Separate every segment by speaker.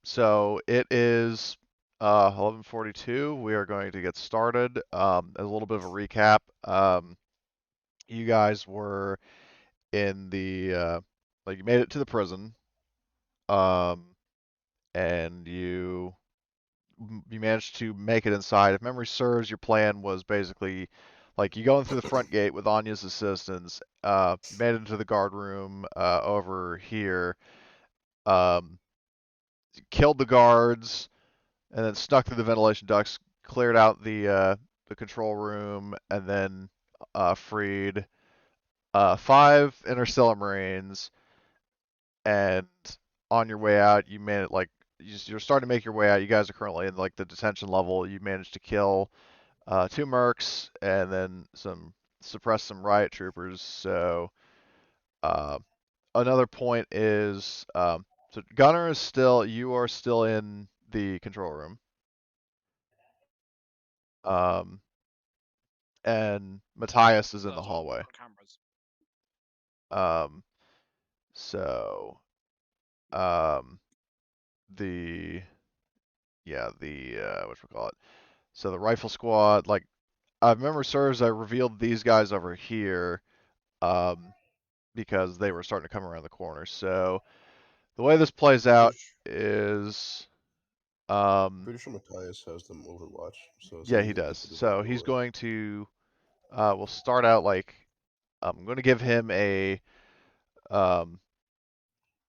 Speaker 1: So it is 11:42. We are going to get started. As a little bit of a recap, you guys were in the like you made it to the prison, um, and you managed to make it inside. If memory serves, your plan was basically like you go in through the front gate with Anya's assistance. You made it into the guard room over here. Um, Killed the guards and then snuck through the ventilation ducts, cleared out the control room, and then freed 5 Interstellar Marines. And on your way out, you made it like you're starting to make your way out. You guys are currently in like the detention level. You managed to kill 2 mercs and then suppress some riot troopers. So uh, another point is so Gunner is still you are still in the control room. Um, and Matthias is in the
Speaker 2: That's on
Speaker 1: hallway.
Speaker 2: cameras.
Speaker 1: Um, so um, the what we call it. So the rifle squad, like I remember serves, I revealed these guys over here um, because they were starting to come around the corner. So the way this plays out
Speaker 3: Pretty,
Speaker 1: is, um,
Speaker 3: pretty sure Matthias has them Overwatch, so as
Speaker 1: yeah,
Speaker 3: long as
Speaker 1: he
Speaker 3: they
Speaker 1: does.
Speaker 3: get to the
Speaker 1: So he's
Speaker 3: door.
Speaker 1: going to, we'll start out like I'm going to give him um,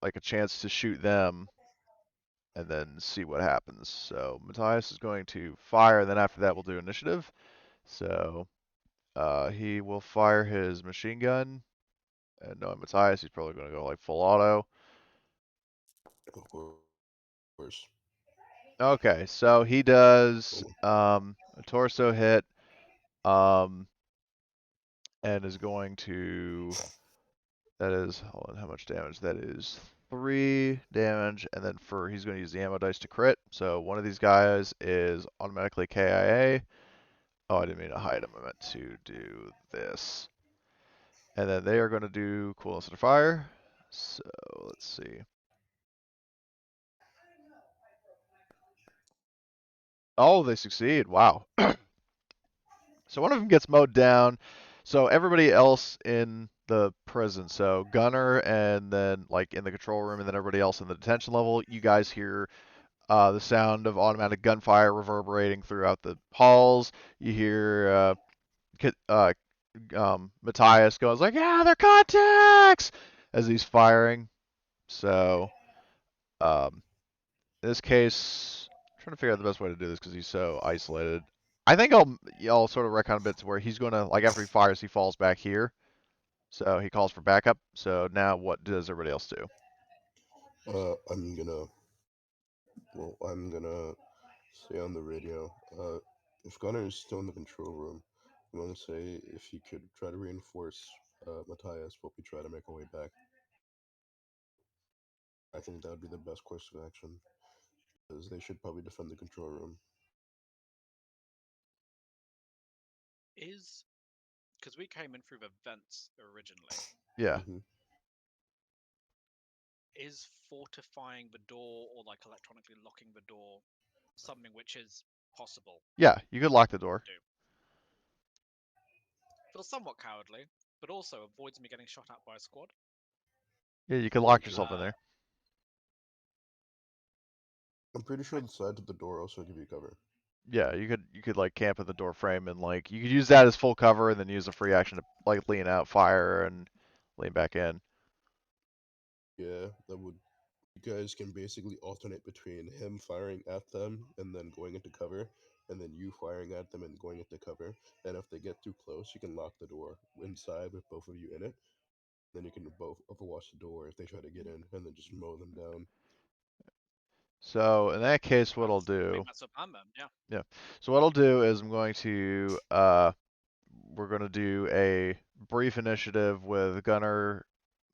Speaker 1: like a chance to shoot them and then see what happens. So Matthias is going to fire, and then after that we'll do initiative. So he will fire his machine gun, and knowing Matthias, he's probably going to go like full auto.
Speaker 3: Of course.
Speaker 1: Okay, so he does
Speaker 3: Boom.
Speaker 1: a torso hit, um, and is going to. That is, hold on, how much damage? That is 3 damage, and then he's going to use the ammo dice to crit. So one of these guys is automatically KIA. Oh, I didn't mean to hide him. I meant to do this. And then they are going to do coolness under fire. So let's see. Oh, they succeed. Wow. So one of them gets mowed down. So everybody else in the prison, so Gunner and then like in the control room and then everybody else in the detention level, you guys hear the sound of automatic gunfire reverberating throughout the halls. You hear Matthias goes like, "Yeah, they're contacts!" as he's firing. So, um, in this case, I'm trying to figure out the best way to do this because he's so isolated. I think I'll sort of retcon a bit to where he's gonna like after he fires, he falls back here. So he calls for backup. So now what does everybody else do?
Speaker 3: I'm gonna. Well, I'm gonna say on the radio. If Gunnar is still in the control room, I'm gonna say if you could try to reinforce Matthias while we try to make our way back. I think that would be the best course of action, because they should probably defend the control room.
Speaker 2: Is because we came in through the vents originally.
Speaker 1: Yeah.
Speaker 3: Hmm.
Speaker 2: Is fortifying the door or like electronically locking the door something which is possible
Speaker 1: Yeah, you could lock the door.
Speaker 2: to do? Feels somewhat cowardly, but also avoids me getting shot at by a squad.
Speaker 1: Yeah, you could
Speaker 3: Very
Speaker 1: lock
Speaker 3: true.
Speaker 1: yourself in there.
Speaker 3: I'm pretty sure
Speaker 2: I,
Speaker 3: the sides of the door also give you cover.
Speaker 1: Yeah, you could like camp at the door frame and like you could use that as full cover and then use a free action to like lean out, fire, and lean back in.
Speaker 3: Yeah, that would. You guys can basically alternate between him firing at them and then going into cover, and then you firing at them and going into cover. And if they get too close, you can lock the door inside with both of you in it. Then you can both overwatch the door if they try to get in, and then just mow them down.
Speaker 1: So in that case, what I'll
Speaker 2: I think
Speaker 1: do,
Speaker 2: that's a plan then. Yeah.
Speaker 1: yeah. So what I'll do is I'm going to we're going to do a brief initiative with Gunner,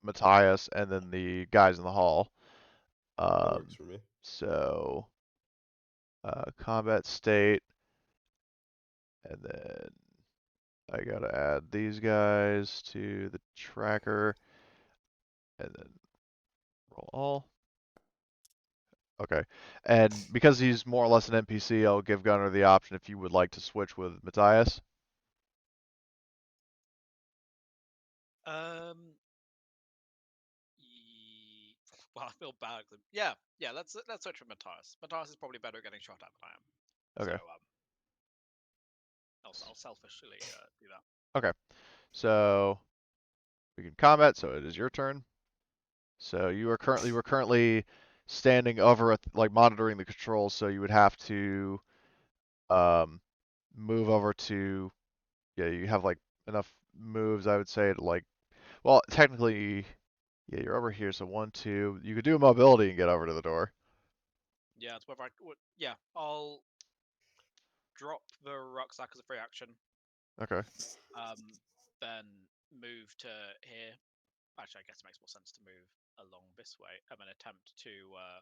Speaker 1: Matthias, and then the guys in the hall.
Speaker 3: That works
Speaker 1: Um,
Speaker 3: for me.
Speaker 1: so combat state, and then I gotta add these guys to the tracker, and then roll all. Okay. And because he's more or less an NPC, I'll give Gunnar the option if you would like to switch with Matthias.
Speaker 2: Um, well, I feel bad. Yeah, yeah. Let's switch with Matthias. Matthias is probably better at getting shot at than I am. So
Speaker 1: Okay.
Speaker 2: I'll selfishly do that.
Speaker 1: Okay. So we can combat. So it is your turn. So we're currently standing over at, like, monitoring the controls. So you would have to um, move over to, yeah, you have like enough moves, I would say, to, like, well, technically, yeah, you're over here. So one, two, you could do a mobility and get over to the door.
Speaker 2: Yeah, it's whether yeah, I'll drop the rucksack as a free action.
Speaker 1: Okay.
Speaker 2: Then move to here. Actually, I guess it makes more sense to move along this way and then attempt to, I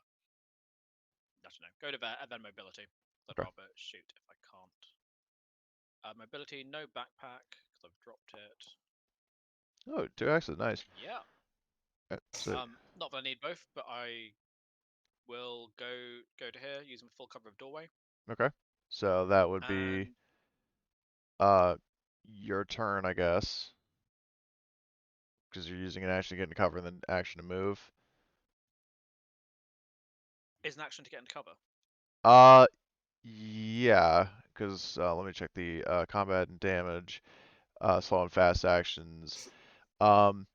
Speaker 2: don't know, go to there and then mobility. I'd
Speaker 1: Okay.
Speaker 2: rather shoot if I can't. Mobility, no backpack because I've dropped it.
Speaker 1: Oh, two X's, nice.
Speaker 2: Yeah.
Speaker 1: So
Speaker 2: Not that I need both, but I will go to here using full cover of doorway.
Speaker 1: okay. So that would be
Speaker 2: And
Speaker 1: uh your turn, I guess, because you're using an action to get into cover and then action to move.
Speaker 2: is an action to get into cover.
Speaker 1: Uh, yeah, because let me check the combat and damage, slow and fast actions. Um,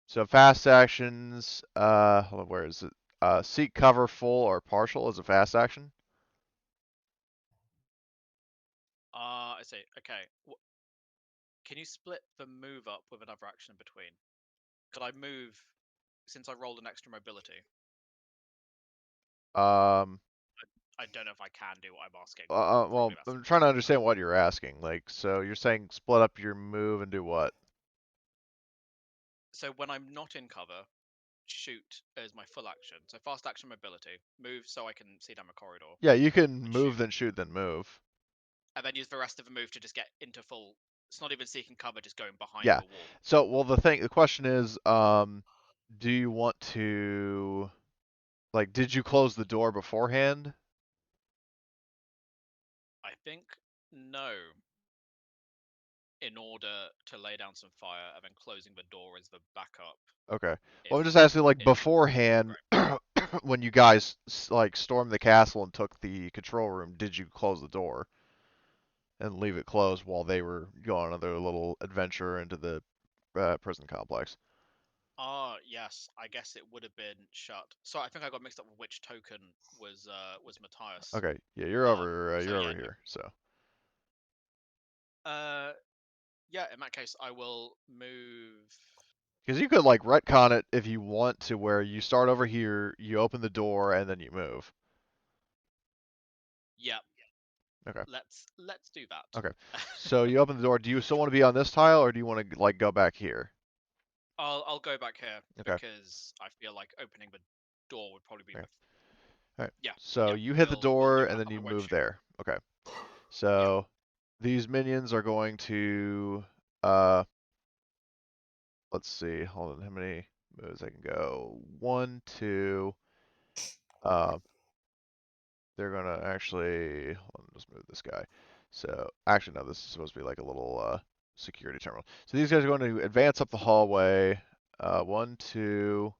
Speaker 1: so fast actions, hold on, where is it? Seek cover full or partial is a fast action.
Speaker 2: I see. Okay. Can you split the move up with another action in between? Could I move since I rolled an extra mobility?
Speaker 1: Um,
Speaker 2: I don't know if I can do what I'm asking.
Speaker 1: well,
Speaker 2: Probably that's
Speaker 1: I'm
Speaker 2: the
Speaker 1: trying to
Speaker 2: question.
Speaker 1: understand what you're asking. Like, so you're saying split up your move and do what?
Speaker 2: So when I'm not in cover, shoot is my full action. So fast action mobility, move so I can see down the corridor,
Speaker 1: Yeah, you can
Speaker 2: and
Speaker 1: move,
Speaker 2: shoot.
Speaker 1: then shoot, then move.
Speaker 2: And then use the rest of the move to just get into full. It's not even seeking cover, just going behind
Speaker 1: Yeah.
Speaker 2: the wall.
Speaker 1: So, well, the question is, do you want to, like, did you close the door beforehand?
Speaker 2: I think no, in order to lay down some fire, and then closing the door as the backup.
Speaker 1: Okay.
Speaker 2: If
Speaker 1: Well, I'm just asking, like,
Speaker 2: if
Speaker 1: beforehand,
Speaker 2: right.
Speaker 1: when you guys like stormed the castle and took the control room, did you close the door and leave it closed while they were going on their little adventure into the prison complex?
Speaker 2: Yes, I guess it would have been shut. So I think I got mixed up with which token was Matthias.
Speaker 1: Okay. Yeah,
Speaker 2: So
Speaker 1: you're
Speaker 2: yeah,
Speaker 1: over here. So,
Speaker 2: no. Yeah, in that case I will move.
Speaker 1: because you could like retcon it if you want to, where you start over here, you open the door, and then you move.
Speaker 2: Yeah,
Speaker 1: Okay.
Speaker 2: let's do that.
Speaker 1: Okay. So you open the door. Do you still want to be on this tile, or do you want to like go back here?
Speaker 2: I'll go back here
Speaker 1: Okay.
Speaker 2: because I feel like opening the door would probably be
Speaker 1: Okay.
Speaker 2: the
Speaker 1: All right.
Speaker 2: yeah,
Speaker 1: So
Speaker 2: yeah.
Speaker 1: you hit the
Speaker 2: We'll
Speaker 1: door,
Speaker 2: do
Speaker 1: and
Speaker 2: that.
Speaker 1: then
Speaker 2: I
Speaker 1: you
Speaker 2: won't
Speaker 1: move
Speaker 2: shoot.
Speaker 1: there. Okay.
Speaker 2: Yeah.
Speaker 1: So these minions are going to uh let's see, hold on, how many moves I can go? One, two, uh they're gonna actually hold on, let's move this guy. So actually no, this is supposed to be like a little security terminal. So these guys are going to advance up the hallway. One, two,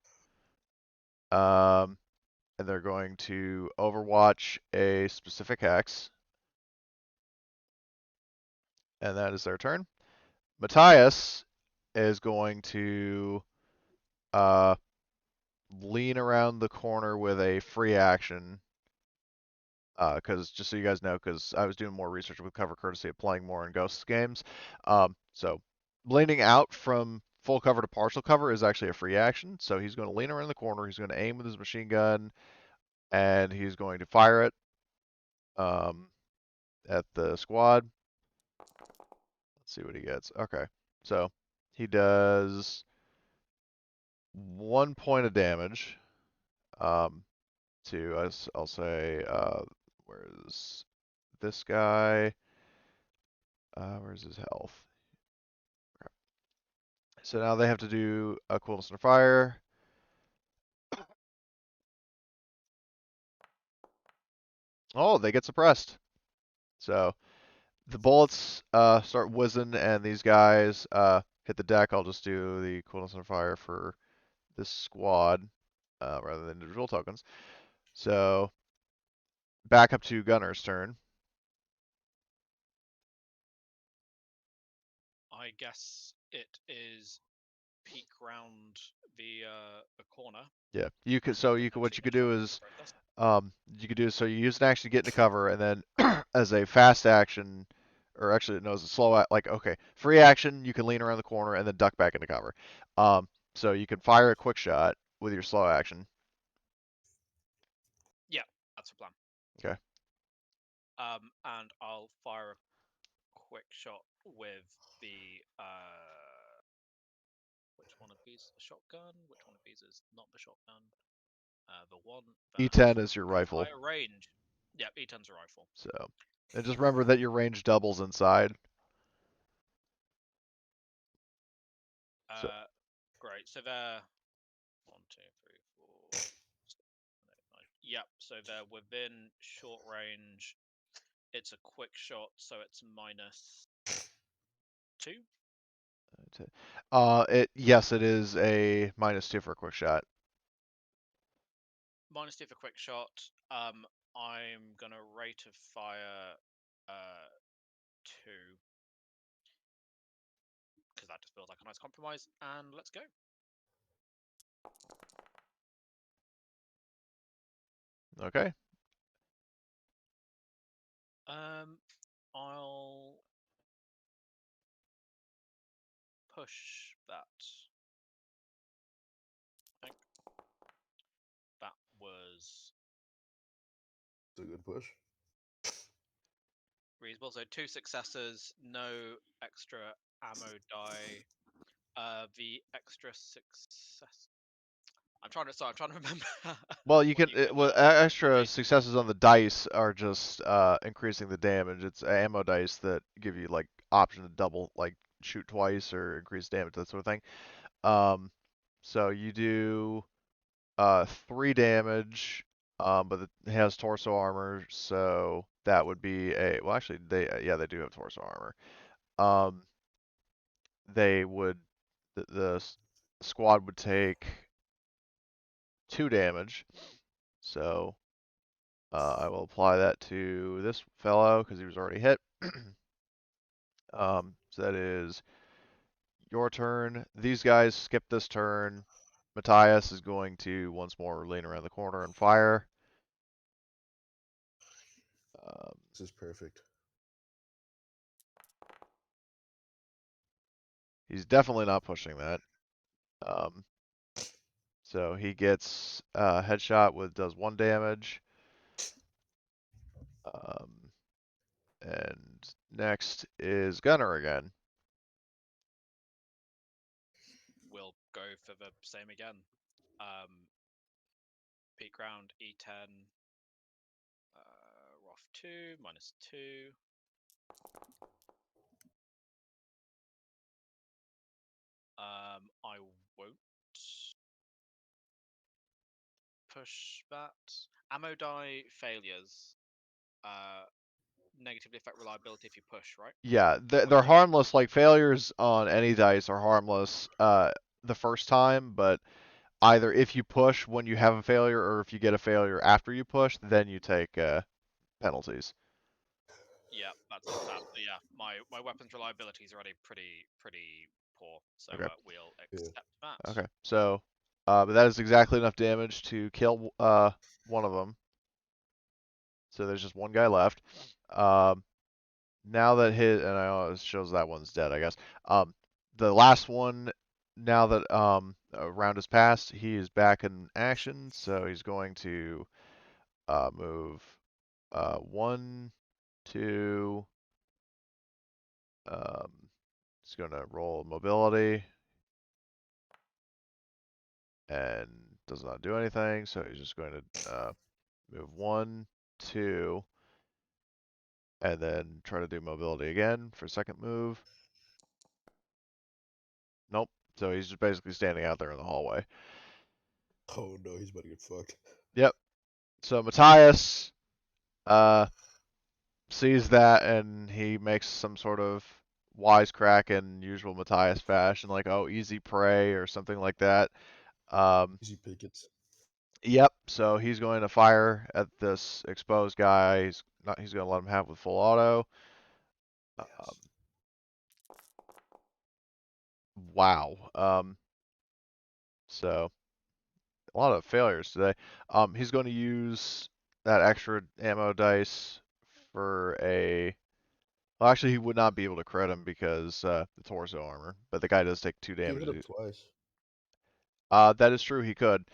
Speaker 1: um, and they're going to overwatch a specific hex, and that is their turn. Matthias is going to uh lean around the corner with a free action. Because just so you guys know, because I was doing more research with cover courtesy of playing more in Ghosts games. So leaning out from full cover to partial cover is actually a free action. So he's going to lean around the corner. He's going to aim with his machine gun, and he's going to fire it um, at the squad. Let's see what he gets. Okay, so he does 1 point of damage. Um, to us, I'll say, where's this guy? Where's his health? So now they have to do a coolness under fire. Oh, they get suppressed. So the bullets start whizzing, and these guys hit the deck. I'll just do the coolness on fire for this squad rather than individual tokens. So back up to Gunner's turn.
Speaker 2: I guess it is peek round the corner.
Speaker 1: Yeah, you could.
Speaker 2: And
Speaker 1: So you could. What
Speaker 2: potentially
Speaker 1: you
Speaker 2: get
Speaker 1: could
Speaker 2: a shot
Speaker 1: do
Speaker 2: in
Speaker 1: is
Speaker 2: the process.
Speaker 1: you could do so. You use an action to get into cover, and then as a fast action, or actually no, it's a slow like okay, free action. You can lean around the corner and then duck back into cover. So you can fire a quick shot with your slow action.
Speaker 2: Yeah, that's the plan.
Speaker 1: Okay.
Speaker 2: And I'll fire a quick shot with the which one of these is a shotgun? Which one of these is not the shotgun? The one that
Speaker 1: E10 is your
Speaker 2: has
Speaker 1: rifle.
Speaker 2: higher range. Yeah, E10's a rifle.
Speaker 1: So, and just remember that your range doubles inside. So,
Speaker 2: Great. So they're 1, 2, 3, 4, 6, 7, 8, 9. Yep. So they're within short range. It's a quick shot, so it's -2.
Speaker 1: yes, it is a -2 for a quick shot.
Speaker 2: -2 for quick shot. I'm gonna rate of fire 2 because that just feels like a nice compromise. And let's go.
Speaker 1: Okay.
Speaker 2: I'll push that. I think that was
Speaker 3: It's a good push.
Speaker 2: reasonable. So 2 successes, no extra ammo die. The extra success. I'm trying to remember
Speaker 1: Well, you
Speaker 2: what
Speaker 1: can
Speaker 2: you can
Speaker 1: extra
Speaker 2: take.
Speaker 1: successes on the dice are just increasing the damage. It's ammo dice that give you like option to double, like shoot twice or increase damage, that sort of thing. Um, so you do 3 damage, but it has torso armor, so that would be a well. Actually, they yeah they do have torso armor. Um, they would the squad would take 2 damage. So I will apply that to this fellow because he was already hit. So that is your turn. These guys skip this turn. Matthias is going to once more lean around the corner and fire. Um,
Speaker 3: This is perfect.
Speaker 1: he's definitely not pushing that. Um, so he gets headshot with does 1 damage. Um, and next is Gunner again.
Speaker 2: We'll go for the same again. Peak round E10. Rough 2 -2. I won't push that. Ammo die failures negatively affect reliability if you push, right?
Speaker 1: Yeah,
Speaker 2: Or
Speaker 1: they're
Speaker 2: negative.
Speaker 1: harmless. Like failures on any dice are harmless the first time, but either if you push when you have a failure or if you get a failure after you push, then you take penalties.
Speaker 2: Yeah, that's yeah. My weapons reliability is already pretty poor, so
Speaker 1: Okay.
Speaker 2: we'll
Speaker 3: Yeah.
Speaker 2: accept that.
Speaker 1: Okay. So, but that is exactly enough damage to kill one of them. So there's just one guy left. Um, now that his and I know it shows that one's dead, I guess. The last one, now that a round has passed, he is back in action, so he's going to move 1, 2. He's going to roll mobility and does not do anything, so he's just going to move 1, 2, and then try to do mobility again for second move. Nope. So he's just basically standing out there in the hallway.
Speaker 3: Oh no, he's about to get fucked.
Speaker 1: Yep. So Matthias uh, sees that and he makes some sort of wisecrack in usual Matthias fashion, like, "Oh, easy prey" or something like that. Um,
Speaker 3: Easy pickets.
Speaker 1: yep. So he's going to fire at this exposed guy. He's not. He's going to let him have with full auto. Um,
Speaker 3: Yes.
Speaker 1: wow. So a lot of failures today. He's going to use that extra ammo dice for a. Well, actually, he would not be able to crit him because the torso armor, but the guy does take 2
Speaker 3: You can hit him
Speaker 1: damage.
Speaker 3: twice.
Speaker 1: That is true. He could.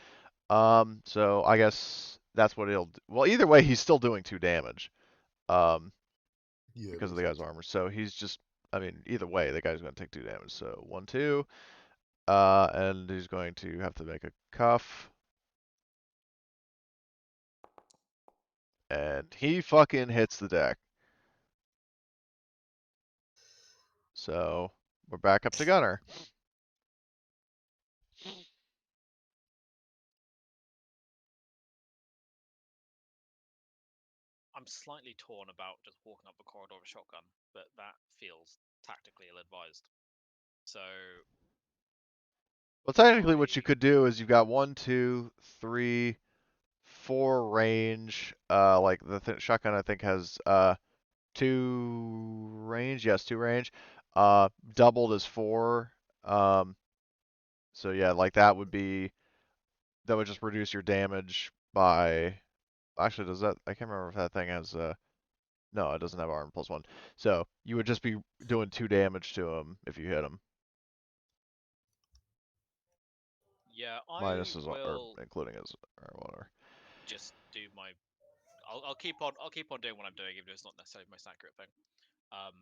Speaker 1: So I guess that's what he'll. Well, either way, he's still doing 2 damage. Um,
Speaker 3: Yeah, it
Speaker 1: because of
Speaker 3: makes
Speaker 1: the guy's
Speaker 3: sense.
Speaker 1: armor. So he's just. I mean, either way, the guy's going to take 2 damage. So 1, 2. And he's going to have to make a cuff. And he fucking hits the deck. So we're back up to Gunner.
Speaker 2: I'm slightly torn about just walking up the corridor with a shotgun, but that feels tactically ill-advised. So
Speaker 1: Well, technically, what you
Speaker 2: I
Speaker 1: could do is you've got 1, 2, 3, 4 range. Like the shotgun, I think has 2 range. Yes, 2 range. Doubled is 4. Um, so yeah, like that would just reduce your damage by. Actually, does that? I can't remember if that thing has. No, it doesn't have armor +1. So you would just be doing 2 damage to him if you hit him,
Speaker 2: yeah,
Speaker 1: minus
Speaker 2: I
Speaker 1: his or
Speaker 2: will
Speaker 1: including his or whatever.
Speaker 2: just do my. I'll keep on doing what I'm doing, even if it's not necessarily the most accurate thing. Um,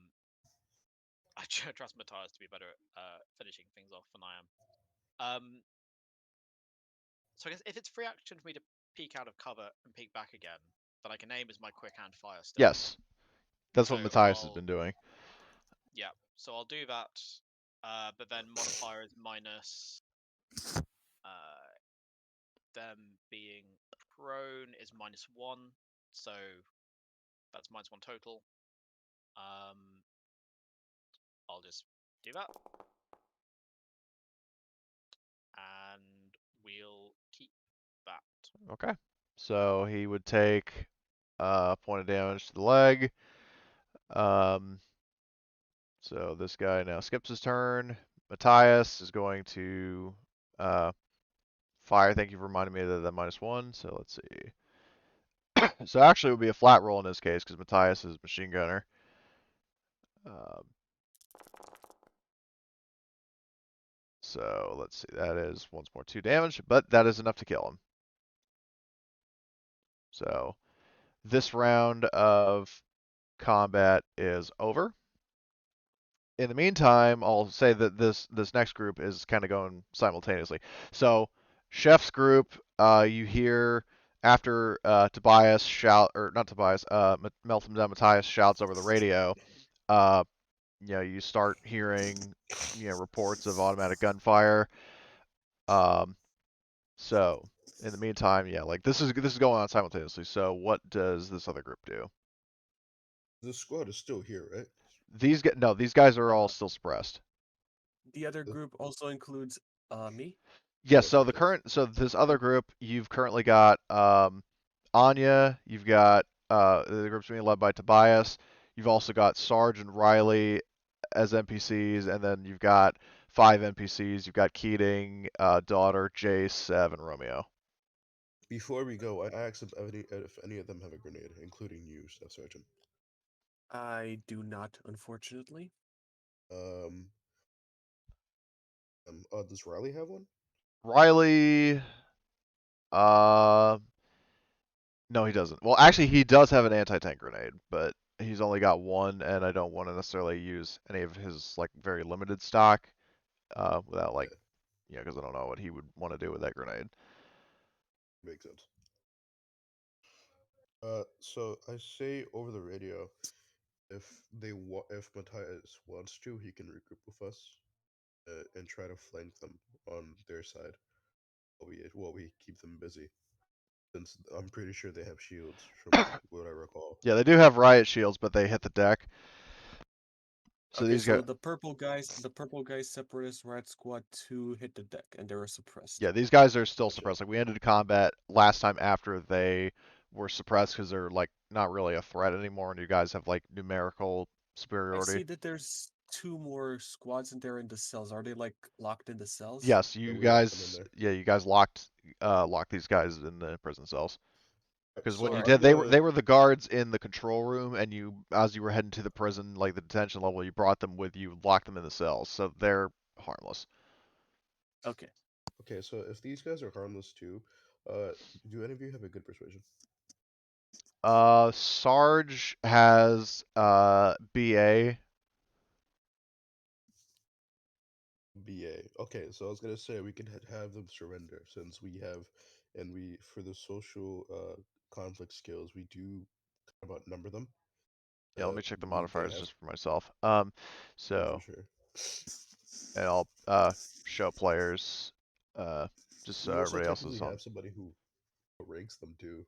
Speaker 2: I trust Matthias to be better at finishing things off than I am. So I guess if it's free action for me to peek out of cover and peek back again, then I can aim as my quick hand fire still.
Speaker 1: Yes, that's
Speaker 2: So
Speaker 1: what Matthias has
Speaker 2: I'll
Speaker 1: been doing.
Speaker 2: yeah. So I'll do that. But then modifier is minus. Them being prone is -1, so that's -1 total. Um, I'll just do that, and we'll keep that.
Speaker 1: Okay. So he would take point of damage to the leg. Um, so this guy now skips his turn. Matthias is going to uh, fire. Thank you for reminding me of the -1. So let's see. So actually, it would be a flat roll in this case because Matthias is machine gunner. Um, so let's see. That is once more 2 damage, but that is enough to kill him. So this round of combat is over. In the meantime, I'll say that this next group is kind of going simultaneously. So, Chef's group, you hear after Tobias shout, or not Tobias, Melton Down Matthias shouts over the radio. Uh, you start hearing, reports of automatic gunfire. Um, so in the meantime, yeah, like this is going on simultaneously. So what does this other group do?
Speaker 3: The squad is still here, right?
Speaker 1: These guys are all
Speaker 4: Uh,
Speaker 1: still suppressed.
Speaker 4: the other
Speaker 3: The-
Speaker 4: group also includes me.
Speaker 1: Yes,
Speaker 3: Yes,
Speaker 1: so
Speaker 3: it
Speaker 1: the
Speaker 3: does.
Speaker 1: current so this other group, you've currently got Anya, you've got the group's being led by Tobias. You've also got Sarge and Riley as NPCs, and then you've got 5 NPCs. You've got Keating, Daughter, Jace, Sev, and Romeo.
Speaker 3: Before we go, I asked if any of them have a grenade, including you, Staff Sergeant.
Speaker 4: I do not, unfortunately.
Speaker 3: Um, does Riley have one?
Speaker 1: Riley, uh, no, he doesn't. Well, actually, he does have an anti-tank grenade, but he's only got one, and I don't want to necessarily use any of his like very limited stock without like,
Speaker 3: Yeah,
Speaker 1: because I don't know what he would want to do with that grenade.
Speaker 3: makes sense. So I say over the radio, if Matthias wants to, he can regroup with us and try to flank them on their side while we keep them busy. since I'm pretty sure they have shields from what I recall.
Speaker 1: Yeah, they do have riot shields, but they hit the deck. So
Speaker 4: Okay,
Speaker 1: these guys,
Speaker 4: so the purple guys separatists Red Squad 2 hit the deck and they were suppressed.
Speaker 1: yeah, these guys are still
Speaker 3: Gotcha.
Speaker 1: suppressed. Like we ended combat last time after they were suppressed because they're like not really a threat anymore, and you guys have like numerical
Speaker 4: I
Speaker 1: superiority.
Speaker 4: see that there's two more squads in there in the cells. Are they like locked in the cells?
Speaker 1: Yes,
Speaker 3: Yeah,
Speaker 1: you
Speaker 3: we locked them in
Speaker 1: guys,
Speaker 3: there.
Speaker 1: yeah, you guys locked these guys in the prison cells. Because when
Speaker 3: So
Speaker 1: you
Speaker 4: Alright.
Speaker 3: I'm
Speaker 1: did, they were
Speaker 3: gonna.
Speaker 1: they were the guards in the control room, and you, as you were heading to the prison, like the detention level, you brought them with you, locked them in the cells, so they're harmless.
Speaker 4: Okay.
Speaker 3: Okay, so if these guys are harmless too, uh, do any of you have a good persuasion?
Speaker 1: Sarge has BA.
Speaker 3: BA. Okay, so I was gonna say we can have them surrender since we have, and we for the social conflict skills we do kind of outnumber them.
Speaker 1: Yeah, let me check the
Speaker 3: They
Speaker 1: modifiers
Speaker 3: have
Speaker 1: just for myself.
Speaker 3: yeah for
Speaker 1: So
Speaker 3: sure.
Speaker 1: and I'll show players just so
Speaker 3: We also
Speaker 1: everybody else is
Speaker 3: technically
Speaker 1: on.
Speaker 3: have somebody who ranks them too.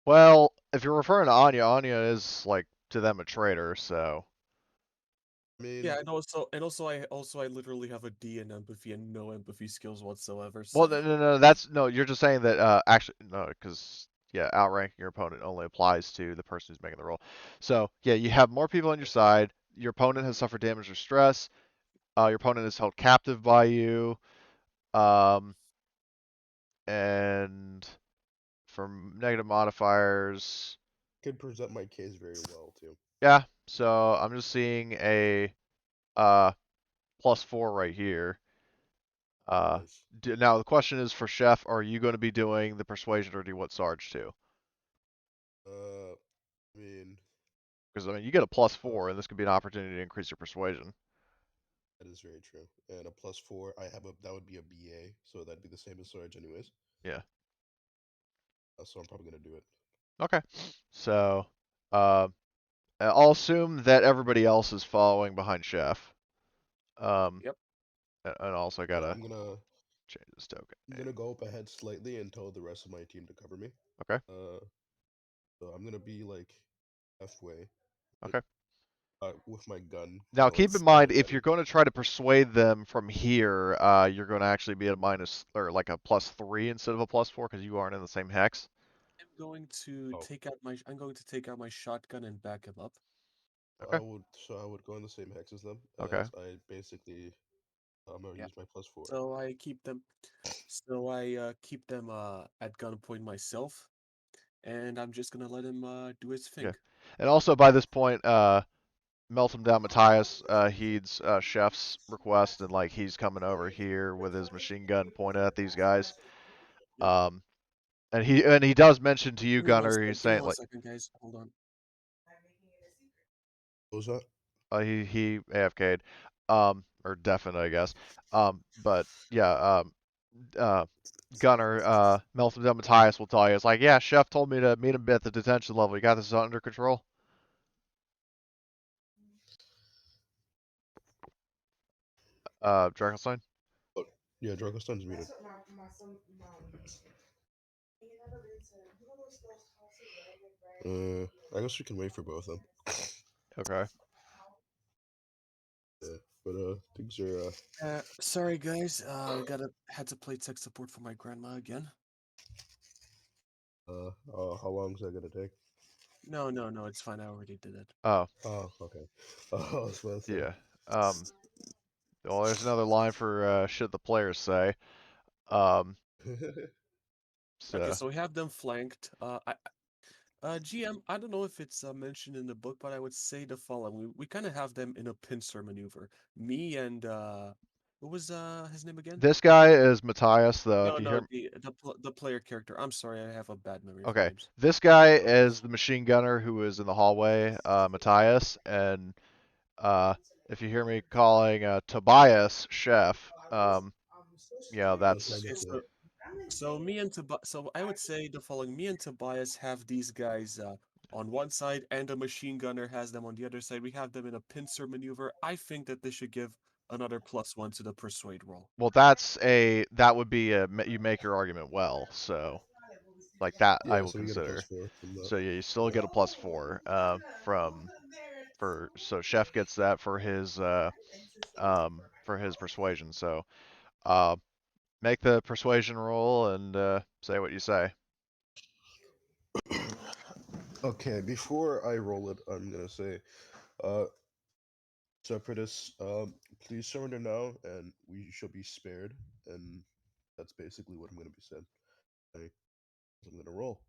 Speaker 1: Well, if you're referring to Anya, Anya is like to them a traitor, so
Speaker 3: I mean,
Speaker 4: Yeah, and I literally have a D in empathy and no empathy skills whatsoever.
Speaker 1: well,
Speaker 4: So
Speaker 1: no, that's no. You're just saying that actually no, because yeah, outranking your opponent only applies to the person who's making the roll. So yeah, you have more people on your side. Your opponent has suffered damage or stress. Your opponent is held captive by you. Um, and for negative modifiers,
Speaker 3: could present my case very well too.
Speaker 1: yeah. So I'm just seeing a uh +4 right here. Uh,
Speaker 3: Nice.
Speaker 1: now the question is for Chef, are you going to be doing the persuasion or do you want Sarge to?
Speaker 3: I mean,
Speaker 1: Because I mean, you get a +4,
Speaker 3: uh,
Speaker 1: and this could be an opportunity to increase your persuasion.
Speaker 3: that is very true. And a +4, I have a that would be a BA, so that'd be the same as Surge anyways.
Speaker 1: Yeah.
Speaker 3: So I'm probably gonna do it.
Speaker 1: Okay. So, uh, I'll assume that everybody else is following behind Chef. Um,
Speaker 4: yep.
Speaker 1: and also I
Speaker 3: So
Speaker 1: gotta change this token
Speaker 3: I'm
Speaker 1: name.
Speaker 3: gonna go up ahead slightly and tell the rest of my team to cover me.
Speaker 1: Okay.
Speaker 3: Uh, so I'm gonna be like halfway,
Speaker 1: Okay.
Speaker 3: with my gun
Speaker 1: Now
Speaker 3: going
Speaker 1: keep in mind,
Speaker 3: ahead.
Speaker 1: if you're going to try to persuade them from here, you're going to actually be at a minus or like a +3 instead of a +4 because you aren't in the same hex.
Speaker 3: Oh,
Speaker 4: I'm going to take out my shotgun and back him up.
Speaker 1: Okay.
Speaker 3: I would go in the same hex as them,
Speaker 1: Okay.
Speaker 3: as I basically I'm gonna
Speaker 4: Yeah.
Speaker 3: use my +4.
Speaker 4: So I keep them keep them at gunpoint myself, and I'm just gonna let him do his
Speaker 1: Yeah.
Speaker 4: thing.
Speaker 1: And also by this point, Melton down Matthias heeds Chef's request and like he's coming over here with his machine gun pointed at these guys.
Speaker 4: Yep.
Speaker 1: Um, and he does mention to you, Gunner. He's
Speaker 4: Give me
Speaker 1: saying
Speaker 4: one
Speaker 1: like
Speaker 4: second, guys. Hold on.
Speaker 3: What was that?
Speaker 1: he AFK'd, or deafened, I guess. But yeah, uh, Gunner, Melton down Matthias will tell you. It's like, yeah, Chef told me to meet him at the detention level. You got this under control. Drakenstein?
Speaker 3: Oh, yeah, Dragostan's muted. I guess we can wait for both of them.
Speaker 1: Okay.
Speaker 3: Yeah, but things are
Speaker 4: Sorry, guys. Had to play tech support for my grandma again.
Speaker 3: how long is that gonna take?
Speaker 4: No, it's fine. I already did it.
Speaker 1: Oh,
Speaker 3: Oh, okay. I was about to say.
Speaker 1: yeah. Well, there's another line for shit the players say. Um,
Speaker 4: Okay,
Speaker 1: so
Speaker 4: so we have them flanked. GM, I don't know if it's mentioned in the book, but I would say the following: we kind of have them in a pincer maneuver. Me and what was his name again?
Speaker 1: this guy is Matthias, though. If
Speaker 4: No,
Speaker 1: you
Speaker 4: no,
Speaker 1: hear,
Speaker 4: the player character. I'm sorry, I have a bad memory for
Speaker 1: okay,
Speaker 4: names.
Speaker 1: this guy
Speaker 3: Okay.
Speaker 1: is the machine gunner who is in the hallway, Matthias, and uh, if you hear me calling Tobias Chef, yeah,
Speaker 3: That's
Speaker 1: that's
Speaker 4: Okay,
Speaker 3: wonderful.
Speaker 4: so I would say the following: me and Tobias have these guys on one side, and a machine gunner has them on the other side. We have them in a pincer maneuver. I think that this should give another +1 to the persuade roll.
Speaker 1: Well, that would be you make your argument well, so like that I
Speaker 3: Yeah,
Speaker 1: will
Speaker 3: so we get a
Speaker 1: consider.
Speaker 3: +4 from that.
Speaker 1: So yeah, you still get a +4 from for so Chef gets that for his persuasion. So uh make the persuasion roll and say what you say.
Speaker 3: Okay, before I roll it, I'm gonna say, uh, Separatists, please surrender now, and we shall be spared. And that's basically what I'm gonna be said. I'm gonna roll.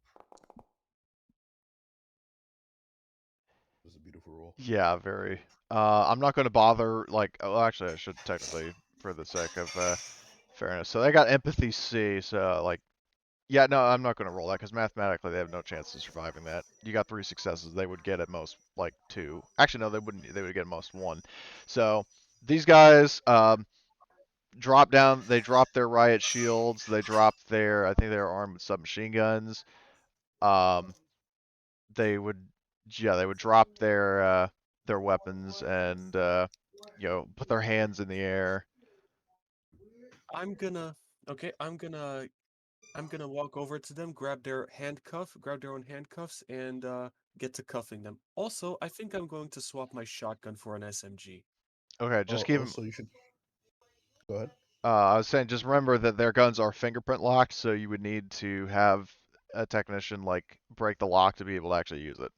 Speaker 3: This is a beautiful roll.
Speaker 1: Yeah, very. I'm not going to bother like oh actually I should technically for the sake of fairness. So they got empathy C, so like yeah, no, I'm not going to roll that because mathematically they have no chance of surviving that. You got 3 successes, they would get at most like 2. Actually, no, they wouldn't. They would get at most 1. So these guys drop down. They drop their riot shields. They drop their. I think they're armed with submachine guns. Um, they would, yeah, they would drop their weapons and put their hands in the air.
Speaker 4: I'm gonna okay, I'm gonna walk over to them, grab their own handcuffs, and get to cuffing them. Also, I think I'm going to swap my shotgun for an SMG.
Speaker 1: Okay,
Speaker 3: Oh,
Speaker 1: just keep them.
Speaker 3: also you should go ahead.
Speaker 1: I was saying, just remember that their guns are fingerprint locked, so you would need to have a technician like break the lock to be able to actually use it.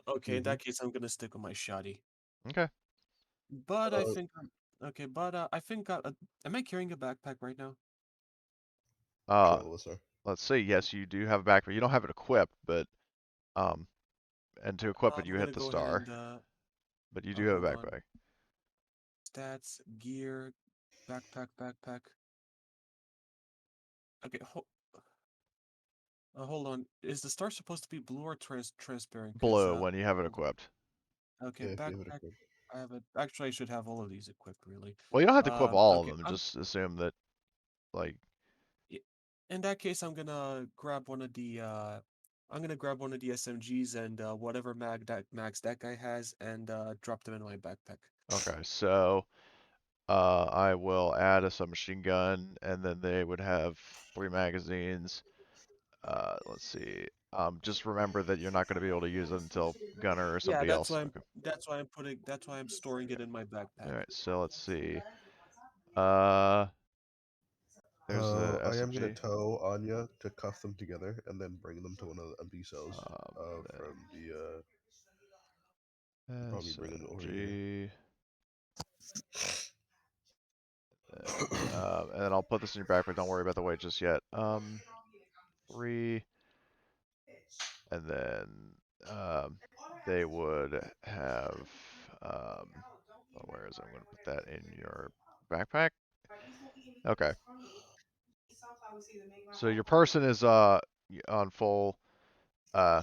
Speaker 4: Okay, in
Speaker 3: Mm-hmm.
Speaker 4: that case, I'm gonna stick with my shotty.
Speaker 1: Okay.
Speaker 4: But I
Speaker 3: Uh,
Speaker 4: think okay, but I think am I carrying a backpack right now?
Speaker 1: Uh,
Speaker 3: all of us are.
Speaker 1: let's see. Yes, you do have a backpack. You don't have it equipped, but um, and to equip it,
Speaker 4: I'm
Speaker 1: you
Speaker 4: gonna
Speaker 1: hit the
Speaker 4: go ahead
Speaker 1: star.
Speaker 4: and
Speaker 1: But you do have a
Speaker 4: hold on.
Speaker 1: backpack.
Speaker 4: Stats, gear, backpack. Okay, hold on. Is the star supposed to be blue or transparent? Cause
Speaker 1: Blue when you have it equipped.
Speaker 4: okay,
Speaker 3: Yeah, if you have it
Speaker 4: backpack.
Speaker 3: equipped.
Speaker 4: I have it. Actually, I should have all of these equipped, really.
Speaker 1: Well, you don't have to equip all of
Speaker 4: Okay.
Speaker 1: them. Just assume that like
Speaker 4: In that case, I'm gonna grab one of the. I'm gonna grab one of the SMGs and whatever mags that guy has, and drop them in my backpack.
Speaker 1: okay, so I will add a submachine gun, and then they would have 3 magazines. Let's see. Just remember that you're not going to be able to use it until Gunner or
Speaker 4: Yeah,
Speaker 1: somebody else. Okay.
Speaker 4: that's why I'm storing it in my
Speaker 1: All
Speaker 4: backpack.
Speaker 1: right. So let's see. Uh, there's the
Speaker 3: I am gonna
Speaker 1: SMG.
Speaker 3: tell Anya to cuff them together and then bring them to one of the empty cells.
Speaker 1: Then
Speaker 3: From the probably bring them over here.
Speaker 1: SMG. And then I'll put this in your backpack. Don't worry about the weight just yet. 3, and then they would have. Where is it? I'm going to put that in your backpack. Okay. So your person is on full uh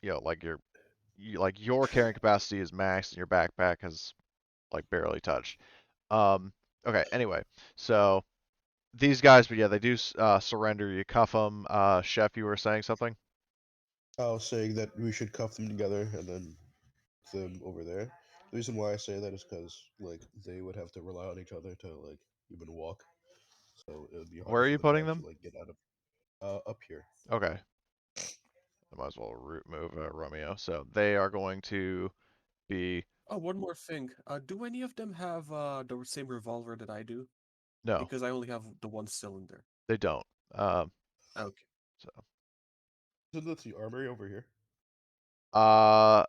Speaker 1: like your carrying capacity is maxed and your backpack has like barely touched. Okay, anyway. So these guys, but yeah, they do surrender. You cuff them. Chef, you were saying something?
Speaker 3: I was saying that we should cuff them together and then put them over there. The reason why I say that is because like they would have to rely on each other to like even walk, so it would be
Speaker 1: Where
Speaker 3: hard
Speaker 1: are
Speaker 3: for
Speaker 1: you
Speaker 3: them to
Speaker 1: putting them?
Speaker 3: actually like get out of up here.
Speaker 1: Okay. I might as well move Romeo. So they are going to be
Speaker 4: Oh, one more thing. Do any of them have the same revolver that I do?
Speaker 1: no,
Speaker 4: Because I only have the one cylinder.
Speaker 1: they don't. Um,
Speaker 4: Okay.
Speaker 1: so
Speaker 3: So that's the armory over here.
Speaker 1: uh,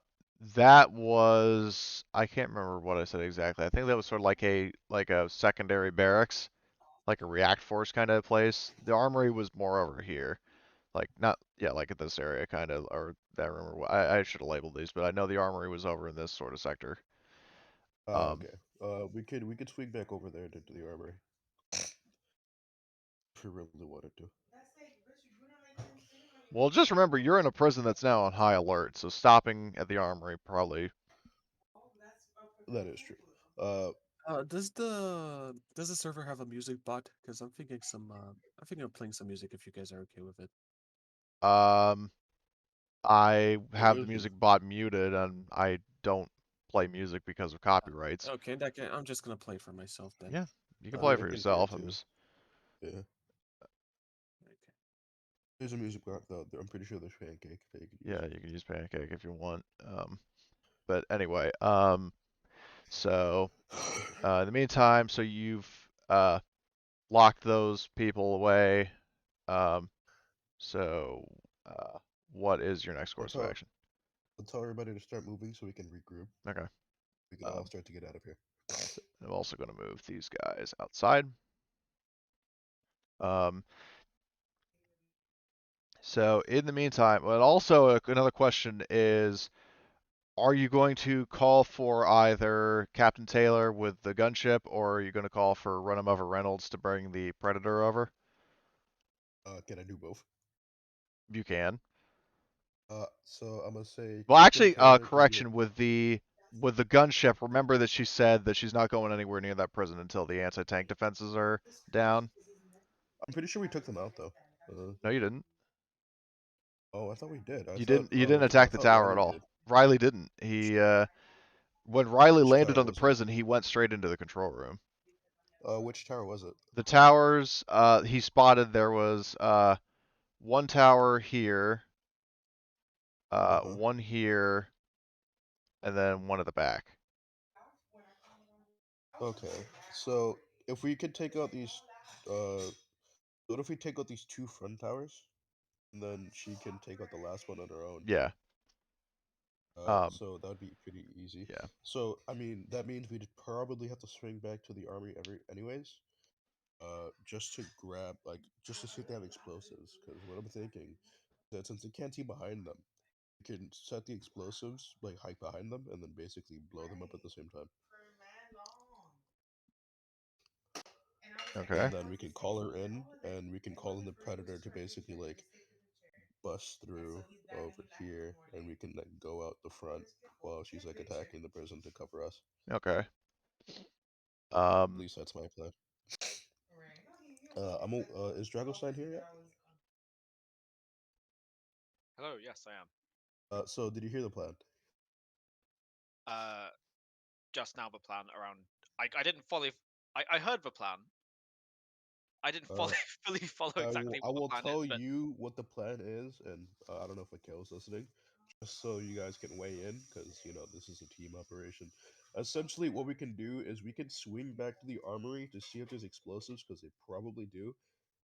Speaker 1: that was I can't remember what I said exactly. I think that was sort of like a secondary barracks, like a react force kind of place. The armory was more over here, like not yeah, like in this area kind of. Or I remember I should have labeled these, but I know the armory was over in this sort of sector.
Speaker 3: Oh,
Speaker 1: Um,
Speaker 3: okay. We could swing back over there to the armory if we really wanted to.
Speaker 1: well, just remember you're in a prison that's now on high alert, so stopping at the armory probably.
Speaker 3: That is true.
Speaker 4: Does the server have a music bot? Because I'm thinking of playing some music if you guys are okay with it.
Speaker 1: Um, I
Speaker 3: I
Speaker 1: have the
Speaker 3: will do.
Speaker 1: music bot muted, and I don't. play music because of copyrights.
Speaker 4: Okay, in that case, I'm just gonna play for myself then.
Speaker 1: Yeah, you can
Speaker 3: I
Speaker 1: play
Speaker 3: mean,
Speaker 1: for
Speaker 3: I can hear
Speaker 1: yourself.
Speaker 3: it
Speaker 1: I'm
Speaker 3: too.
Speaker 1: just
Speaker 3: Yeah.
Speaker 4: Okay.
Speaker 3: There's a music box though. I'm pretty sure there's Pancake that you could use.
Speaker 1: yeah, you can use Pancake if you want. But anyway, so in the meantime, so you've locked those people away. Um, so what is your next
Speaker 3: I'll
Speaker 1: course of
Speaker 3: tell
Speaker 1: action?
Speaker 3: I'll tell everybody to start moving so we can regroup.
Speaker 1: Okay.
Speaker 3: We can all
Speaker 1: Um,
Speaker 3: start to get out of here.
Speaker 1: so I'm also going to move these guys outside. Um, so in the meantime, but also another question is, are you going to call for either Captain Taylor with the gunship, or are you going to call for Run 'em over Reynolds to bring the Predator over?
Speaker 3: Can I do both?
Speaker 1: You can.
Speaker 3: So I'm gonna say
Speaker 1: Well,
Speaker 3: Captain
Speaker 1: actually,
Speaker 3: Taylor can get.
Speaker 1: correction with the gunship. Remember that she said that she's not going anywhere near that prison until the anti-tank defenses are down.
Speaker 3: I'm pretty sure we took them out though.
Speaker 1: No, you didn't.
Speaker 3: Oh, I thought we did.
Speaker 1: You didn't. You didn't attack
Speaker 3: I
Speaker 1: the
Speaker 3: thought
Speaker 1: tower at
Speaker 3: Riley
Speaker 1: all.
Speaker 3: did.
Speaker 1: Riley didn't. He when Riley
Speaker 3: Which
Speaker 1: landed
Speaker 3: tower
Speaker 1: on the
Speaker 3: was it?
Speaker 1: prison, he went straight into the control room.
Speaker 3: Which tower was it?
Speaker 1: The towers. He spotted there was one tower here,
Speaker 3: Uh huh.
Speaker 1: one here, and then one at the back.
Speaker 3: Okay. So if we could take out these, what if we take out these two front towers, and then she can take out the last one on her own?
Speaker 1: Yeah. Um.
Speaker 3: So that would be pretty easy.
Speaker 1: Yeah.
Speaker 3: So I mean, that means we'd probably have to swing back to the army anyways. Just to grab, like, just to see if they have explosives. Because what I'm thinking is that since they can't see behind them, we can set the explosives, like, hike behind them, and then basically blow them up at the same time.
Speaker 1: Okay.
Speaker 3: And then we can call her in, and we can call in the predator to basically, like, bust through over here, and we can, like, go out the front while she's, like, attacking the prison to cover us.
Speaker 1: Okay.
Speaker 3: At least that's my plan. Is Dragostein here yet?
Speaker 2: Hello, yes, I am.
Speaker 3: So did you hear the plan?
Speaker 2: Uh, just now the plan around. I didn't follow. I heard the plan. I didn't
Speaker 3: Uh,
Speaker 2: fully follow exactly
Speaker 3: I
Speaker 2: what the
Speaker 3: will
Speaker 2: plan is,
Speaker 3: tell
Speaker 2: but
Speaker 3: you what the plan is, and I don't know if Akil's listening, just so you guys can weigh in, because this is a team operation. Essentially, what we can do is we can swing back to the armory to see if there's explosives, because they probably do.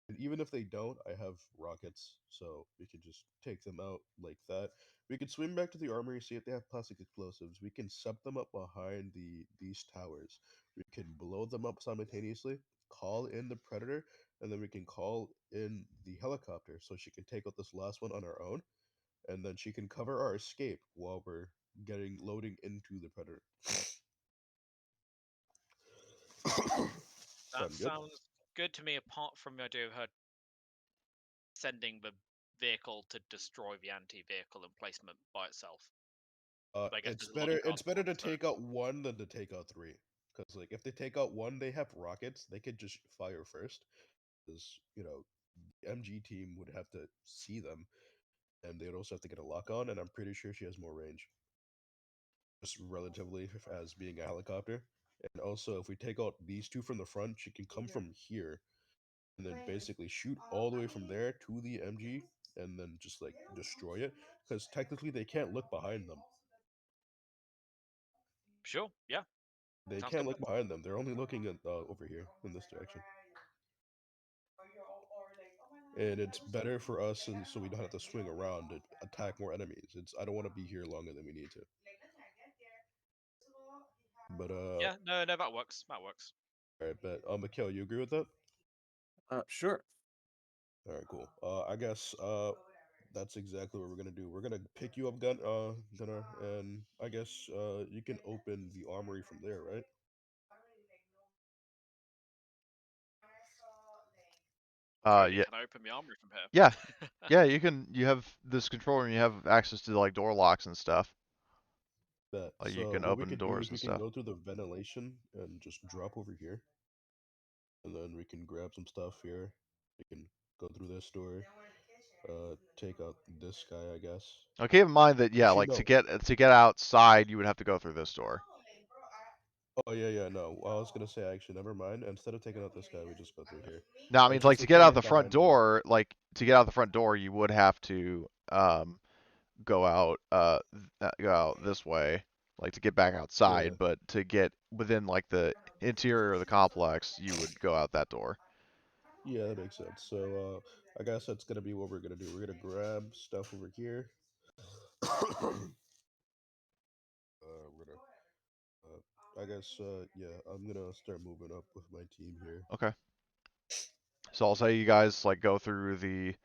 Speaker 3: And even if they don't, I have rockets, so we can just take them out like that. We could swing back to the armory, see if they have plastic explosives. We can set them up behind these towers. We can blow them up simultaneously, call in the predator, and then we can call in the helicopter so she can take out this last one on her own, and then she can cover our escape while we're getting loading into the predator.
Speaker 2: that
Speaker 3: Sound good?
Speaker 2: sounds good to me. Apart from the idea of her sending the vehicle to destroy the anti-vehicle emplacement by itself. But I guess
Speaker 3: It's
Speaker 2: there's a logic
Speaker 3: better. It's
Speaker 2: argument
Speaker 3: better
Speaker 2: on
Speaker 3: to
Speaker 2: its own.
Speaker 3: take out one than to take out three. Because like, if they take out one, they have rockets. They could just fire first. Because the MG team would have to see them, and they would also have to get a lock on. And I'm pretty sure she has more range, just relatively, as being a helicopter. And also, if we take out these two from the front, she can come from here and then basically shoot all the way from there to the MG, and then just like destroy it. Because technically, they can't look behind them.
Speaker 2: Sure, yeah,
Speaker 3: They
Speaker 2: sounds
Speaker 3: can't
Speaker 2: good.
Speaker 3: look behind them. They're only looking at over here in this direction. And it's better for us, and so we don't have to swing around to attack more enemies. I don't want to be here longer than we need to. But
Speaker 2: Yeah, no, that works. That works.
Speaker 3: all right, but Mikhail, you agree with that?
Speaker 4: Sure.
Speaker 3: All right, cool. I guess that's exactly what we're gonna do. We're gonna pick you up, Gunnar, and I guess you can open the armory from there, right?
Speaker 2: Totally.
Speaker 1: Yeah.
Speaker 2: Can I open the armory from
Speaker 1: Yeah.
Speaker 2: here?
Speaker 1: Yeah. You can. You have this control room. You have access to like door locks and stuff.
Speaker 3: Bet.
Speaker 1: Like you
Speaker 3: So
Speaker 1: can
Speaker 3: what we
Speaker 1: open
Speaker 3: could do
Speaker 1: doors
Speaker 3: is
Speaker 1: and
Speaker 3: we can
Speaker 1: stuff.
Speaker 3: go through the ventilation and just drop over here, and then we can grab some stuff here. We can go through this door, take out this guy, I guess.
Speaker 1: Now keep in mind that yeah,
Speaker 3: Actually,
Speaker 1: like
Speaker 3: no.
Speaker 1: to get outside, you would have to go through this door.
Speaker 3: Oh yeah, no. Well, I was gonna say actually, never mind. Instead of taking out this guy, we just go through here.
Speaker 1: Now, I mean,
Speaker 3: It's
Speaker 1: like
Speaker 3: just
Speaker 1: to
Speaker 3: we
Speaker 1: get
Speaker 3: can't
Speaker 1: out the
Speaker 3: get
Speaker 1: front
Speaker 3: behind him.
Speaker 1: door, like to get out the front door, you would have to go out this way, like to get back
Speaker 3: Yeah,
Speaker 1: outside. But to get within like the interior of the complex, you would go out that door.
Speaker 3: yeah, that makes sense. So, I guess that's gonna be what we're gonna do. We're gonna grab stuff over here. We're gonna. I guess. Yeah, I'm gonna start moving up with my team here.
Speaker 1: Okay. So I'll say you guys like go through the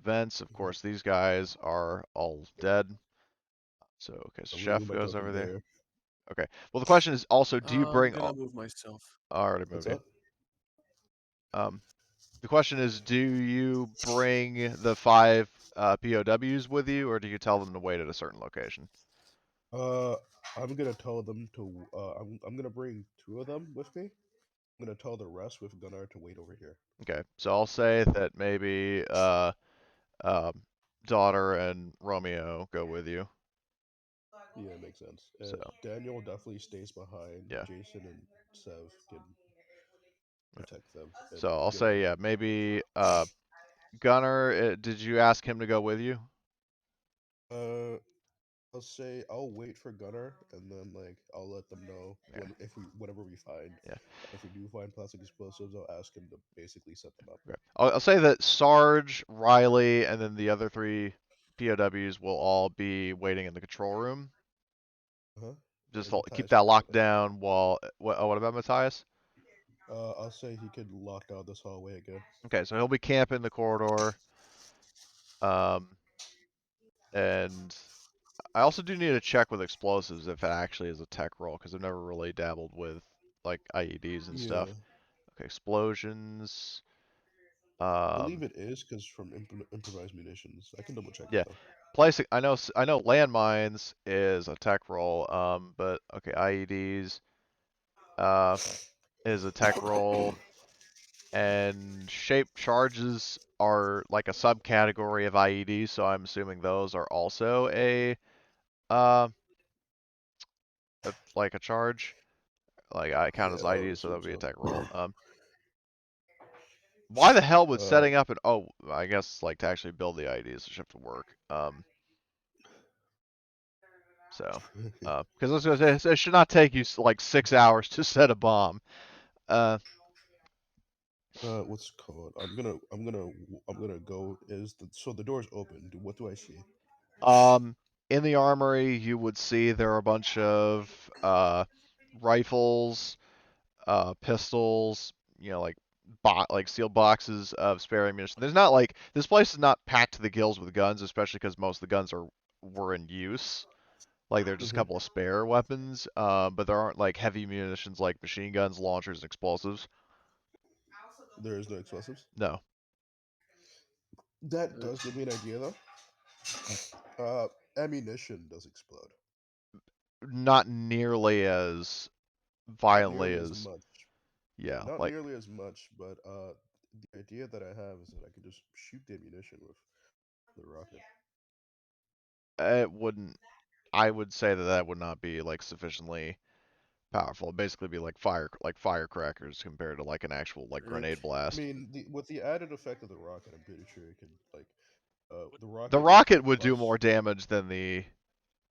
Speaker 1: vents. Of
Speaker 3: Mhm.
Speaker 1: course, these guys are all dead. So okay, so
Speaker 3: I'm gonna
Speaker 1: Chef
Speaker 3: move my
Speaker 1: goes
Speaker 3: token
Speaker 1: over there.
Speaker 3: there.
Speaker 1: Okay. Well, the question is also, do you
Speaker 4: I'm
Speaker 1: bring?
Speaker 4: gonna move myself.
Speaker 1: I already
Speaker 3: What's
Speaker 1: moved you.
Speaker 3: up?
Speaker 1: Um, the question is, do you bring the five POWs with you, or do you tell them to wait at a certain location?
Speaker 3: Uh, I'm gonna tell them to. I'm gonna bring two of them with me. I'm gonna tell the rest with Gunnar to wait over here.
Speaker 1: Okay, so I'll say that maybe um, daughter and Romeo go with you.
Speaker 3: Yeah, it makes sense.
Speaker 1: So
Speaker 3: Daniel definitely stays behind.
Speaker 1: yeah,
Speaker 3: Jason and Sev can
Speaker 1: yeah.
Speaker 3: protect them and
Speaker 1: So I'll
Speaker 3: get them.
Speaker 1: say yeah, maybe Gunner. Did you ask him to go with you?
Speaker 3: Uh, I'll say I'll wait for Gunnar and then like I'll let them know
Speaker 1: Yeah,
Speaker 3: whatever we find.
Speaker 1: yeah.
Speaker 3: If we do find plastic explosives, I'll ask him to basically set them up.
Speaker 1: Okay. I'll say that Sarge, Riley, and then the other three POWs will all be waiting in the control room.
Speaker 3: Uh huh.
Speaker 1: Just
Speaker 3: And
Speaker 1: keep
Speaker 3: Matthias
Speaker 1: that
Speaker 3: can camp
Speaker 1: locked
Speaker 3: us.
Speaker 1: down while. What about Matthias?
Speaker 3: I'll say he could lock down this hallway again.
Speaker 1: Okay, so he'll be camping the corridor. Um, and I also do need to check with explosives if it actually is a tech roll because I've never really dabbled with like IEDs and
Speaker 3: Yeah,
Speaker 1: stuff. Okay, explosions.
Speaker 3: I believe
Speaker 1: Um,
Speaker 3: it is because from improvised munitions. I can double check that
Speaker 1: yeah,
Speaker 3: though.
Speaker 1: placing. I know landmines is a tech roll. But okay, IEDs uh is a tech roll, and shaped charges are like a subcategory of IEDs. So I'm assuming those are also uh like a charge. Like I count
Speaker 3: Yeah,
Speaker 1: as
Speaker 3: I would
Speaker 1: IEDs, so that
Speaker 3: assume
Speaker 1: would be a
Speaker 3: so.
Speaker 1: tech roll. Why the hell would
Speaker 3: uh,
Speaker 1: setting up an I guess like to actually build the IEDs should have to work. So because I was gonna say it should not take you like 6 hours to set a bomb. Uh,
Speaker 3: what's it called? I'm gonna go. So the door's open? What do I see?
Speaker 1: um, in the armory you would see there are a bunch of rifles, pistols, like like sealed boxes of spare ammunition. There's not like this place is not packed to the gills with guns, especially because most of the guns were in use. Like they're just a
Speaker 3: Hmm.
Speaker 1: couple of spare weapons, but there aren't like heavy munitions like machine guns, launchers, and explosives.
Speaker 3: There is no explosives.
Speaker 1: No,
Speaker 3: That
Speaker 4: Uh,
Speaker 3: does give me an idea though. Uh, Ammunition does explode.
Speaker 1: not nearly as
Speaker 3: Not
Speaker 1: violently
Speaker 3: nearly as
Speaker 1: as
Speaker 3: much.
Speaker 1: yeah.
Speaker 3: Not
Speaker 1: Like
Speaker 3: nearly as much, but the idea that I have is that I can just shoot the ammunition with the rocket.
Speaker 1: it wouldn't. I would say that that would not be like sufficiently powerful. It'd basically be like firecrackers compared to like an actual like grenade
Speaker 4: okay.
Speaker 3: I
Speaker 1: blast.
Speaker 3: mean, with the added effect of the rocket, I'm pretty sure it can like
Speaker 2: Would,
Speaker 3: the
Speaker 1: The
Speaker 3: rocket would
Speaker 1: rocket would do
Speaker 3: bust.
Speaker 1: more damage than the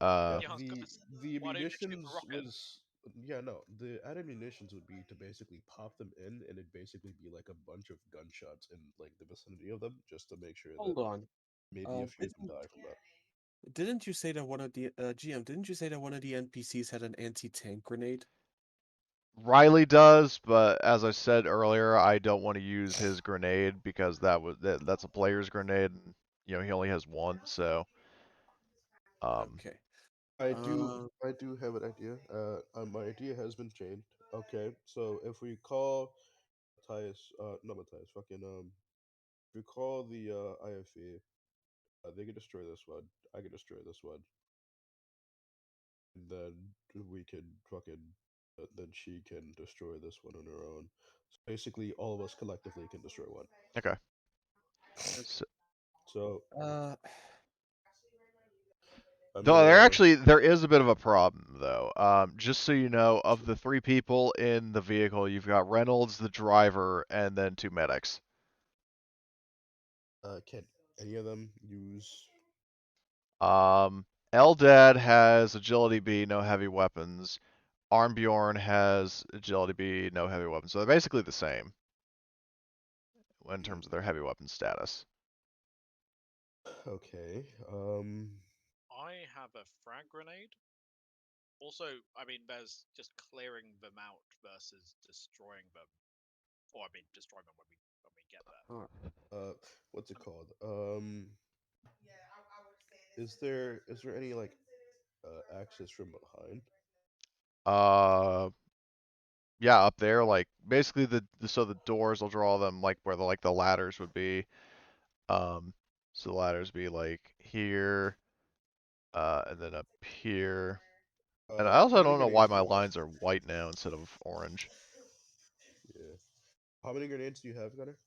Speaker 1: uh
Speaker 3: Yeah,
Speaker 2: yeah, I was gonna say,
Speaker 3: the
Speaker 2: why don't you just shoot the
Speaker 3: munitions
Speaker 2: rocket?
Speaker 3: was yeah no the added munitions would be to basically pop them in and it'd basically be like a bunch of gunshots in like the vicinity of them just to make sure that
Speaker 4: Hold on.
Speaker 3: maybe a few of them
Speaker 4: Didn't
Speaker 3: die from that.
Speaker 4: didn't you say that one of the GM? Didn't you say that one of the NPCs had an anti-tank grenade?
Speaker 1: Riley does, but as I said earlier, I don't want to use his grenade because that's a player's grenade, and he only has one. So um,
Speaker 4: Okay.
Speaker 3: I do
Speaker 4: Uh,
Speaker 3: I do have an idea. My idea has been changed. Okay, so if we call Matthias, not Matthias, fucking if we call the IFE, they can destroy this one. I can destroy this one, and then we can fucking then she can destroy this one on her own. So basically, all of us collectively can destroy one.
Speaker 1: okay.
Speaker 4: okay.
Speaker 1: So,
Speaker 3: So
Speaker 4: Uh,
Speaker 3: I'm
Speaker 1: Though
Speaker 3: gonna.
Speaker 1: there is a bit of a problem though. Just so you know, of the three people in the vehicle, you've got Reynolds, the driver, and then two medics.
Speaker 3: Can any of them use?
Speaker 1: Eldad has agility B, no heavy weapons. Armbjorn has agility B, no heavy weapons. So they're basically the same in
Speaker 3: Hmm,
Speaker 1: terms of their heavy weapon status.
Speaker 3: Okay.
Speaker 2: I have a frag grenade. Also, I mean, there's just clearing them out versus destroying them, or I mean, destroying them when we get there.
Speaker 4: alright.
Speaker 3: What's it called? Is there any like access from behind?
Speaker 1: Uh, yeah, up there, like basically so the doors will draw them like where the ladders would be. Um, so the ladders be like here, and then up here. And I
Speaker 3: How
Speaker 1: also
Speaker 3: many
Speaker 1: don't know why
Speaker 3: grenades do
Speaker 1: my
Speaker 3: you have?
Speaker 1: lines are white now instead of orange.
Speaker 3: Yeah. How many grenades do you have, Gunner?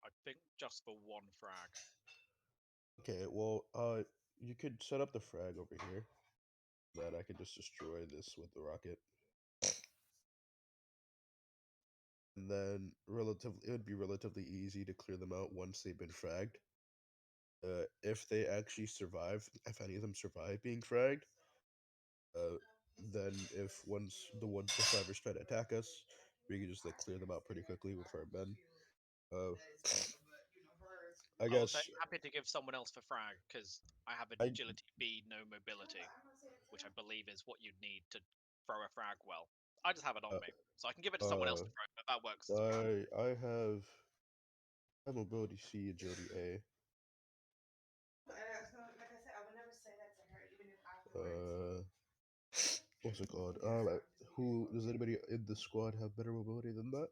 Speaker 2: I think just for one frag.
Speaker 3: Okay. Well, you could set up the frag over here. Then I could just destroy this with the rocket. And then it would be relatively easy to clear them out once they've been fragged. If they actually survive, if any of them survive being fragged, uh, then if the survivors try to attack us, we can just like clear them out pretty quickly with our men. Uh, I
Speaker 2: I will say
Speaker 3: guess
Speaker 2: happy to give someone else for frag because I have
Speaker 3: I
Speaker 2: agility B, no mobility, which I believe is what you'd need to throw a frag well. I just have it on
Speaker 3: uh,
Speaker 2: me, so I can give it to someone else
Speaker 3: uh
Speaker 2: to throw, but that works as well.
Speaker 3: I have mobility C, agility A. Uh, what's it called? Who does anybody in the squad have better mobility than that?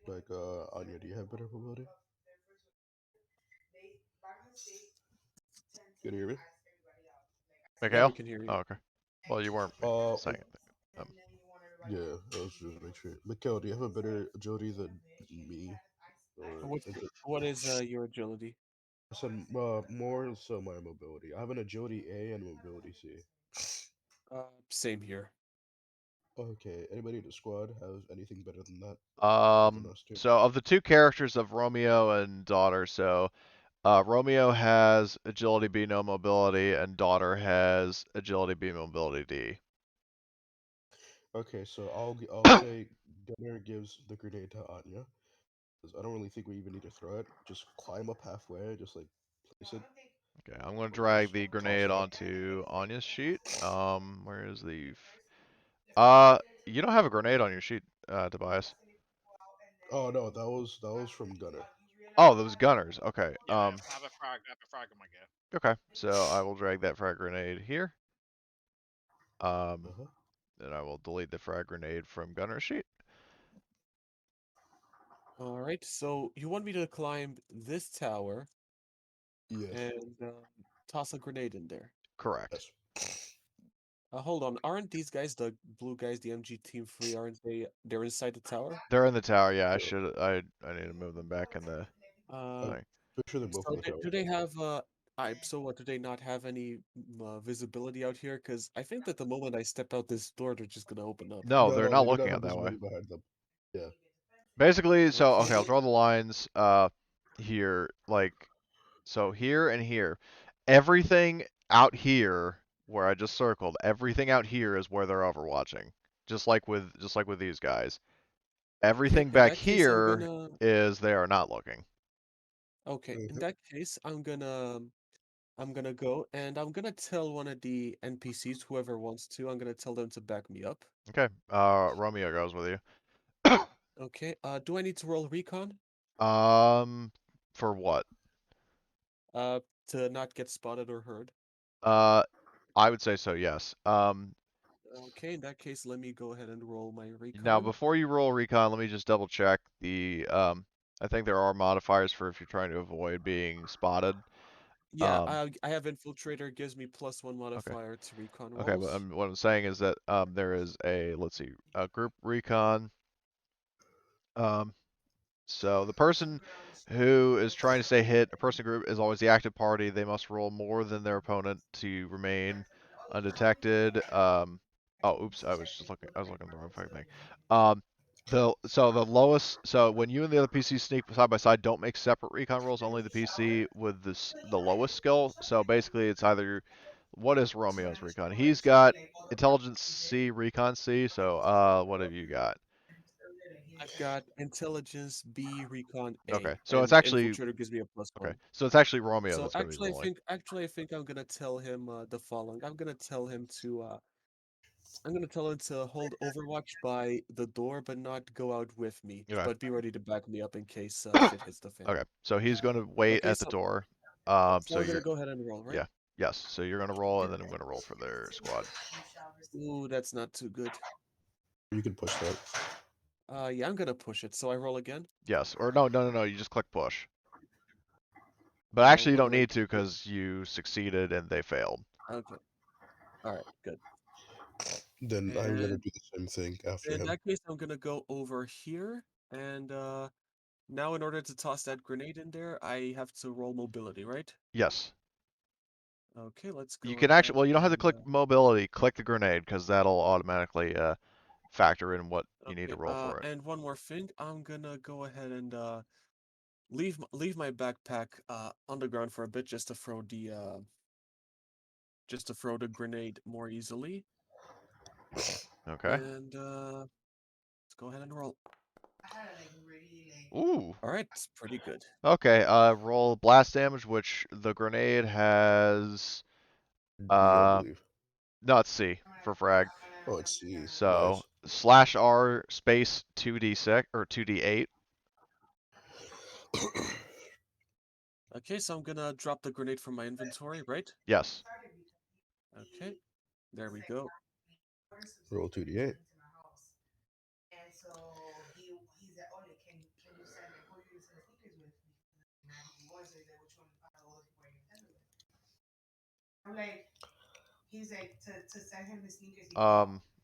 Speaker 3: Like Anya, do you have better mobility? Can you hear me?
Speaker 4: Yeah, we
Speaker 1: Mikhail?
Speaker 4: can hear you.
Speaker 1: Oh, okay. Well, you weren't
Speaker 3: Uh,
Speaker 1: saying anything.
Speaker 3: yeah, I was just make sure. Mikhail, do you have a better agility than me? Or
Speaker 4: What is your agility?
Speaker 3: I said more so my mobility. I have an agility A and a mobility C.
Speaker 4: Same here.
Speaker 3: Okay, anybody in the squad has anything better than that? Other than us two?
Speaker 1: So of the two characters of Romeo and Daughter, so Romeo has agility B, no mobility, and Daughter has agility B, mobility D.
Speaker 3: Okay, so I'll say Gunner gives the grenade to Anya. Because I don't really think we even need to throw it. Just climb up halfway, just like place it,
Speaker 1: Okay, I'm going to
Speaker 3: and
Speaker 1: drag
Speaker 3: just
Speaker 1: the
Speaker 3: toss
Speaker 1: grenade
Speaker 3: it up.
Speaker 1: onto Anya's sheet. Where is the... you don't have a grenade on your sheet, Tobias.
Speaker 3: Oh no, that was from Gunner.
Speaker 1: Oh, those gunners. Okay.
Speaker 2: Yeah, I have a frag in my gear.
Speaker 1: Okay. So I will drag that frag grenade here.
Speaker 3: Uh huh.
Speaker 1: Then I will delete the frag grenade from gunner sheet.
Speaker 4: All right. So you want me to climb this tower
Speaker 3: Yes.
Speaker 4: and toss a grenade in there?
Speaker 1: Correct.
Speaker 3: Yes.
Speaker 4: Hold on. Aren't these guys the blue guys, the MG Team 3? Aren't they? They're inside the tower.
Speaker 1: They're in the tower. Yeah,
Speaker 3: Yeah.
Speaker 1: I need to move them back in the
Speaker 4: Uh,
Speaker 3: I'm
Speaker 1: thing.
Speaker 3: pretty sure they're both
Speaker 4: so
Speaker 3: in the tower.
Speaker 4: do they have so what? Do they not have any visibility out here? Because I think that the moment I step out this door, they're just gonna open up.
Speaker 1: No, they're
Speaker 3: No,
Speaker 1: not
Speaker 3: they do not
Speaker 1: looking
Speaker 3: have
Speaker 1: out that way.
Speaker 3: visibility behind them. Yeah.
Speaker 1: Basically, so okay, I'll
Speaker 4: Okay.
Speaker 1: draw the lines here, like so here and here. Everything out here where I just circled, everything out here is where they're overwatching. Just like with these guys.
Speaker 4: Okay.
Speaker 1: Everything
Speaker 4: In
Speaker 1: back
Speaker 4: that case, I'm
Speaker 1: here
Speaker 4: gonna.
Speaker 1: is they are not looking.
Speaker 4: Okay. In
Speaker 3: Mhm.
Speaker 4: that case, I'm gonna go and I'm gonna tell one of the NPCs, whoever wants to, I'm gonna tell them to back me up.
Speaker 1: Okay. Romeo goes with you.
Speaker 4: Okay. Do I need to roll recon?
Speaker 1: For what?
Speaker 4: Uh, to not get spotted or heard.
Speaker 1: Uh, I would say so, yes.
Speaker 4: Okay, in that case, let me go ahead and roll my
Speaker 1: Now
Speaker 4: recon.
Speaker 1: before you roll recon, let me just double check I think there are modifiers for if you're trying to avoid being spotted.
Speaker 4: Yeah,
Speaker 1: Um,
Speaker 4: I have infiltrator, gives me +1
Speaker 1: okay.
Speaker 4: modifier to recon
Speaker 1: Okay, but
Speaker 4: rolls.
Speaker 1: what I'm saying is that there is a, let's see, a group recon. Um, So the person who is trying to stay hit, a person group, is always the active party. They must roll more than their opponent to remain undetected. Oh, oops, I was looking at the wrong fucking thing. Um, the lowest, so when you and the other PC sneak side by side, don't make separate recon rolls. Only the PC with the lowest skill. So basically, it's either what is Romeo's recon? He's got intelligence C, recon C. So what have you got?
Speaker 4: I've got intelligence B, recon
Speaker 1: Okay,
Speaker 4: A,
Speaker 1: so it's
Speaker 4: and
Speaker 1: actually
Speaker 4: infiltrator gives me a
Speaker 1: okay.
Speaker 4: +1.
Speaker 1: So it's actually Romeo
Speaker 4: So
Speaker 1: that's going to be rolling.
Speaker 4: actually I think I'm gonna tell him the following. I'm gonna tell him to hold Overwatch by the door, but not go out with me.
Speaker 1: Okay.
Speaker 4: But be ready to back me up in case shit hits the fan.
Speaker 1: Okay. So he's going to wait
Speaker 4: Okay,
Speaker 1: at the
Speaker 4: so
Speaker 1: door.
Speaker 4: so
Speaker 1: So
Speaker 4: I'm gonna
Speaker 1: you're
Speaker 4: go ahead and roll, right?
Speaker 1: yeah. Yes. So you're going to roll, and then I'm going to roll for their squad.
Speaker 4: Ooh, that's not too good.
Speaker 3: You can push that.
Speaker 4: Yeah, I'm gonna push it. So I roll again.
Speaker 1: Yes. Or no. You just click push. But actually, you
Speaker 4: What
Speaker 1: don't
Speaker 4: do I
Speaker 1: need to
Speaker 4: do?
Speaker 1: because you succeeded and they failed.
Speaker 4: Okay. All right, good.
Speaker 3: Then I'm gonna
Speaker 4: And
Speaker 3: do the same thing after
Speaker 4: in
Speaker 3: him.
Speaker 4: that case, I'm gonna go over here, and now in order to toss that grenade in there, I have to roll mobility, right?
Speaker 1: Yes.
Speaker 4: Okay, let's
Speaker 1: You
Speaker 4: go
Speaker 1: can actually.
Speaker 4: ahead
Speaker 1: Well, you don't have to
Speaker 4: and
Speaker 1: click mobility. Click the grenade because that'll automatically factor in what you need to
Speaker 4: okay.
Speaker 1: roll for it.
Speaker 4: And one more thing, I'm gonna go ahead and leave my backpack on the ground for a bit just to throw the grenade more easily.
Speaker 1: Okay.
Speaker 4: And let's go ahead and roll.
Speaker 1: Ooh.
Speaker 4: All right, it's pretty good.
Speaker 1: Okay. Roll blast damage, which the grenade has.
Speaker 3: B, I
Speaker 1: Uh,
Speaker 3: believe.
Speaker 1: no, it's C for frag.
Speaker 3: Oh, it's C.
Speaker 1: So
Speaker 3: Nice.
Speaker 1: slash R space 2d6 or 2d8.
Speaker 4: Okay, so I'm gonna drop the grenade from my inventory, right?
Speaker 1: Yes.
Speaker 4: Okay, there we go.
Speaker 3: Roll 2d8.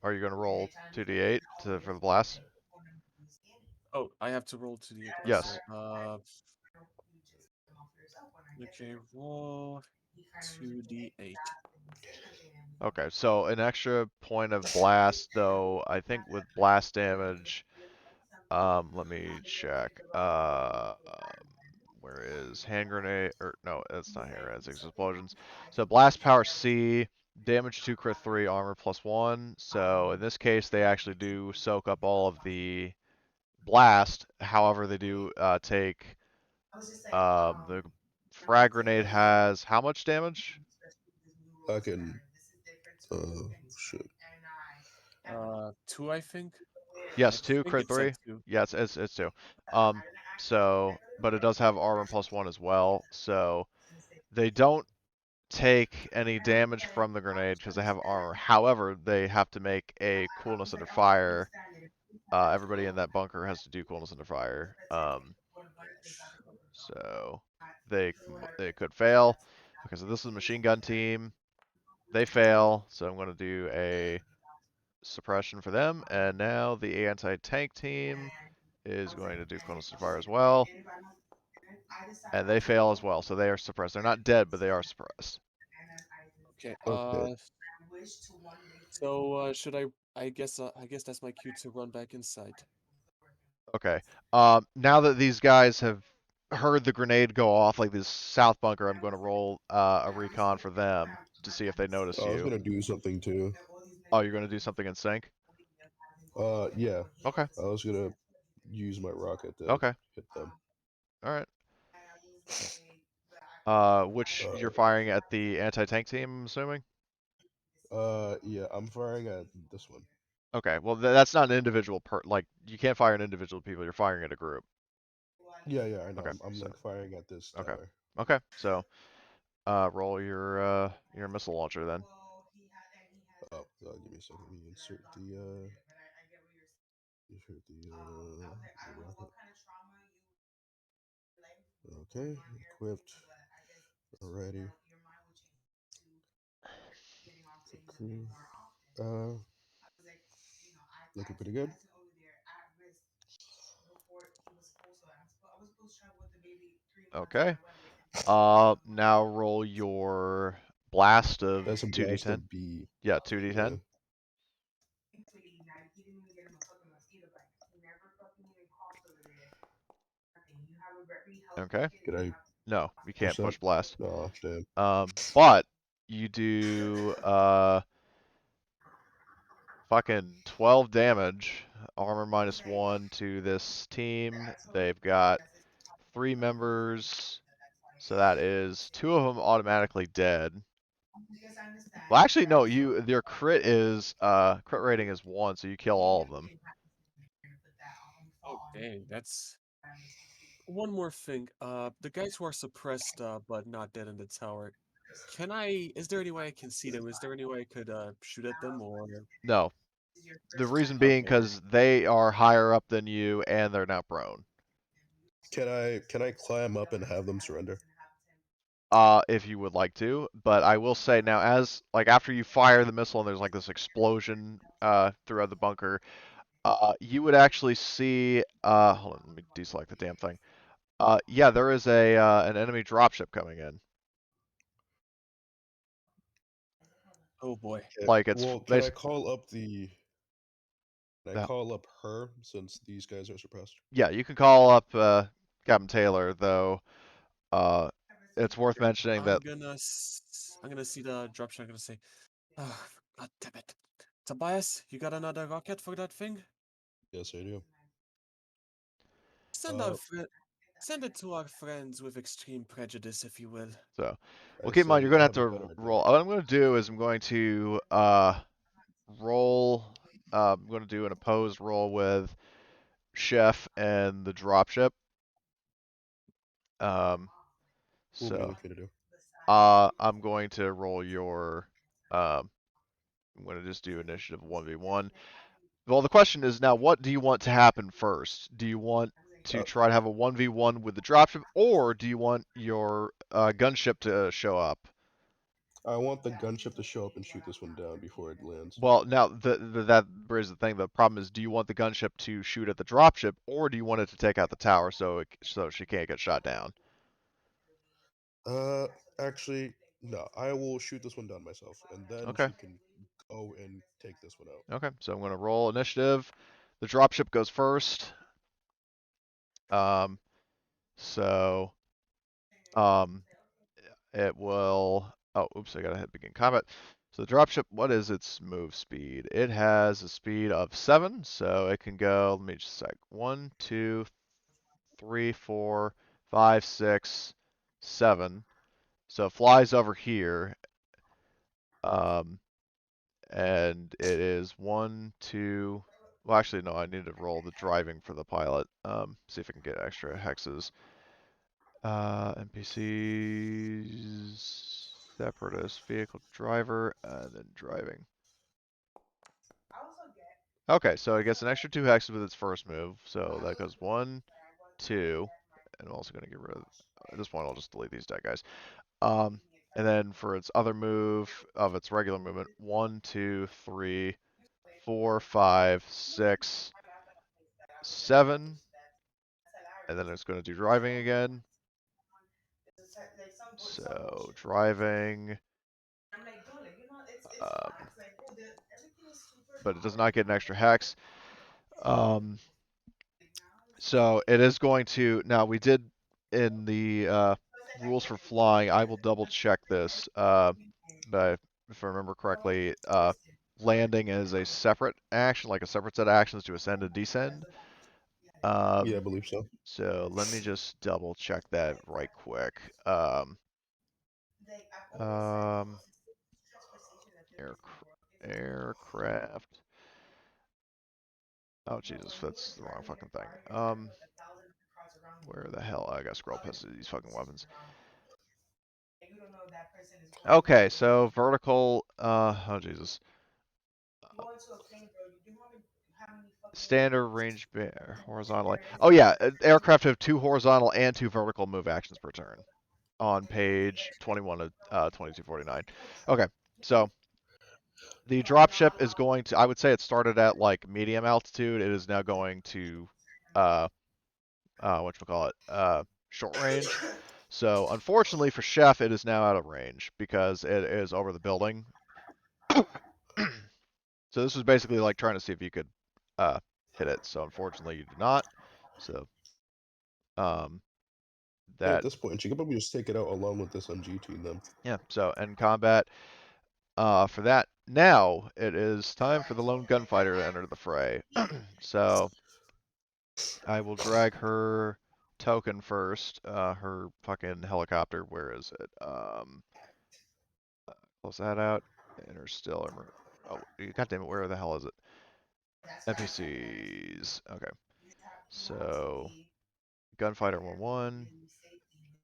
Speaker 1: Are you gonna roll 2d8 for the blast?
Speaker 4: Oh, I have to roll to the okay.
Speaker 1: Yes.
Speaker 4: So okay, roll 2d8.
Speaker 1: Okay. So an extra point of blast, though. I think with blast damage. Let me check. Where is hand grenade? Or no, that's not hand grenades. It's explosions. So blast power C, damage 2, crit 3, armor +1. So in this case, they actually do soak up all of the blast. However, they do take the frag grenade has how much damage?
Speaker 3: I can. Shit.
Speaker 4: 2, I think. I
Speaker 1: Yes, 2,
Speaker 4: think
Speaker 1: crit
Speaker 4: it said
Speaker 1: 3.
Speaker 4: 2.
Speaker 1: Yeah, it's 2. Um, so but it does have armor +1 as well. So they don't take any damage from the grenade because they have armor. However, they have to make a coolness under fire. Everybody in that bunker has to do coolness under fire. So they they could fail. Okay, so this is a machine gun team. They fail, so I'm going to do a suppression for them. And now the anti-tank team is going to do coolness under fire as well. And they fail as well, so they are suppressed. They're not dead, but they are suppressed.
Speaker 4: Okay.
Speaker 3: Okay.
Speaker 4: So should I guess that's my cue to run back inside.
Speaker 1: Okay. Now that these guys have heard the grenade go off, like this south bunker, I'm going to roll a recon for them to see if they notice
Speaker 3: I was
Speaker 1: you.
Speaker 3: gonna do something too.
Speaker 1: Oh, you're going to do something in sync?
Speaker 3: Yeah.
Speaker 1: Okay.
Speaker 3: I was gonna use my rocket to
Speaker 1: Okay.
Speaker 3: hit them.
Speaker 1: All right. Which you're
Speaker 3: Uh,
Speaker 1: firing at the anti-tank team, I'm assuming?
Speaker 3: yeah. I'm firing at this one.
Speaker 1: Okay. Well, that's not an individual like you can't fire an individual people. You're firing at a group.
Speaker 3: Yeah, yeah. I know.
Speaker 1: Okay.
Speaker 3: I'm
Speaker 1: So,
Speaker 3: like firing at this
Speaker 1: okay.
Speaker 3: tower.
Speaker 1: Okay. So, roll your missile launcher then.
Speaker 3: Oh, give me a second. Let me insert the rocket. Okay, equipped. Alrighty. Hmm. Uh, looking pretty good.
Speaker 1: Okay. Now roll your blast of
Speaker 3: That's a blast
Speaker 1: 2d10.
Speaker 3: of B.
Speaker 1: Yeah,
Speaker 3: Yeah.
Speaker 1: 2d10. Okay.
Speaker 3: Could I
Speaker 1: No, you
Speaker 3: push
Speaker 1: can't
Speaker 3: that?
Speaker 1: push blast.
Speaker 3: Oh, damn.
Speaker 1: But you do fucking 12 damage, armor -1 to this team. They've got 3 members, so that is 2 of them automatically dead. Well, actually, no. Your crit rating is 1, so you kill all of them.
Speaker 4: Oh, dang, that's one more thing. The guys who are suppressed but not dead in the tower. Can I? Is there any way I can see them? Is there any way I could shoot at them or?
Speaker 1: No, the reason being
Speaker 4: Okay.
Speaker 1: because they are higher up than you and they're not prone.
Speaker 3: Can I climb up and have them surrender?
Speaker 1: If you would like to, but I will say now, as like after you fire the missile and there's like this explosion throughout the bunker, you would actually see. Hold on, let me deselect the damn thing. Yeah, there is an enemy dropship coming in.
Speaker 4: Oh boy.
Speaker 1: Like it's
Speaker 3: Well, can I
Speaker 1: basically
Speaker 3: call up the? Can I
Speaker 1: the
Speaker 3: call up her since these guys are suppressed?
Speaker 1: yeah. You can call up Captain Taylor though. Uh, it's worth mentioning that
Speaker 4: I'm gonna see the dropshot. I'm gonna say, oh, God damn it, Tobias, you got another rocket for that thing?
Speaker 3: Yes, I do.
Speaker 4: Send
Speaker 3: Uh,
Speaker 4: our friend. Send it to our friends with extreme prejudice, if you will.
Speaker 1: so. Well,
Speaker 3: I
Speaker 1: keep in mind
Speaker 3: say
Speaker 1: you're gonna
Speaker 3: I
Speaker 1: have
Speaker 3: have a
Speaker 1: to
Speaker 3: better idea.
Speaker 1: roll. What I'm gonna do is I'm going to roll. I'm going to do an opposed roll with Chef and the dropship. Um,
Speaker 3: What would you
Speaker 1: so
Speaker 3: like me to do?
Speaker 1: I'm going to roll your. Um, I'm going to just do initiative 1v1. Well, the question is now, what do you want to happen first? Do you want to
Speaker 3: Uh,
Speaker 1: try to have a 1v1 with the dropship, or do you want your gunship to show up?
Speaker 3: I want the gunship to show up and shoot this one down before it lands.
Speaker 1: Well, now that is the thing. The problem is, do you want the gunship to shoot at the dropship, or do you want it to take out the tower so she can't get shot down?
Speaker 3: Uh, actually, no. I will shoot this one down myself, and then
Speaker 1: Okay.
Speaker 3: she can go and take this one out.
Speaker 1: Okay. So I'm going to roll initiative. The dropship goes first. Um, so um, it will. Oh, oops! I gotta hit begin combat. So the dropship, what is its move speed? It has a speed of 7, so it can go. Let me just sec. 1, 2, 3, 4, 5, 6, 7. So it flies over here, um, and it is 1, 2. Well, actually, no. I need to roll the driving for the pilot. See if I can get extra hexes. NPCs, separatist, vehicle driver, and then driving. Okay, so it gets an extra 2 hexes with its first move. So that goes 1, 2, and I'm also going to get rid of. At this point, I'll just delete these dead guys. Um, and then for its other move of its regular movement, 1, 2, 3, 4, 5, 6, 7, and then it's going to do driving again. So driving, um, but it does not get an extra hex. Um, so it is going to. Now we did in the rules for flying. I will double check this, but if I remember correctly, landing is a separate action, like a separate set of actions to ascend and descend.
Speaker 3: Yeah, I
Speaker 1: Um,
Speaker 3: believe so.
Speaker 1: so let me just double check that right quick. Um, aircraft. Oh Jesus, that's the wrong fucking thing. Where the hell I got scroll past these fucking weapons? Okay, so vertical. Oh Jesus. Standard range bear horizontally. Oh yeah, aircraft have 2 horizontal and 2 vertical move actions per turn. on page 21 of 2249. Okay, so the dropship is going to, I would say it started at like medium altitude. It is now going to, uh, whatchamacallit, short range. So unfortunately for Chef, it is now out of range because it is over the building. So this was basically like trying to see if you could hit it. So unfortunately you did not. So um,
Speaker 3: At
Speaker 1: that,
Speaker 3: this point, you could probably just take it out along with this MG team then.
Speaker 1: yeah. So end combat. For that, now it is time for the lone gunfighter to enter the fray. So I will drag her token first. Her fucking helicopter. Where is it? Close that out. Interstellar. Oh, God damn it! Where the hell is it? NPCs. Okay. So gunfighter 1-1.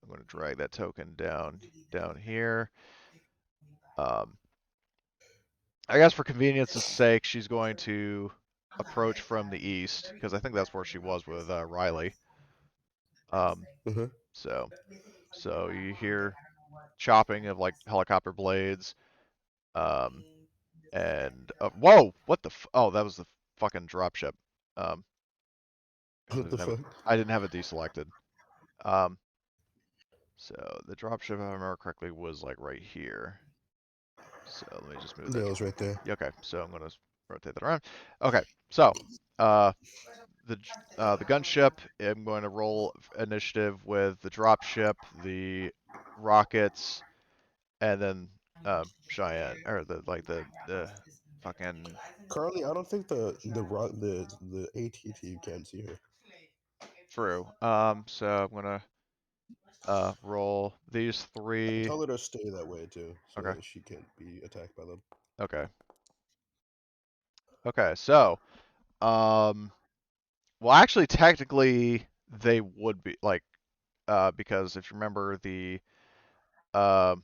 Speaker 1: I'm going to drag that token down here. I guess for convenience's sake, she's going to approach from the east because I think that's where she was with Riley.
Speaker 3: Uh-huh.
Speaker 1: So you hear chopping of like helicopter blades. Um, and whoa, what the? Oh, that was the fucking dropship. Um, I
Speaker 3: What the
Speaker 1: didn't have it.
Speaker 3: fuck?
Speaker 1: I didn't have it deselected. Um, so the dropship, if I remember correctly, was like right here. So let me just move
Speaker 3: Yeah,
Speaker 1: that.
Speaker 3: it was right there.
Speaker 1: Okay, so I'm gonna rotate that around. Okay, so uh, the gunship, I'm going to roll initiative with the dropship, the rockets, and then Cheyenne or the fucking
Speaker 3: Currently, I don't think the AT team can see her.
Speaker 1: true. So I'm gonna roll these three.
Speaker 3: Tell her to stay that way too, so
Speaker 1: Okay,
Speaker 3: that she can't be attacked by them.
Speaker 1: okay, okay. So well, actually, technically they would be like because if you remember the um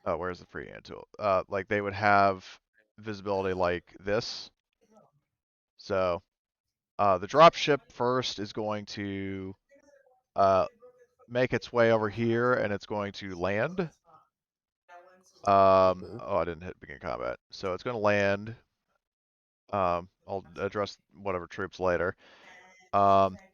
Speaker 1: oh, where's the freehand tool? Like they would have visibility like this. So the drop ship first is going to uh, make its way over here and it's going to land.
Speaker 3: Okay.
Speaker 1: Oh, I didn't hit begin combat. So it's going to land. I'll address whatever troops later.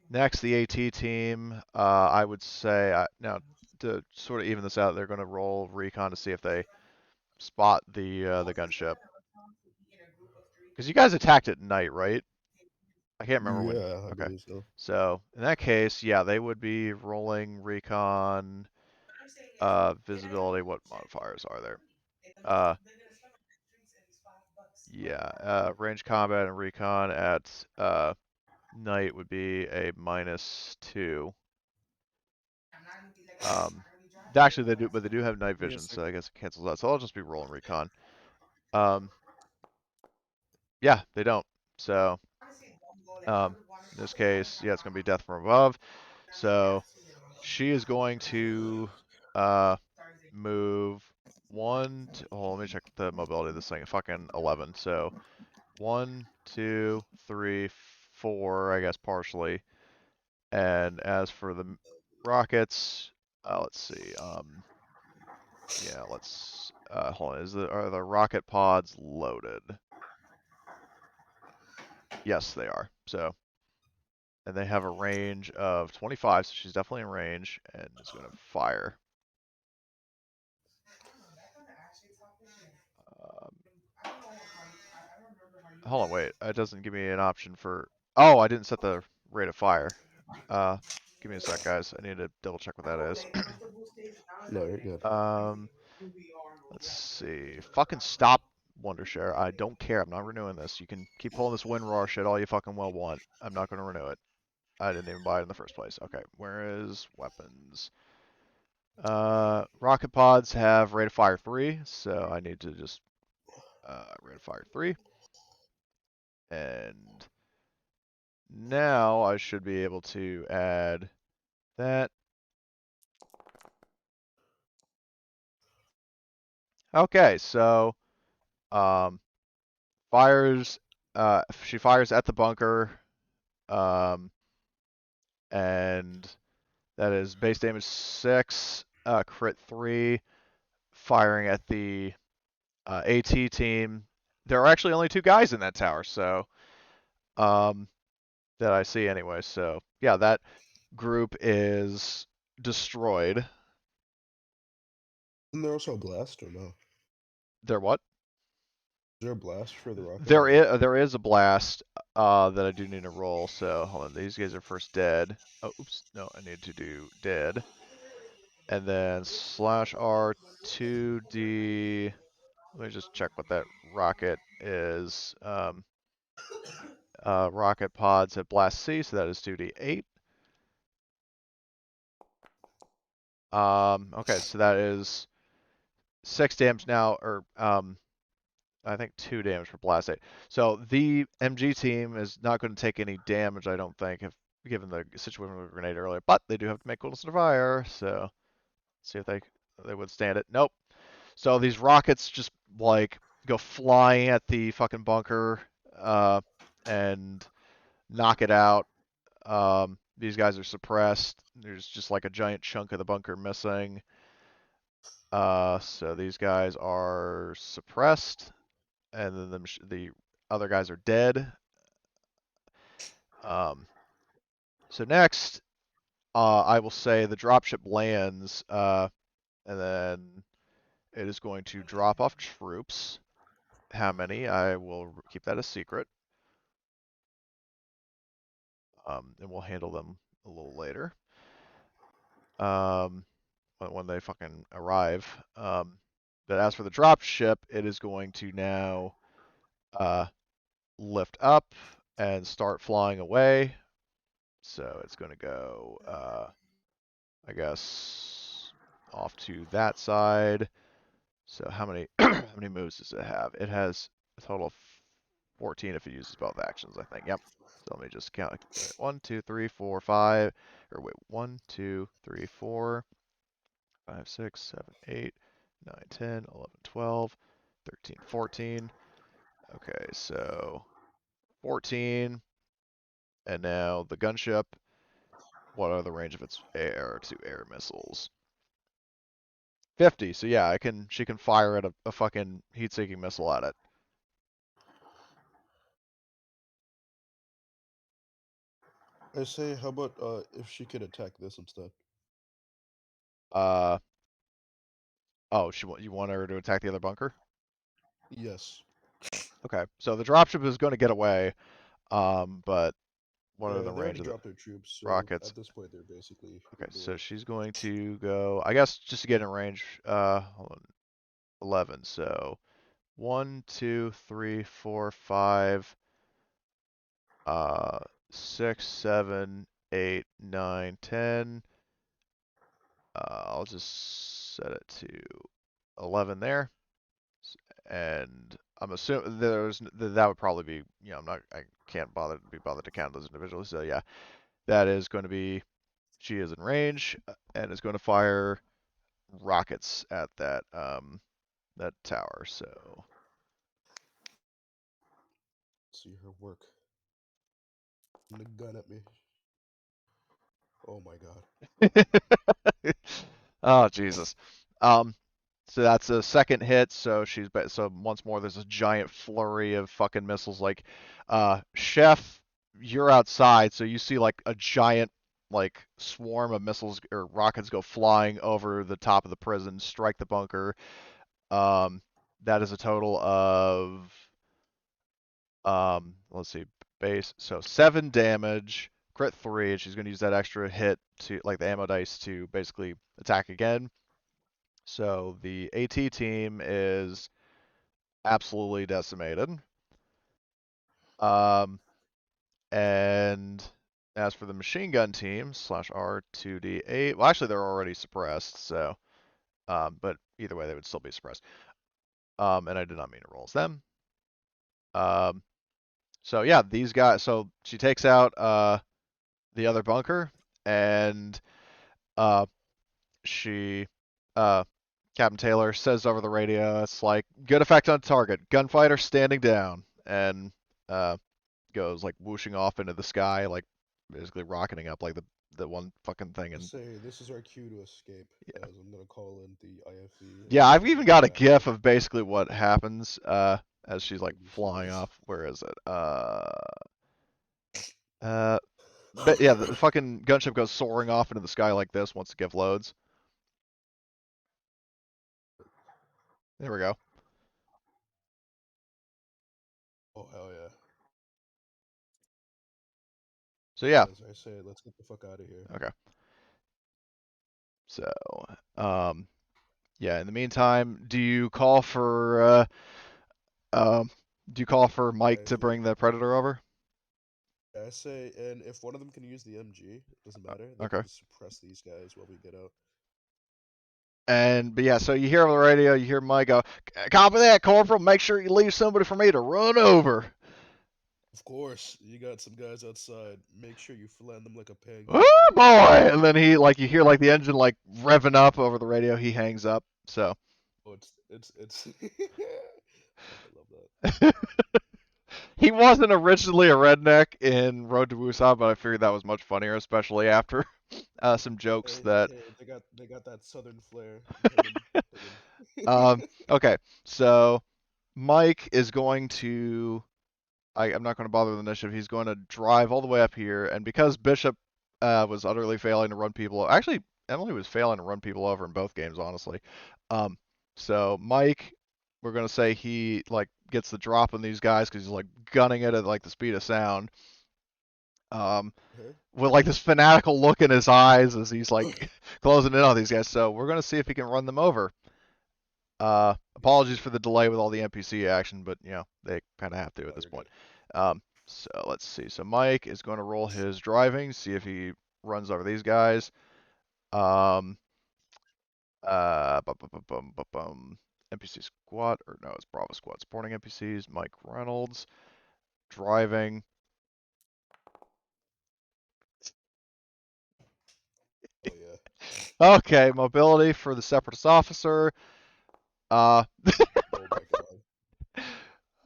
Speaker 1: Next, the AT team. I would say now to sort of even this out, they're going to roll recon to see if they spot the gunship. Because you guys attacked at night, right? I can't remember when.
Speaker 3: Yeah, I
Speaker 1: Okay.
Speaker 3: believe so.
Speaker 1: So in that case, yeah, they would be rolling recon, visibility. What modifiers are there? Uh, yeah, range combat and recon at night would be a -2. Um, actually they do, but they do have night vision,
Speaker 4: Yes,
Speaker 1: so I guess it cancels out. So I'll just be rolling recon. Um, yeah, they don't. So in this case, yeah, it's gonna be death from above. So she is going to uh move one. Oh, let me check the mobility of this thing. Fucking 11. So 1, 2, 3, 4. I guess partially. And as for the rockets, let's see. Yeah, let's hold on. Are the rocket pods loaded? Yes, they are. So, and they have a range of 25, so she's definitely in range and is going to fire. Um, hold on, wait. It doesn't give me an option for. Oh, I didn't set the rate of fire. Uh, give me a sec, guys. I need to double check what that is.
Speaker 3: No, you're good.
Speaker 1: Let's see. Fucking stop, Wondershare. I don't care. I'm not renewing this. You can keep pulling this WinRAR shit all you fucking well want. I'm not going to renew it. I didn't even buy it in the first place. Okay, where is weapons? Rocket pods have rate of fire 3, so I need to just rate of fire 3. And now I should be able to add that. Okay, so um, fires. She fires at the bunker, um, and That is base damage 6, crit 3, firing at the AT team. There are actually only 2 guys in that tower, so that I see anyway. So yeah, that group is destroyed.
Speaker 3: Isn't there also a blast or no? Is
Speaker 1: There what?
Speaker 3: there a blast for the rocket or no?
Speaker 1: There is a blast that I do need to roll. So hold on, these guys are first dead. Oh, oops, no, I need to do dead, and then slash R2D. Let me just check what that rocket is. Rocket pods at blast C, so that is 2D8. Okay, so that is 6 damage now, or I think 2 damage for blast 8. So the MG team is not going to take any damage, I don't think, if given the situation with the grenade earlier. But they do have to make coolness under fire, so see if they withstand it. Nope. So these rockets just like go flying at the fucking bunker and knock it out. These guys are suppressed. There's just like a giant chunk of the bunker missing. So these guys are suppressed, and then the other guys are dead. So next, I will say the dropship lands, and then it is going to drop off troops. How many? I will keep that a secret. And we'll handle them a little later. When they fucking arrive. But as for the dropship, it is going to now lift up and start flying away. So it's going to go, I guess, off to that side. So how many how many moves does it have? It has a total of 14 if it uses both actions, I think. Yep. So let me just count. 1, 2, 3, 4, 5. Or wait, 1, 2, 3, 4, 5, 6, 7, 8, 9, 10, 11, 12, 13, 14. Okay, so 14. And now the gunship. What are the range of its air-to-air missiles? 50. So yeah, she can fire at a fucking heat-seeking missile at it.
Speaker 3: I say, how about if she could attack this instead?
Speaker 1: Oh, you want her to attack the other bunker?
Speaker 3: Yes.
Speaker 1: Okay, so the dropship is going to get away, but what are
Speaker 3: Yeah,
Speaker 1: the
Speaker 3: they
Speaker 1: range
Speaker 3: already
Speaker 1: of the
Speaker 3: dropped their troops, so
Speaker 1: rockets?
Speaker 3: at this point they're basically
Speaker 1: Okay, so
Speaker 3: ignored.
Speaker 1: she's going to go, I guess, just to get in range, hold on, 11. So 1, 2, 3, 4, 5, 6, 7, 8, 9, 10. I'll just set it to 11 there. And I'm assuming that would probably be, I can't be bothered to count those individually. So yeah, that is going to be, she is in range and is going to fire rockets at that tower. So
Speaker 3: See her work. And the gun at me. Oh my god.
Speaker 1: oh Jesus. Um, so that's a second hit. So so once more there's a giant flurry of fucking missiles. Like, Chef, you're outside, so you see like a giant like swarm of missiles or rockets go flying over the top of the prison, strike the bunker. Um, that is a total of let's see, base. So 7 damage, crit 3, and she's going to use that extra hit to, like the ammo dice, to basically attack again. So the AT team is absolutely decimated. And as for the machine gun team, slash R2D8, well, actually, they're already suppressed, so, but either way, they would still be suppressed. And I did not mean to roll as them. So yeah, these guys, so she takes out, the other bunker, and uh, she, uh, Captain Taylor says over the radio, it's like, good effect on target, gunfighter standing down, and goes like whooshing off into the sky, like basically rocketing up like the one fucking thing.
Speaker 3: I
Speaker 1: And
Speaker 3: say this is our cue to escape,
Speaker 1: yeah,
Speaker 3: as I'm gonna call in the IFE and
Speaker 1: yeah, I've
Speaker 3: start
Speaker 1: even
Speaker 3: running
Speaker 1: got a
Speaker 3: back.
Speaker 1: GIF of basically what happens as she's like
Speaker 3: That'd be
Speaker 1: flying
Speaker 3: hilarious.
Speaker 1: off. Where is it? Uh, but yeah, the fucking gunship goes soaring off into the sky like this once the GIF loads. There we go.
Speaker 3: Oh hell yeah!
Speaker 1: So yeah,
Speaker 3: As I say, let's get the fuck out of here.
Speaker 1: okay. So um, yeah. In the meantime, um, do you call for Mike
Speaker 3: I
Speaker 1: to
Speaker 3: think
Speaker 1: bring the Predator over?
Speaker 3: I say, and if one of them can use the MG, it doesn't matter. They
Speaker 1: Okay.
Speaker 3: can just suppress these guys while we get out.
Speaker 1: And but yeah, so you hear over the radio, you hear Mike go, "Copy that, Corporal. Make sure you leave somebody for me to run over."
Speaker 3: Of course, you got some guys outside. Make sure you flatten them like a
Speaker 1: Oh
Speaker 3: pancake.
Speaker 1: boy! And then he like you hear like the engine like revving up over the radio. He hangs up. So
Speaker 3: Oh, it's. Fuck, I love that.
Speaker 1: he wasn't originally a redneck in Road to Busan, but I figured that was much funnier, especially after some jokes that.
Speaker 3: Hey, they got that southern flair. Him
Speaker 1: Um,
Speaker 3: and
Speaker 1: okay, so Mike is going to. I'm not going to bother with initiative. He's going to drive all the way up here, and because Bishop was utterly failing to run people. Actually, Emily was failing to run people over in both games, honestly. Um, so Mike, we're going to say he like gets the drop on these guys because he's like gunning it at like the speed of sound. Um, with like this fanatical look in his eyes as he's like closing in on these guys. So we're going to see if he can run them over. Apologies for the delay with all the NPC action, but you know they kind of have to at
Speaker 3: Oh,
Speaker 1: this
Speaker 3: you're
Speaker 1: point.
Speaker 3: good.
Speaker 1: So let's see. So Mike is going to roll his driving, see if he runs over these guys. Um, NPC squad, or no, it's Bravo squad supporting NPCs. Mike Reynolds driving.
Speaker 3: Oh yeah.
Speaker 1: Okay, mobility for the separatist officer. Uh,
Speaker 3: Oh my god.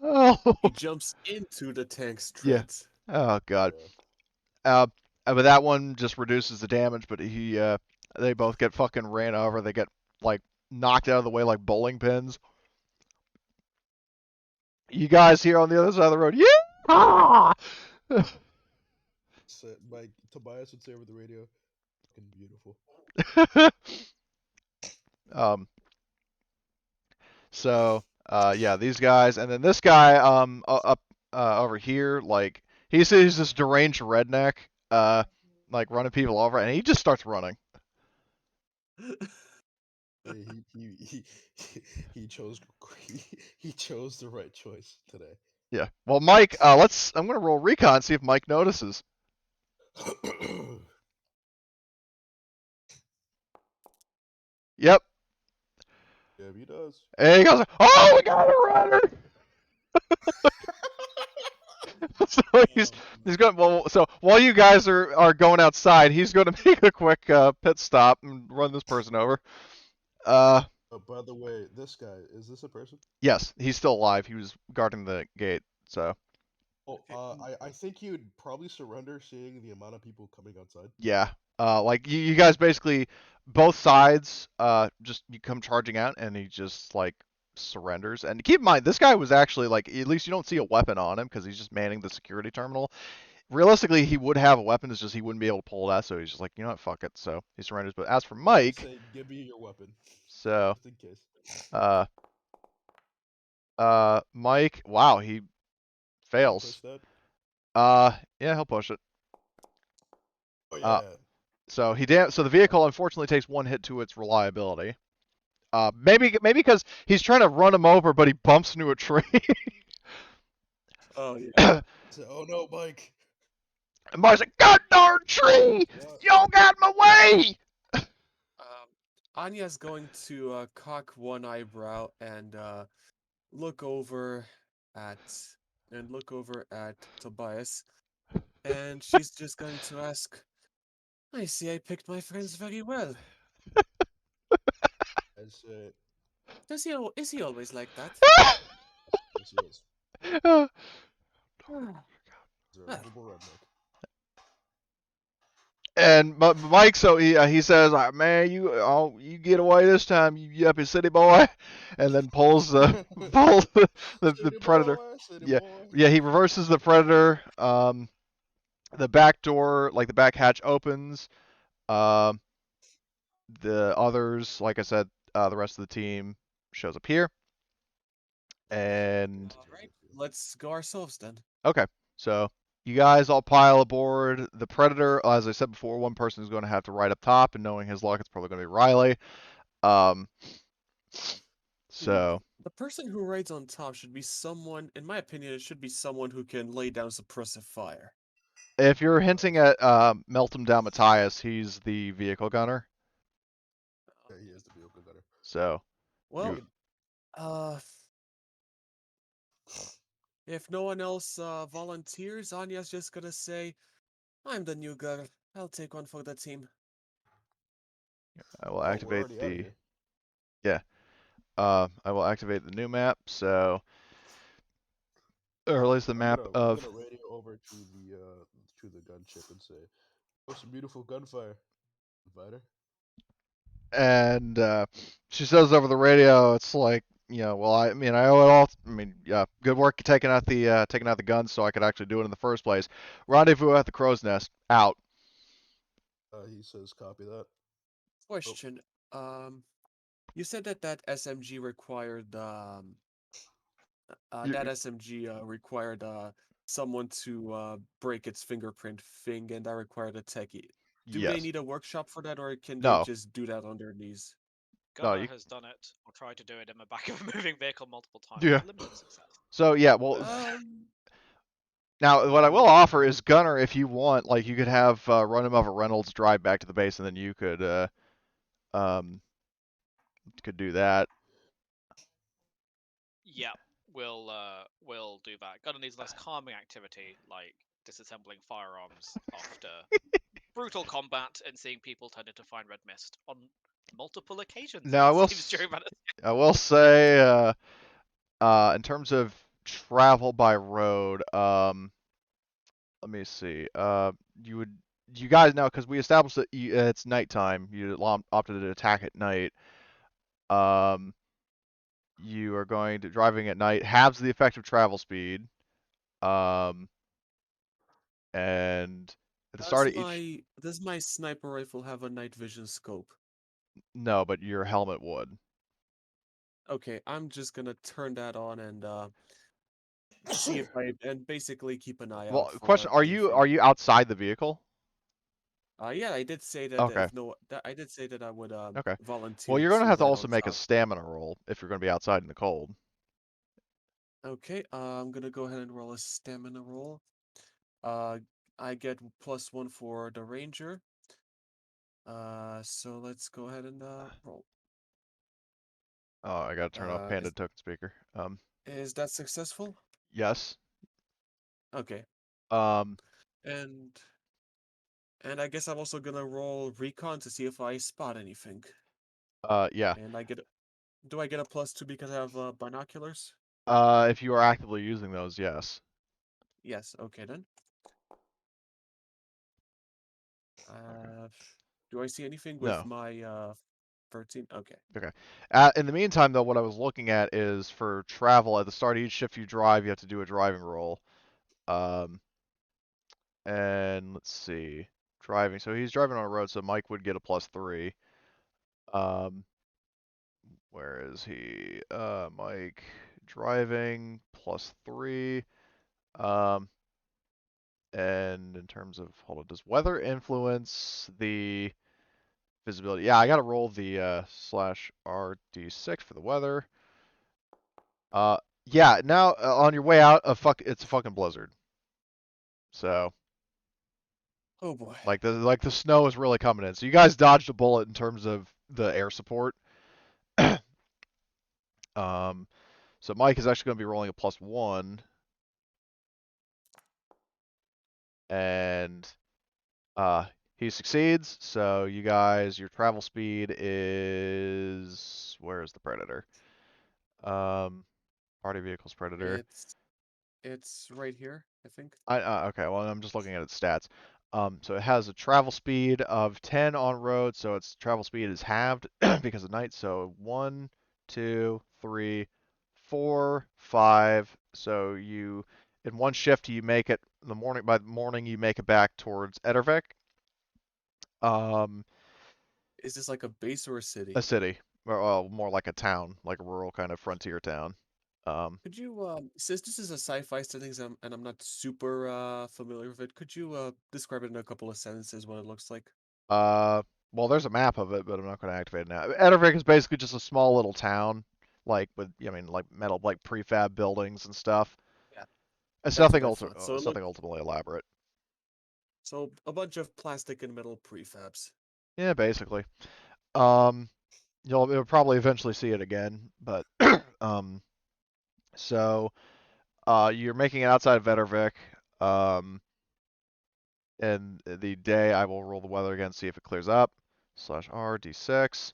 Speaker 1: oh
Speaker 4: He jumps into the tank's
Speaker 1: yeah.
Speaker 4: treads.
Speaker 1: Oh god.
Speaker 3: Yeah.
Speaker 1: But that one just reduces the damage. But they both get fucking ran over. They get like knocked out of the way like bowling pins. You guys here on the other side of the road, yeah!
Speaker 3: So, Mike Tobias would say over the radio, "Fucking beautiful."
Speaker 1: um, so yeah, these guys, and then this guy up over here, like he's this deranged redneck, like running people over, and he just starts running.
Speaker 3: He chose he chose the right choice today.
Speaker 1: Yeah. Well, Mike, I'm gonna roll recon see if Mike notices. Yep.
Speaker 3: Yeah, he does.
Speaker 1: And he goes, "Oh, we got a runner!" So he's going. Well, so while you guys are going outside, he's going to make a quick pit stop and run this person over. Uh,
Speaker 3: Oh, by the way, this guy, is this a person?
Speaker 1: yes, he's still alive. He was guarding the gate. So
Speaker 3: Oh, I think he would probably surrender seeing the amount of people coming outside.
Speaker 1: yeah, like you guys basically both sides just you come charging out, and he just like surrenders. And keep in mind, this guy was actually like at least you don't see a weapon on him because he's just manning the security terminal. Realistically, he would have a weapon. It's just he wouldn't be able to pull it out. So he's just like, you know what, fuck it. So he surrenders. But as for
Speaker 3: I
Speaker 1: Mike,
Speaker 3: say, give me your weapon,
Speaker 1: so
Speaker 3: just in case.
Speaker 1: uh Mike, wow, he
Speaker 3: Push
Speaker 1: fails.
Speaker 3: that.
Speaker 1: Yeah, he'll push it.
Speaker 3: Oh
Speaker 1: Uh,
Speaker 3: yeah.
Speaker 1: so the vehicle unfortunately takes one hit to its reliability. Maybe because he's trying to run him over, but he bumps into a tree.
Speaker 4: Oh yeah.
Speaker 1: And
Speaker 3: So, oh no, Mike.
Speaker 1: Mike's like, "God darn tree!
Speaker 3: What?
Speaker 1: Y'all got in my way!"
Speaker 4: Anya's going to cock one eyebrow and look over at Tobias, and she's just going to ask, "I see I picked my friends very well.
Speaker 3: I say,
Speaker 4: Is he always like that?"
Speaker 3: yes, he is.
Speaker 4: Ah,
Speaker 3: He's a
Speaker 4: well,
Speaker 3: lovable redneck.
Speaker 1: And Mike, so he says, "Man, you get away this time, you yuppie city boy," and then pulls pulls the
Speaker 3: City
Speaker 1: predator.
Speaker 3: boy, city
Speaker 1: Yeah,
Speaker 3: boy.
Speaker 1: yeah, he reverses the predator. The back door, like the back hatch, opens. Um, the others, like I said, the rest of the team shows up here, and
Speaker 4: All right, let's go ourselves then.
Speaker 1: okay, so you guys all pile aboard the Predator. As I said before, one person is going to have to ride up top, and knowing his luck, it's probably going to be Riley. Um,
Speaker 4: Hmm.
Speaker 1: so
Speaker 4: The person who rides on top should be someone, in my opinion, it should be someone who can lay down suppressive fire.
Speaker 1: if you're hinting at Meltem down Matthias, he's the vehicle gunner.
Speaker 3: Yeah, he is the vehicle gunner.
Speaker 1: So
Speaker 4: Well,
Speaker 1: you,
Speaker 4: uh, if no one else volunteers, Anya's just gonna say, "I'm the new girl. I'll take one for the team."
Speaker 1: I will
Speaker 3: Oh, we're
Speaker 1: activate
Speaker 3: already out of
Speaker 1: the
Speaker 3: here.
Speaker 1: yeah. I will activate the new map. So, or at least the map
Speaker 3: I'm
Speaker 1: of
Speaker 3: gonna radio over to the gunship and say, "Oh, some beautiful gunfire, fighter."
Speaker 1: and she says over the radio, it's like, well, I mean, I owe it all. I mean, yeah, good work taking out the guns so I could actually do it in the first place. Rendezvous at the Crow's Nest. Out.
Speaker 3: He says, "Copy that." Oh,
Speaker 4: Question: you said that SMG required
Speaker 1: You,
Speaker 4: someone to break its fingerprint thing, and that required a techie. Do they
Speaker 1: yes.
Speaker 4: need a workshop for that, or can they
Speaker 1: No.
Speaker 4: just do that on their knees?
Speaker 1: No.
Speaker 2: Gunner has done it or tried to do it in the back of a moving vehicle multiple times
Speaker 1: Yeah.
Speaker 2: with limited success.
Speaker 1: So yeah. Well,
Speaker 4: Um,
Speaker 1: now what I will
Speaker 3: yeah.
Speaker 1: offer is Gunner, if you want, like you could have run him over Reynolds, drive back to the base, and then you um could do that.
Speaker 2: Yeah, we'll do that. Gunner needs less calming activity like disassembling firearms after brutal combat and seeing people turn into fine red mist on multiple occasions.
Speaker 1: Now
Speaker 2: It seems during that.
Speaker 1: I will say in terms of travel by road, let me see. You would you guys know because we established that it's nighttime. You opted to attack at night. Um, you are going to driving at night halves the effective travel speed. Um, and at the start of each,
Speaker 4: does my sniper rifle have a night vision scope?
Speaker 1: no, but your helmet would.
Speaker 4: Okay, I'm just gonna turn that on and see if I and basically keep an eye
Speaker 1: Well,
Speaker 4: out
Speaker 1: question:
Speaker 4: for anything.
Speaker 1: Are you outside the vehicle?
Speaker 4: Yeah, I did say that
Speaker 1: Okay,
Speaker 4: if no, that I did say that I would
Speaker 1: okay. Well,
Speaker 4: volunteer
Speaker 1: you're gonna
Speaker 4: to
Speaker 1: have to
Speaker 4: ride
Speaker 1: also
Speaker 4: on
Speaker 1: make a
Speaker 4: top.
Speaker 1: stamina roll if you're gonna be outside in the cold.
Speaker 4: Okay, I'm gonna go ahead and roll a stamina roll. Uh, I get +1 for the ranger. So let's go ahead and roll.
Speaker 1: Oh, I gotta turn off
Speaker 4: Uh,
Speaker 1: Panda
Speaker 4: is
Speaker 1: token speaker.
Speaker 4: is that successful?
Speaker 1: Yes.
Speaker 4: Okay,
Speaker 1: Um,
Speaker 4: and I guess I'm also gonna roll recon to see if I spot anything.
Speaker 1: yeah.
Speaker 4: And do I get a +2 because I have binoculars?
Speaker 1: If you are actively using those, yes.
Speaker 4: Yes. Okay then.
Speaker 1: Okay.
Speaker 4: Uh, do I see anything with
Speaker 1: No.
Speaker 4: my 13? Okay.
Speaker 1: Okay. In the meantime, though, what I was looking at is for travel at the start of each shift you drive, you have to do a driving roll. Um, and let's see, driving. So he's driving on a road, so Mike would get a +3. Um, where is he? Mike driving +3. Um, and in terms of, hold on, does weather influence the visibility? Yeah, I gotta roll the slash RD6 for the weather. Uh, yeah. Now on your way out, it's a fucking blizzard. So
Speaker 4: Oh boy.
Speaker 1: like the snow is really coming in. So you guys dodged a bullet in terms of the air support. um, so Mike is actually going to be rolling a +1, and uh, he succeeds. So you guys, your travel speed is where is the predator? Um, party vehicles predator.
Speaker 4: It's right here, I think.
Speaker 1: Okay. Well, I'm just looking at its stats. So it has a travel speed of 10 on road, so its travel speed is halved because of night. So 1, 2, 3, 4, 5. So you, in one shift, you make it the morning. By the morning, you make it back towards Edervik, um,
Speaker 4: Is this like a base or a
Speaker 1: a
Speaker 4: city?
Speaker 1: city, or more like a town, like a rural kind of frontier town. Um,
Speaker 4: Could you, since this is a sci-fi setting and I'm not super familiar with it, could you describe it in a couple of sentences what it looks like?
Speaker 1: Uh, well, there's a map of it, but I'm not going to activate it now. Edervik is basically just a small little town, like with, I mean, like metal, like prefab buildings and stuff.
Speaker 4: Yeah,
Speaker 1: It's
Speaker 4: that's
Speaker 1: nothing
Speaker 4: what I thought. So it
Speaker 1: it's
Speaker 4: look
Speaker 1: nothing ultimately elaborate.
Speaker 4: so a bunch of plastic and metal prefabs.
Speaker 1: Yeah, basically. Um, you'll probably eventually see it again, but um, so you're making it outside of Edervik. And the day I will roll the weather again, see if it clears up. Slash R D6.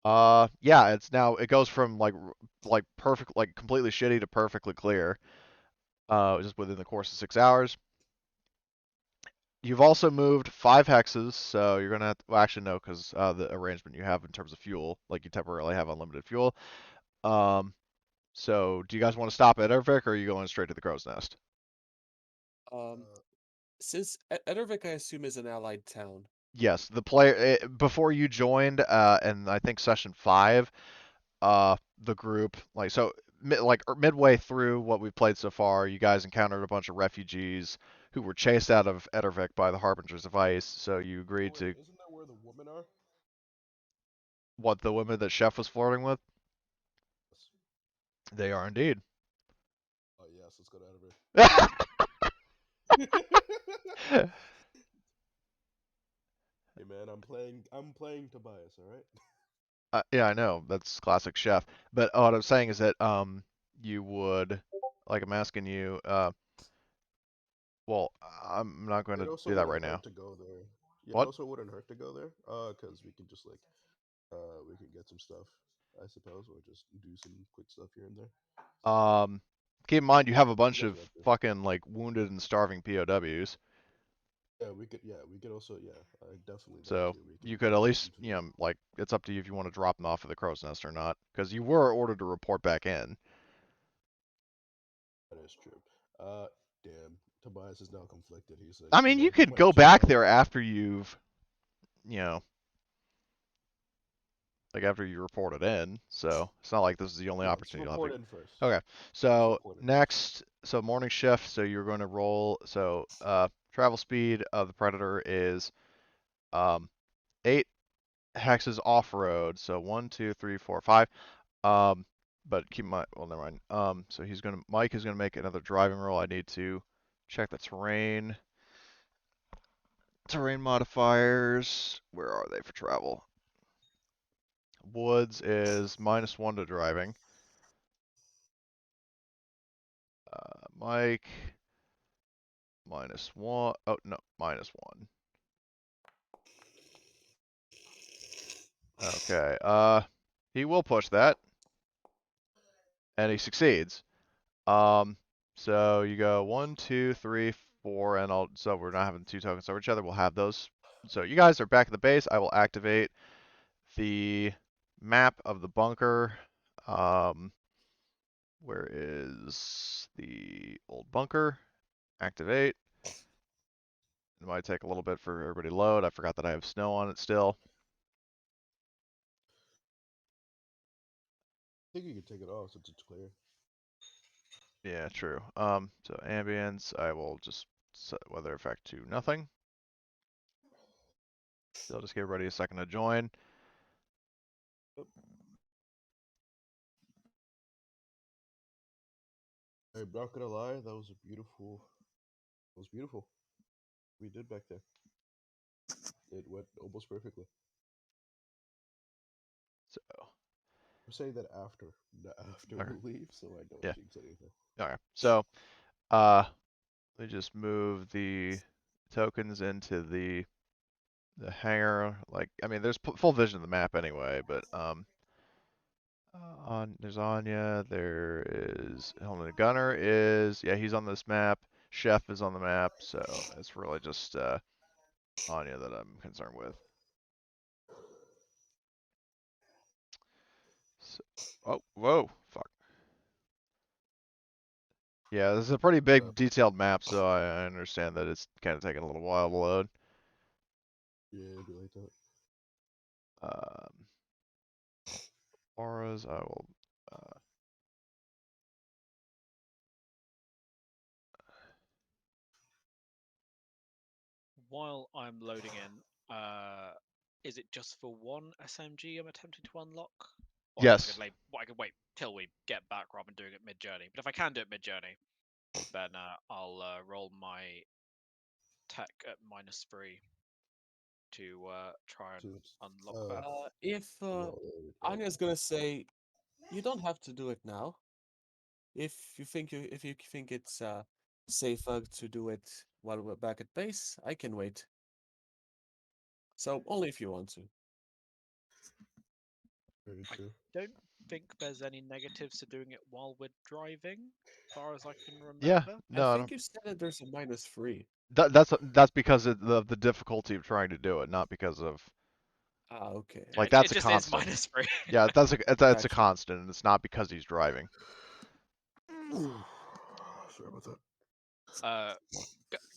Speaker 1: Yeah, it goes from like perfect, like completely shitty to perfectly clear, just within the course of 6 hours. You've also moved 5 hexes, so you're gonna have to, well, actually no, because the arrangement you have in terms of fuel, like you temporarily have unlimited fuel. Um, so do you guys want to stop at Ervik, or are you going straight to the crow's nest?
Speaker 4: Um,
Speaker 3: Uh,
Speaker 4: since Edervik, I assume, is an allied town.
Speaker 1: Yes, the player before you joined, and I think session 5, the group midway through what we've played so far, you guys encountered a bunch of refugees who were chased out of Edervik by the Harbingers of Ice. So you
Speaker 3: oh
Speaker 1: agreed
Speaker 3: wait,
Speaker 1: to
Speaker 3: isn't that where the women are?
Speaker 1: what the women that Chef was flirting with.
Speaker 3: Yes.
Speaker 1: They are indeed.
Speaker 3: Oh yes, let's go to Edinburgh. Hey man, I'm playing Tobias, all right?
Speaker 1: Yeah, I know that's classic Chef. But what I'm saying is that you would, like I'm asking you, well, I'm not going
Speaker 3: It
Speaker 1: to
Speaker 3: also
Speaker 1: do that
Speaker 3: wouldn't
Speaker 1: right now.
Speaker 3: hurt to go there. Yeah, it
Speaker 1: What?
Speaker 3: also wouldn't hurt to go there. Cause we can just like, we can get some stuff, I suppose, or just do some quick stuff here and there. So
Speaker 1: Um, keep in mind you have a
Speaker 3: you
Speaker 1: bunch
Speaker 3: guys
Speaker 1: of
Speaker 3: want to?
Speaker 1: fucking like wounded and starving POWs.
Speaker 3: Yeah, we could. Yeah, we could also. Yeah, definitely that
Speaker 1: So
Speaker 3: too. We can
Speaker 1: you could at
Speaker 3: get
Speaker 1: least,
Speaker 3: some food.
Speaker 1: like it's up to you if you want to drop them off at the crow's nest or not, because you were ordered to report back in.
Speaker 3: That is true. Damn. Tobias is now conflicted. He said,
Speaker 1: I mean, you
Speaker 3: he
Speaker 1: could
Speaker 3: might
Speaker 1: go
Speaker 3: keep
Speaker 1: back
Speaker 3: going.
Speaker 1: there after you've, you know, like after you reported in. So it's not like this is the only
Speaker 3: Yeah, let's
Speaker 1: opportunity you'll have
Speaker 3: report
Speaker 1: to.
Speaker 3: in first.
Speaker 1: Okay,
Speaker 3: Let's
Speaker 1: so
Speaker 3: report in first.
Speaker 1: next, so morning shift. So you're going to roll. So travel speed of the Predator is 8 hexes off road. So 1, 2, 3, 4, 5. Um, but keep in mind, well, never mind. So Mike is gonna make another driving roll. I need to check the terrain. Terrain modifiers. Where are they for travel? Woods is -1 to driving. Mike -1. Oh no, -1. Okay. He will push that, and he succeeds. Um, so you go 1, 2, 3, 4, and so we're not having 2 tokens over each other. We'll have those. So you guys are back at the base. I will activate the map of the bunker. Um, where is the old bunker? Activate. It might take a little bit for everybody to load. I forgot that I have snow on it still.
Speaker 3: I think you can take it off since it's clear.
Speaker 1: Yeah, true. So ambience, I will just set weather effect to nothing. I'll just give everybody a second to join.
Speaker 3: Yep. I'm not gonna lie, that was a beautiful. It was beautiful. We did back there. It went almost perfectly.
Speaker 1: So,
Speaker 3: I'm saying that after, not after
Speaker 1: okay,
Speaker 3: we leave, so I don't
Speaker 1: yeah,
Speaker 3: jinx anything.
Speaker 1: okay. So, uh, we just move the tokens into the hangar. Like, I mean, there's full vision of the map anyway, but there's Anya. There is Helmet Gunner is, yeah, he's on this map. Chef is on the map, so it's really just Anya that I'm concerned with. So, oh, whoa, fuck. Yeah, this is a pretty big, detailed map, so I understand that it's kind of taking a little while to load.
Speaker 3: Yeah, it'd be like that.
Speaker 1: Auras, I will.
Speaker 2: While I'm loading in, is it just for one SMG I'm attempting to unlock? Or I guess
Speaker 1: Yes.
Speaker 2: I could wait till we get back rather than doing it mid-journey. But if I can do it mid-journey, then I'll roll my tech at -3 to try and
Speaker 3: So it's,
Speaker 2: unlock that.
Speaker 4: If
Speaker 3: no,
Speaker 4: Anya's gonna say, you don't have to do it now. If you think it's safer to do it while we're back at base, I can wait. So only if you want to.
Speaker 3: very
Speaker 2: I
Speaker 3: true.
Speaker 2: don't think there's any negatives to doing it while we're driving, as far as I can
Speaker 1: Yeah.
Speaker 2: remember.
Speaker 4: I
Speaker 1: No, I
Speaker 4: think
Speaker 1: don't.
Speaker 4: you said that there's a -3.
Speaker 1: That's because of the difficulty of trying to do it, not because of
Speaker 4: Ah, okay.
Speaker 2: Yeah,
Speaker 1: like
Speaker 2: it
Speaker 1: that's a
Speaker 2: just is
Speaker 1: constant.
Speaker 2: -3.
Speaker 1: Yeah, that's a
Speaker 4: Gotcha.
Speaker 1: constant, and it's not because he's driving.
Speaker 3: Sorry about that.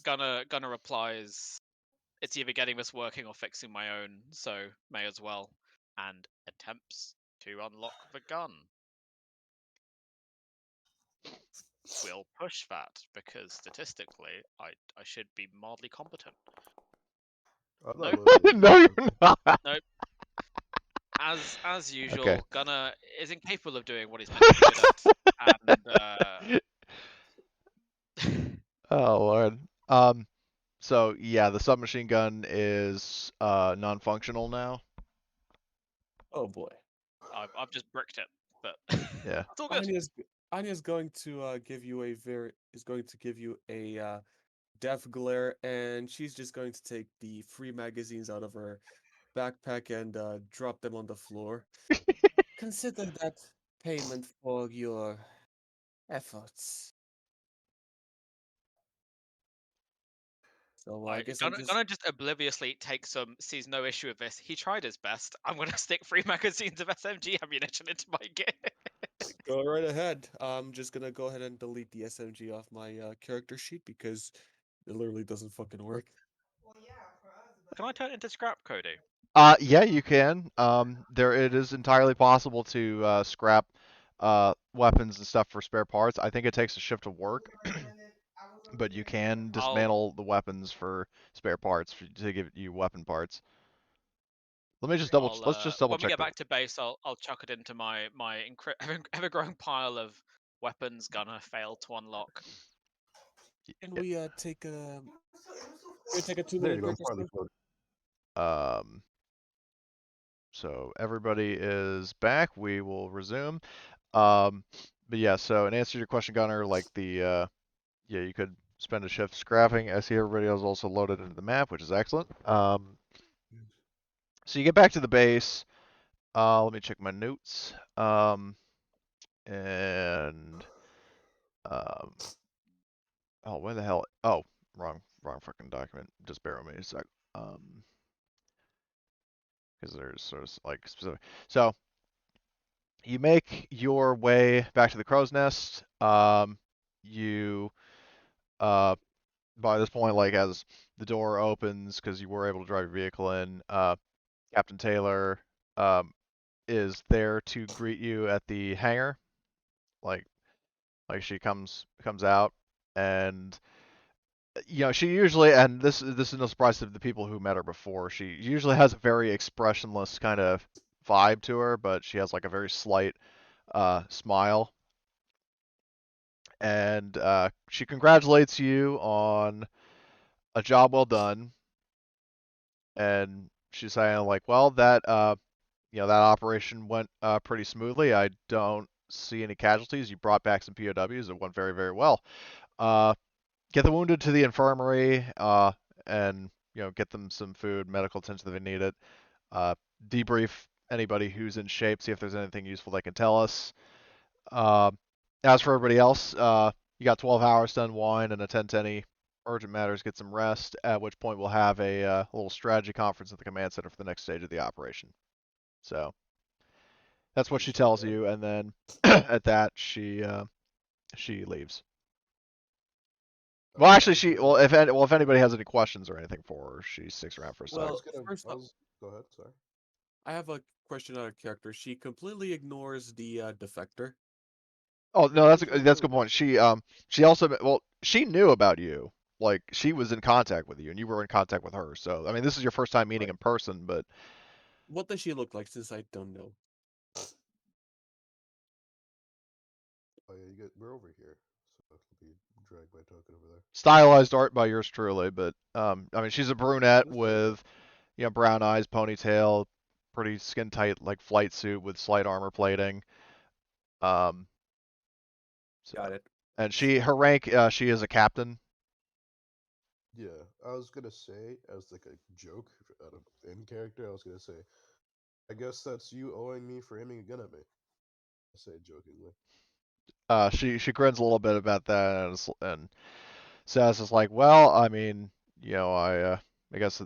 Speaker 2: Gunner replies, "It's either getting this working or fixing my own, so may as well," and attempts to unlock the gun. We'll push that because statistically, I should be mildly competent.
Speaker 3: I'm not
Speaker 2: Nope,
Speaker 3: loading
Speaker 1: No,
Speaker 3: anything.
Speaker 1: you're not.
Speaker 2: nope. As
Speaker 1: Okay.
Speaker 2: usual, Gunner is incapable of doing what he's meant to be good at, and
Speaker 1: Oh Lord. So yeah, the submachine gun is non-functional now.
Speaker 4: Oh boy.
Speaker 2: I've just bricked it, but
Speaker 1: Yeah.
Speaker 2: it's all good.
Speaker 4: Anya's going to give you a death glare, and she's just going to take the 3 magazines out of her backpack and drop them on the floor. Consider that payment for your efforts. So I guess I'm just
Speaker 2: Gonna just obliviously take some. Sees no issue with this. He tried his best. I'm gonna stick 3 magazines of SMG ammunition into my gear.
Speaker 4: go right ahead. I'm just gonna go ahead and delete the SMG off my character sheet because it literally doesn't fucking work.
Speaker 2: Can I turn it into scrap, Cody?
Speaker 1: Yeah, you can. There it is entirely possible to scrap weapons and stuff for spare parts. I think it takes a shift of work, but you can
Speaker 2: I'll
Speaker 1: dismantle the weapons for spare parts to give you weapon parts. Let me just let's just double
Speaker 2: when we
Speaker 1: check
Speaker 2: get
Speaker 1: the.
Speaker 2: back to base, I'll chuck it into my ever growing pile of weapons Gunner failed to unlock.
Speaker 4: Can we take a can we take a two
Speaker 3: There
Speaker 4: minute
Speaker 3: you go. I'm
Speaker 4: break or
Speaker 3: finally
Speaker 4: so?
Speaker 3: loaded.
Speaker 1: Um, so everybody is back. We will resume. Um, but yeah, so in answer to your question, Gunner, like yeah, you could spend a shift scrapping. I see everybody else also loaded into the map, which is excellent. So you get back to the base. Let me check my notes. And oh, where the hell? Oh, wrong fucking document. Just bear with me a sec. Because there's sort of like specific. So you make your way back to the crow's nest. You by this point, like as the door opens, because you were able to drive your vehicle in, Captain Taylor um, is there to greet you at the hangar. Like she comes out, and she usually, and this is no surprise to the people who met her before. She usually has a very expressionless kind of vibe to her, but she has like a very slight smile, and she congratulates you on a job well done, and she's saying like, well, that operation went pretty smoothly. I don't see any casualties. You brought back some POWs. It went very, very well. Uh, get the wounded to the infirmary and get them some food, medical attention if they need it. Uh, debrief anybody who's in shape. See if there's anything useful they can tell us. Uh, as for everybody else, You got 12 hours to unwind and attend to any urgent matters, get some rest, at which point we'll have a little strategy conference at the command center for the next stage of the operation. So that's what she
Speaker 3: Appreciate
Speaker 1: tells
Speaker 3: that.
Speaker 1: you, and then at that she leaves. Well,
Speaker 3: I
Speaker 1: actually,
Speaker 3: was gonna.
Speaker 1: if anybody has any questions or anything for her, she sticks around for a
Speaker 3: I
Speaker 1: sec.
Speaker 3: was
Speaker 4: Well,
Speaker 3: gonna.
Speaker 4: first
Speaker 3: I
Speaker 4: up,
Speaker 3: was. Go ahead. Sorry.
Speaker 4: I have a question on a character. She completely ignores the defector.
Speaker 1: Oh no,
Speaker 3: What does that
Speaker 1: that's a
Speaker 3: mean?
Speaker 1: good point. She also she knew about you. Like she was in contact with you, and you were in contact with her. So I mean, this is your first time meeting
Speaker 4: Right.
Speaker 1: in person, but
Speaker 4: What does she look like? Since I don't know.
Speaker 3: Oh yeah, you get. We're over here, so I'll be dragged by talking over there.
Speaker 1: stylized art by yours truly. But I mean, she's a brunette
Speaker 3: That's fair enough.
Speaker 1: with brown eyes, ponytail, pretty skin tight like flight suit with slight armor plating. Um, so
Speaker 4: Got it.
Speaker 1: and her rank she is a captain.
Speaker 3: Yeah, I was gonna say as like a joke out of in character. I was gonna say, I guess that's you owing me for aiming a gun at me. I say jokingly.
Speaker 1: She grins a little bit about that and says it's like, well, I mean, I guess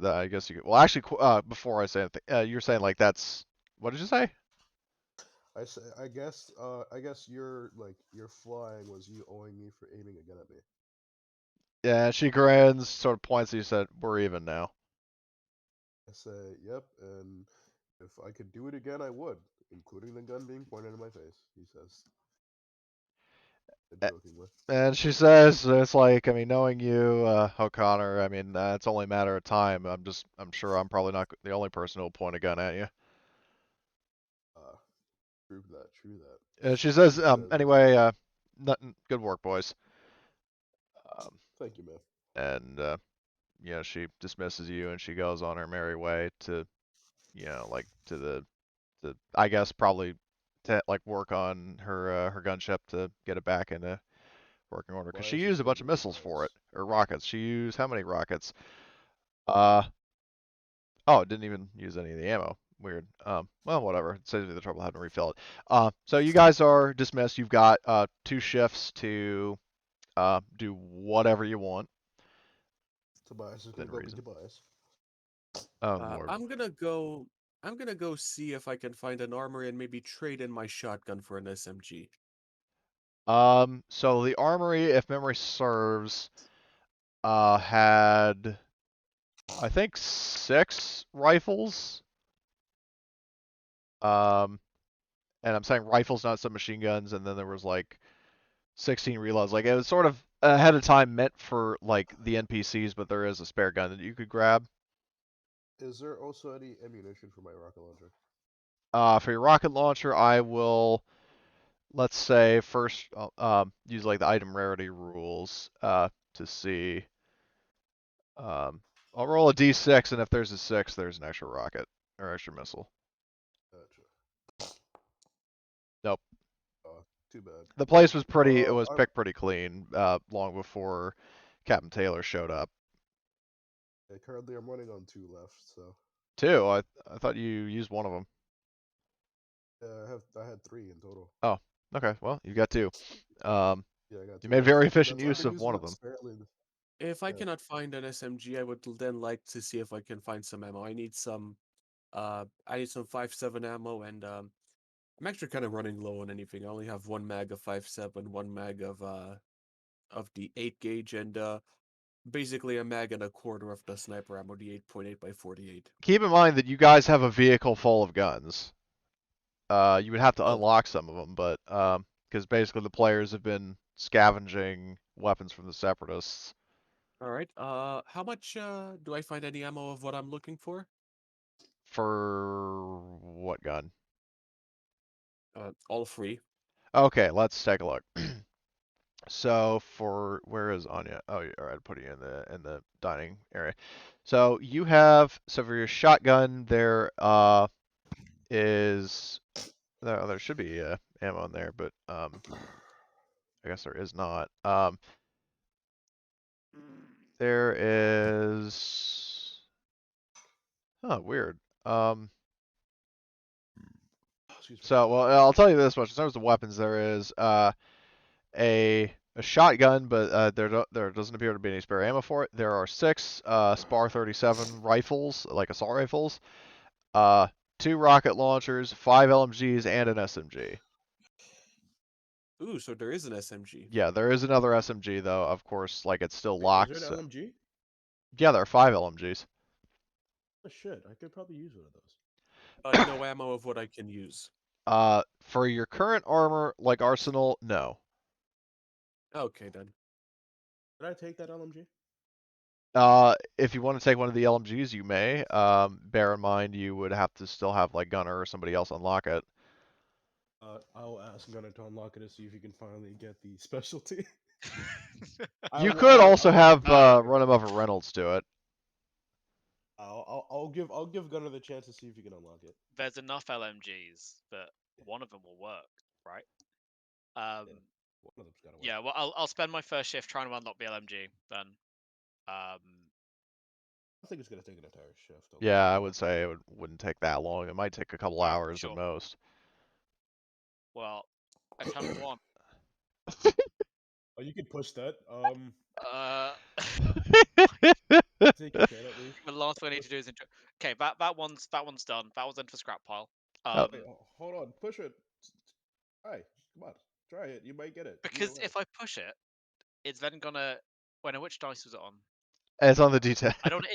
Speaker 1: you could, well, actually, before I say anything, you're saying like that's what did you say?
Speaker 3: I say, I guess your flying was you owing me for aiming a gun at me.
Speaker 1: Yeah, she grins, sort of points. You said we're even now.
Speaker 3: I say, yep, and if I could do it again, I would, including the gun being pointed at my face. He says, jokingly.
Speaker 1: And she says it's like, I mean, knowing you, O'Connor, I mean, it's only a matter of time. I'm sure I'm probably not the only person who'll point a gun at you.
Speaker 3: Uh, true that, true that.
Speaker 1: And she says,
Speaker 3: He says,
Speaker 1: anyway, nothing, good work, boys. Um,
Speaker 3: thank you, man.
Speaker 1: and she dismisses you and she goes on her merry way to, like I guess probably to like work on her gunship to get it back into working order because
Speaker 3: Why
Speaker 1: she
Speaker 3: is this
Speaker 1: used a bunch of
Speaker 3: gunman
Speaker 1: missiles for it
Speaker 3: wise?
Speaker 1: or rockets. She used how many rockets? Uh oh, it didn't even use any of the ammo. Weird. Well, whatever. It saves me the trouble having to refill it. So you guys are dismissed. You've got 2 shifts to do whatever you want
Speaker 3: Tobias is gonna
Speaker 1: within
Speaker 3: go be
Speaker 1: reason.
Speaker 3: Tobias.
Speaker 1: Oh Lord.
Speaker 4: I'm gonna go. I'm gonna go see if I can find an armory and maybe trade in my shotgun for an SMG.
Speaker 1: So the armory, if memory serves, had I think 6 rifles. Um, and I'm saying rifles, not submachine guns. And then there was like 16 reloads. Like it was sort of ahead of time meant for like the NPCs, but there is a spare gun that you could grab.
Speaker 3: Is there also any ammunition for my rocket launcher?
Speaker 1: For your rocket launcher, I will let's say first use like the item rarity rules to see. Um, I'll roll a d6, and if there's a 6, there's an extra rocket or extra missile.
Speaker 3: Gotcha.
Speaker 1: Nope.
Speaker 3: Too bad.
Speaker 1: The place was pretty. It was
Speaker 3: I
Speaker 1: picked pretty clean long before Captain Taylor showed up.
Speaker 3: currently I'm running on 2 left, so
Speaker 1: 2. I thought you used one of them.
Speaker 3: I had 3 in total.
Speaker 1: Oh, okay. Well, you got 2. Um,
Speaker 3: Yeah, I got
Speaker 1: you
Speaker 3: 2
Speaker 1: made very
Speaker 3: left.
Speaker 1: efficient
Speaker 3: That's I've
Speaker 1: use
Speaker 3: been
Speaker 1: of
Speaker 3: using
Speaker 1: one of
Speaker 3: that
Speaker 1: them.
Speaker 3: sparingly.
Speaker 4: If I
Speaker 3: Yeah.
Speaker 4: cannot find an SMG, I would then like to see if I can find some ammo. I need some. I need some 5.7 ammo, and I'm actually kind of running low on anything. I only have 1 mag of 5.7, 1 mag of the 8 gauge, and basically a mag and a quarter of the sniper ammo, the 8.8 by 48.
Speaker 1: Keep in mind that you guys have a vehicle full of guns. You would have to
Speaker 4: Oh,
Speaker 1: unlock some of them, but because basically the players have been scavenging weapons from the separatists.
Speaker 4: all right. How much do I find any ammo of what I'm looking for?
Speaker 1: For what gun?
Speaker 4: All free.
Speaker 1: Okay, let's take a look. So for where is Anya? Oh, all right, put you in the dining area. So you have for your shotgun there is there should be ammo in there, but I guess there is not. There is weird.
Speaker 3: Excuse me.
Speaker 1: So well I'll tell you this much. In terms of weapons, there is a a shotgun, but there doesn't appear to be any spare ammo for it. There are 6 SPAR 37 rifles, like assault rifles, uh, 2 rocket launchers, 5 LMGs, and an SMG.
Speaker 4: Ooh, so there is an SMG.
Speaker 1: Yeah, there is another SMG though. Of course, like it's still
Speaker 3: Wait,
Speaker 1: locked.
Speaker 3: is there
Speaker 1: So...
Speaker 3: an LMG?
Speaker 1: Yeah, there are 5 LMGs.
Speaker 3: Oh shit! I could probably use one of those.
Speaker 4: But no ammo of what I can use.
Speaker 1: For your current armor, like arsenal, no.
Speaker 4: Okay then.
Speaker 3: Did I take that LMG?
Speaker 1: If you want to take one of the LMGs, you may. Bear in mind you would have to still have like Gunner or somebody else unlock it.
Speaker 3: I'll ask Gunner to unlock it to see if he can finally get the specialty.
Speaker 1: You could also have
Speaker 2: No.
Speaker 1: run him over Reynolds to it.
Speaker 3: I'll give Gunner the chance to see if he can unlock it.
Speaker 2: There's enough LMGs that one of them will work, right?
Speaker 3: One of them's gotta work.
Speaker 2: Yeah. Well, I'll spend my first shift trying to unlock the LMG then.
Speaker 3: I think it's gonna take an entire shift.
Speaker 1: Yeah, I would say it wouldn't take that long. It might take a couple
Speaker 2: Alright,
Speaker 1: hours at
Speaker 2: sure.
Speaker 1: most.
Speaker 2: Well, attempt 1.
Speaker 3: Oh, you can push that.
Speaker 2: Uh,
Speaker 3: I think you can at least.
Speaker 2: the last thing I need to do is okay. That one's done. That one's into the scrap pile.
Speaker 1: Oh.
Speaker 3: Wait, hold on, push it. Try, come on, try it. You might get it. Either
Speaker 2: Because
Speaker 3: way.
Speaker 2: if I push it, it's then gonna. When which dice was it on?
Speaker 1: It's on the D10.
Speaker 2: I don't.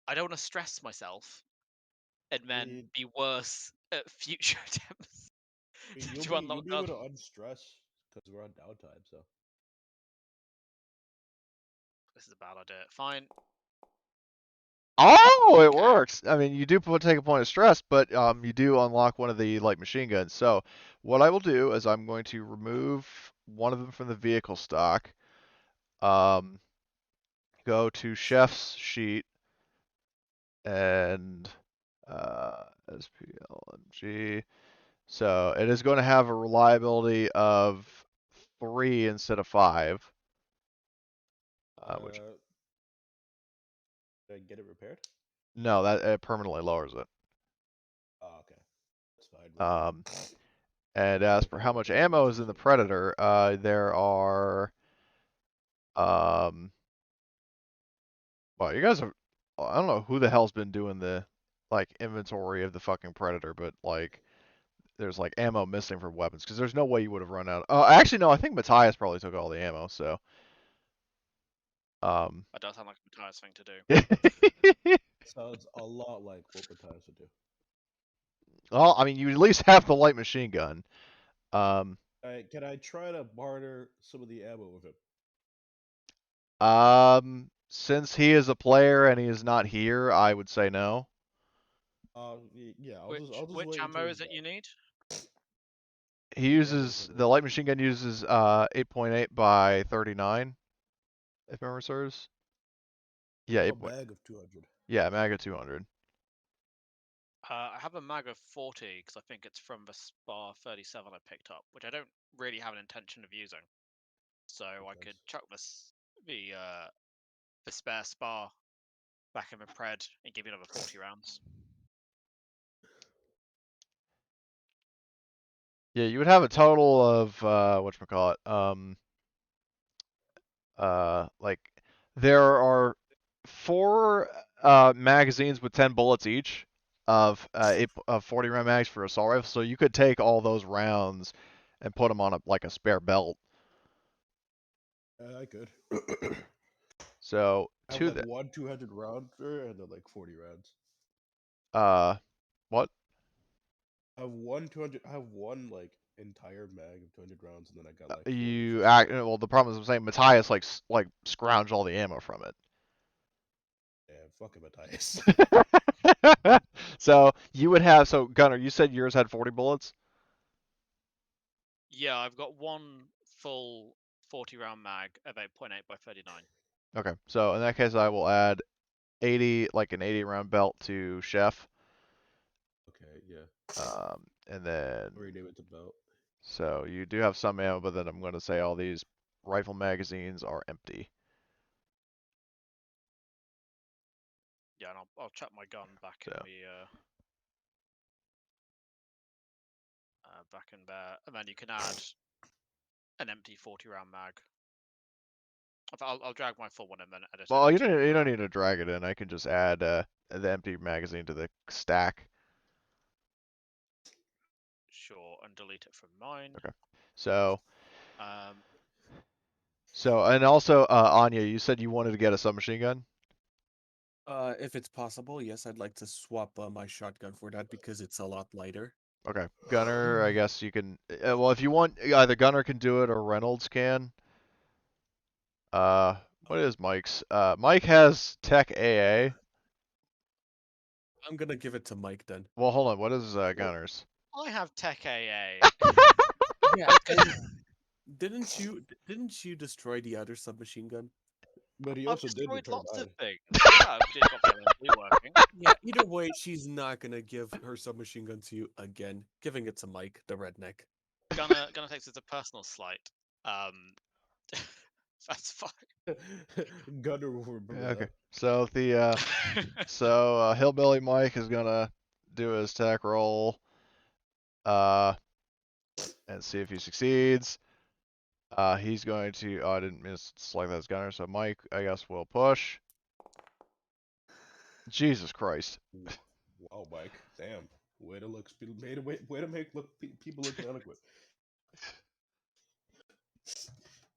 Speaker 2: I don't want to stress myself and then be worse at future attempts to unlock
Speaker 3: you'll be able
Speaker 2: gun.
Speaker 3: to unstress because we're on downtime. So
Speaker 2: This is a bad idea. Fine.
Speaker 1: Oh, it
Speaker 2: Okay.
Speaker 1: works. I mean, you do take a point of stress, but you do unlock one of the light machine guns. So what I will do is I'm going to remove one of them from the vehicle stock. Go to chef's sheet and SPLMG. So it is going to have a reliability of 3 instead of 5. Which
Speaker 3: did I get it repaired?
Speaker 1: no, that it permanently lowers it.
Speaker 3: Oh, okay, that's fine.
Speaker 1: And as for how much ammo is in the Predator, there are well, you guys are, I don't know who the hell's been doing the like inventory of the fucking Predator, but like there's like ammo missing for weapons because there's no way you would have run out. Oh, actually no, I think Matthias probably took all the ammo, so
Speaker 2: That does sound like a Matthias thing to do.
Speaker 3: Sounds a lot like what Matthias would do.
Speaker 1: Well, I mean, you at least have the light machine gun.
Speaker 3: Can I try to barter some of the ammo with him?
Speaker 1: Since he is a player and he is not here, I would say no.
Speaker 3: Yeah, I'll just
Speaker 2: Which
Speaker 3: wait
Speaker 2: ammo
Speaker 3: until
Speaker 2: is it you need?
Speaker 1: He uses the light machine gun uses 8.8 by 39, if memory serves. Yeah,
Speaker 3: a bag of 200.
Speaker 1: Yeah, Maga 200.
Speaker 2: I have a mag of 40 because I think it's from the Spar 37 I picked up, which I don't really have an intention of using. So I could chuck the spare Spar back in the Pred and give you another 40 rounds.
Speaker 1: Yeah, you would have a total of whatchamacallit, like there are 4 magazines with 10 bullets each of 40 round mags for assault rifle, so you could take all those rounds and put them on like a spare belt.
Speaker 3: I could.
Speaker 1: So
Speaker 3: I have like one 200 rounder and then like 40 rounds.
Speaker 1: What?
Speaker 3: I have one 200. I have one like entire mag of 200 rounds, and then I got like 40
Speaker 1: Well, the problem is I'm saying Matthias like scrounged all the ammo from it.
Speaker 3: Yeah, fucking Matthias.
Speaker 1: So you would have, so Gunnar, you said yours had 40 bullets?
Speaker 2: Yeah, I've got one full 40 round mag of 8.8 by 39.
Speaker 1: Okay, so in that case I will add 80, like an 80 round belt to Chef.
Speaker 3: Okay, yeah.
Speaker 1: And then
Speaker 3: Rename it to belt.
Speaker 1: so you do have some ammo, but then I'm going to say all these rifle magazines are empty.
Speaker 2: Yeah, and I'll chuck my gun back in the back in there, and then you can add an empty 40-round mag. I'll drag my full one and then edit
Speaker 1: Well,
Speaker 2: it.
Speaker 1: you don't need to drag it in. I can just add the empty magazine to the stack.
Speaker 2: Sure, and delete it from mine.
Speaker 1: Okay. So
Speaker 2: Um,
Speaker 1: and also Anya, you said you wanted to get a submachine gun.
Speaker 4: If it's possible, yes, I'd like to swap my shotgun for that because it's a lot lighter.
Speaker 1: Okay. Gunner, I guess you can. Well, if you want, either Gunner can do it or Reynolds can. What is Mike's? Mike has Tech AA.
Speaker 4: I'm gonna give it to Mike then.
Speaker 1: Well, hold on. What is Gunner's?
Speaker 2: I have Tech AA.
Speaker 4: Yeah, and didn't you destroy the other submachine gun?
Speaker 3: But he
Speaker 2: I've
Speaker 3: also did
Speaker 2: destroyed
Speaker 3: return
Speaker 2: lots of
Speaker 3: mine.
Speaker 2: things. Yeah, I've just got the working.
Speaker 4: Yeah, either way, she's not gonna give her submachine gun to you again, giving it to Mike, the redneck.
Speaker 2: Gunner takes it as a personal slight. That's fine.
Speaker 3: Gunner will remember
Speaker 1: Okay. So Hillbilly Mike is gonna do his tech roll, and see if he succeeds. He's going to. Oh, I didn't miss select that as Gunner. So Mike, I guess, will push. Jesus Christ.
Speaker 3: that. Wow, Mike. Damn. Way to look. Way to make people look inadequate.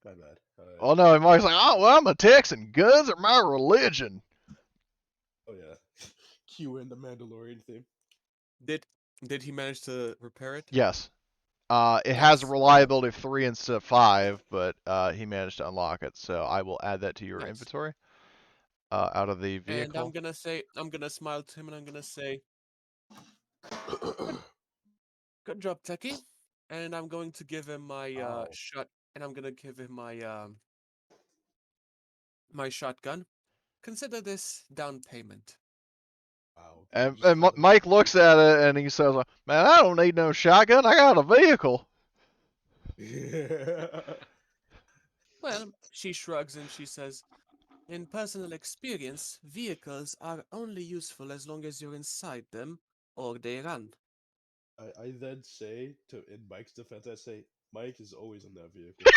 Speaker 3: My bad.
Speaker 1: Oh no, Mike's like, oh well, I'm a Texan. Guns are my religion.
Speaker 3: Oh yeah. Cue in the Mandalorian theme.
Speaker 4: Did he manage to repair it?
Speaker 1: Yes. It has a
Speaker 4: Nice.
Speaker 1: reliability of 3 instead of 5, but he managed to unlock it. So I will add that to your
Speaker 4: Nice.
Speaker 1: inventory. Out of the
Speaker 4: And
Speaker 1: vehicle.
Speaker 4: I'm gonna smile to him and I'm gonna say, good job, Techie. And I'm going to give him my
Speaker 3: Ow.
Speaker 4: shot, and I'm gonna give him my shotgun. Consider this down payment.
Speaker 3: Wow.
Speaker 1: And,
Speaker 3: Just for the
Speaker 1: Mike looks at it and he says, man, I don't need no shotgun. I got a vehicle.
Speaker 4: Well, she shrugs and she says, in personal experience, vehicles are only useful as long as you're inside them or they run.
Speaker 3: I then say to in Mike's defense, I say Mike is always in that vehicle.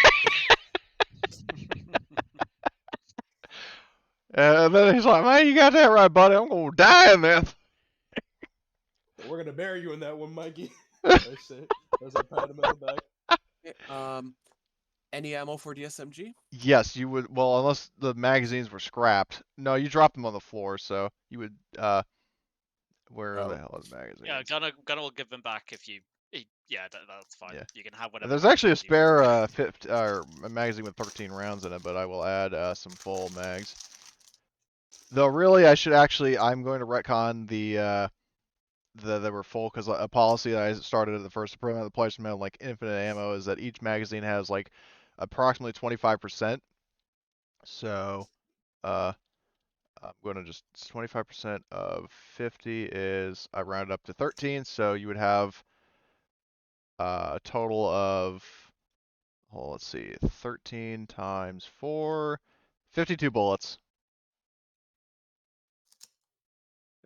Speaker 1: And then he's like, man, you got that right, buddy. I'm going to die in that.
Speaker 3: We're gonna bury you in that one, Mikey. I say as I pat him in the back.
Speaker 4: Any ammo for the SMG?
Speaker 1: Yes, you would. Well, unless the magazines were scrapped. No, you dropped them on the floor, so you would. Where the hell is magazines?
Speaker 2: Yeah, Gunner will give them back if you. Yeah, that's fine.
Speaker 1: Yeah.
Speaker 2: You can have whatever.
Speaker 1: There's actually a
Speaker 2: magazines you want.
Speaker 1: spare a magazine with 13 rounds in it, but I will add some full mags. Though really, I'm going to retcon they were full because a policy that I started at the first deployment of the placement of like infinite ammo is that each magazine has like approximately 25%. So I'm going to just 25% of 50 is I round up to 13, so you would have a total of, well, let's see, 13 times 4, 52 bullets.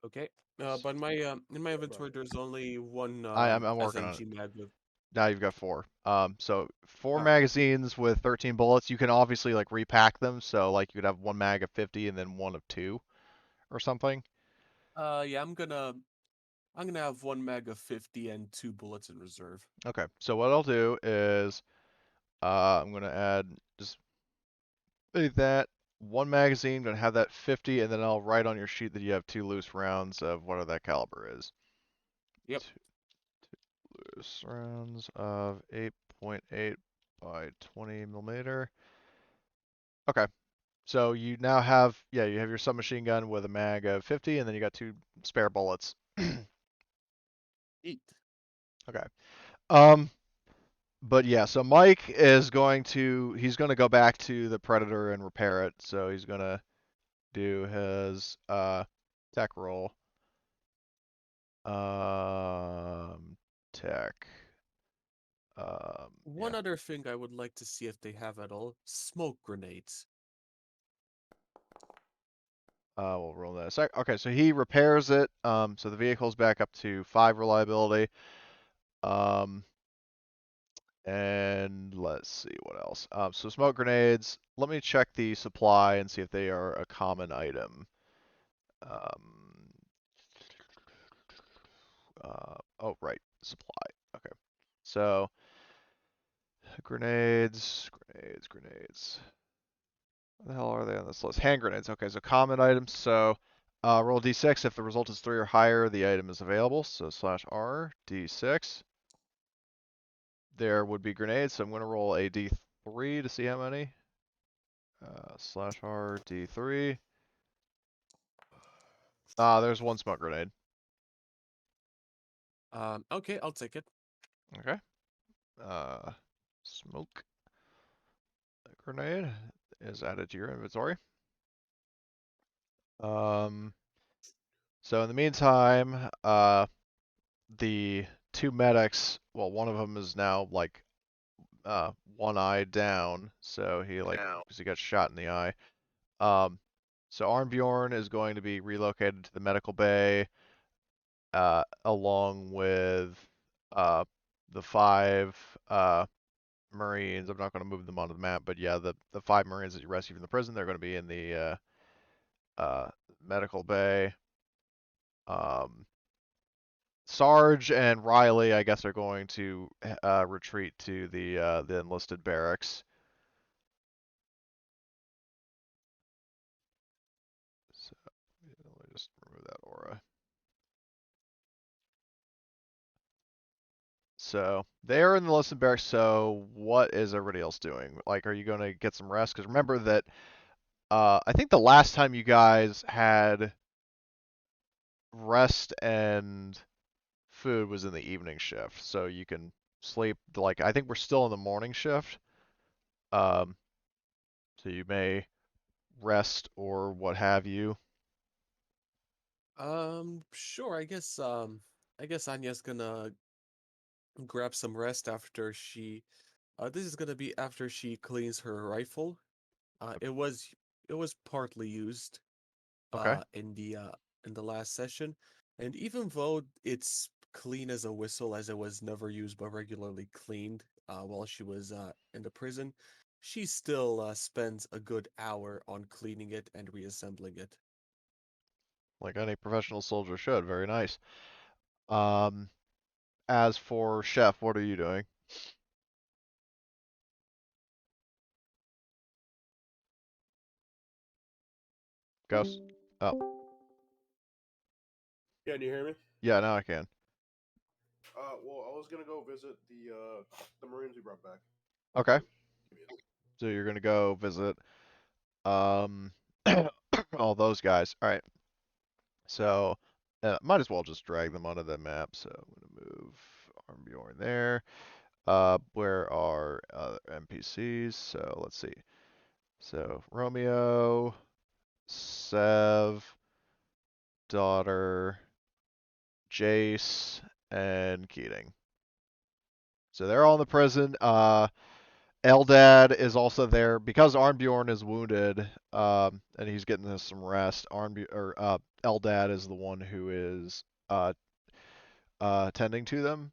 Speaker 4: Okay. But in my inventory, there's only one
Speaker 1: I'm working on it.
Speaker 4: SMG mag with.
Speaker 1: Now you've got 4. So 4
Speaker 4: Alright.
Speaker 1: magazines with 13 bullets. You can obviously like repack them, so like you could have one mag of 50 and then one of 2 or something.
Speaker 4: Yeah, I'm gonna have one mag of 50 and 2 bullets in reserve.
Speaker 1: Okay. So what I'll do is I'm gonna add just that one magazine. Gonna have that 50, and then I'll write on your sheet that you have 2 loose rounds of whatever that caliber is.
Speaker 4: Yep.
Speaker 1: 2 loose rounds of 8.8 by 20 millimeter. Okay. So you now have, yeah, you have your submachine gun with a mag of 50, and then you got 2 spare bullets.
Speaker 4: Eat.
Speaker 1: Okay. But yeah, so Mike is he's going to go back to the Predator and repair it. So he's going to do his tech roll. Tech.
Speaker 4: One
Speaker 1: Yeah.
Speaker 4: other thing I would like to see if they have at all: smoke grenades.
Speaker 1: We'll roll that a sec. Okay, so he repairs it. So the vehicle's back up to 5 reliability. And let's see what else. So smoke grenades. Let me check the supply and see if they are a common item. Um, oh, right, supply. Okay. So grenades. What the hell are they on this list? Hand grenades. Okay, so common items. So roll d6. If the result is 3 or higher, the item is available. So /R d6. There would be grenades. So I'm going to roll a d3 to see how many. /R d3. There's one smoke grenade.
Speaker 4: Okay, I'll take it.
Speaker 1: Okay. Smoke grenade is added to your inventory. So in the meantime, the two medics, well, one of them is now like one eye down, so because he got shot in the eye. So Armbjorn is going to be relocated to the medical bay, along with the 5 Marines. I'm not going to move them onto the map, but yeah, the 5 Marines that you rescued from the prison, they're going to be in the medical bay. Sarge and Riley, I guess, are going to retreat to the enlisted barracks. So let me just remove that aura. So they are in the enlisted barracks. So what is everybody else doing? Like, are you going to get some rest? Because remember that I think the last time you guys had rest and food was in the evening shift, so you can sleep. Like, I think we're still in the morning shift. Um, so you may rest or what have you.
Speaker 4: Sure. I guess Anya's gonna grab some rest after she. This is gonna be after she cleans her rifle. It was partly used
Speaker 1: Okay.
Speaker 4: in the last session, and even though it's clean as a whistle, as it was never used but regularly cleaned while she was in the prison, she still spends a good hour on cleaning it and reassembling it.
Speaker 1: Like any professional soldier should. Very nice. Um, as for Chef, what are you doing? Ghost? Oh,
Speaker 3: Can you hear me?
Speaker 1: yeah, now I can.
Speaker 3: Well, I was gonna go visit the Marines we brought back.
Speaker 1: Okay. So you're gonna go visit um all those guys. All right. So might as well just drag them onto the map. So I'm gonna move Armbjorn there. Where are other NPCs? So let's see. So Romeo, Sev, Daughter, Jace, and Keating. So they're all in the prison. Eldad is also there because Armbjorn is wounded, and he's getting some rest. Eldad is the one who is tending to them.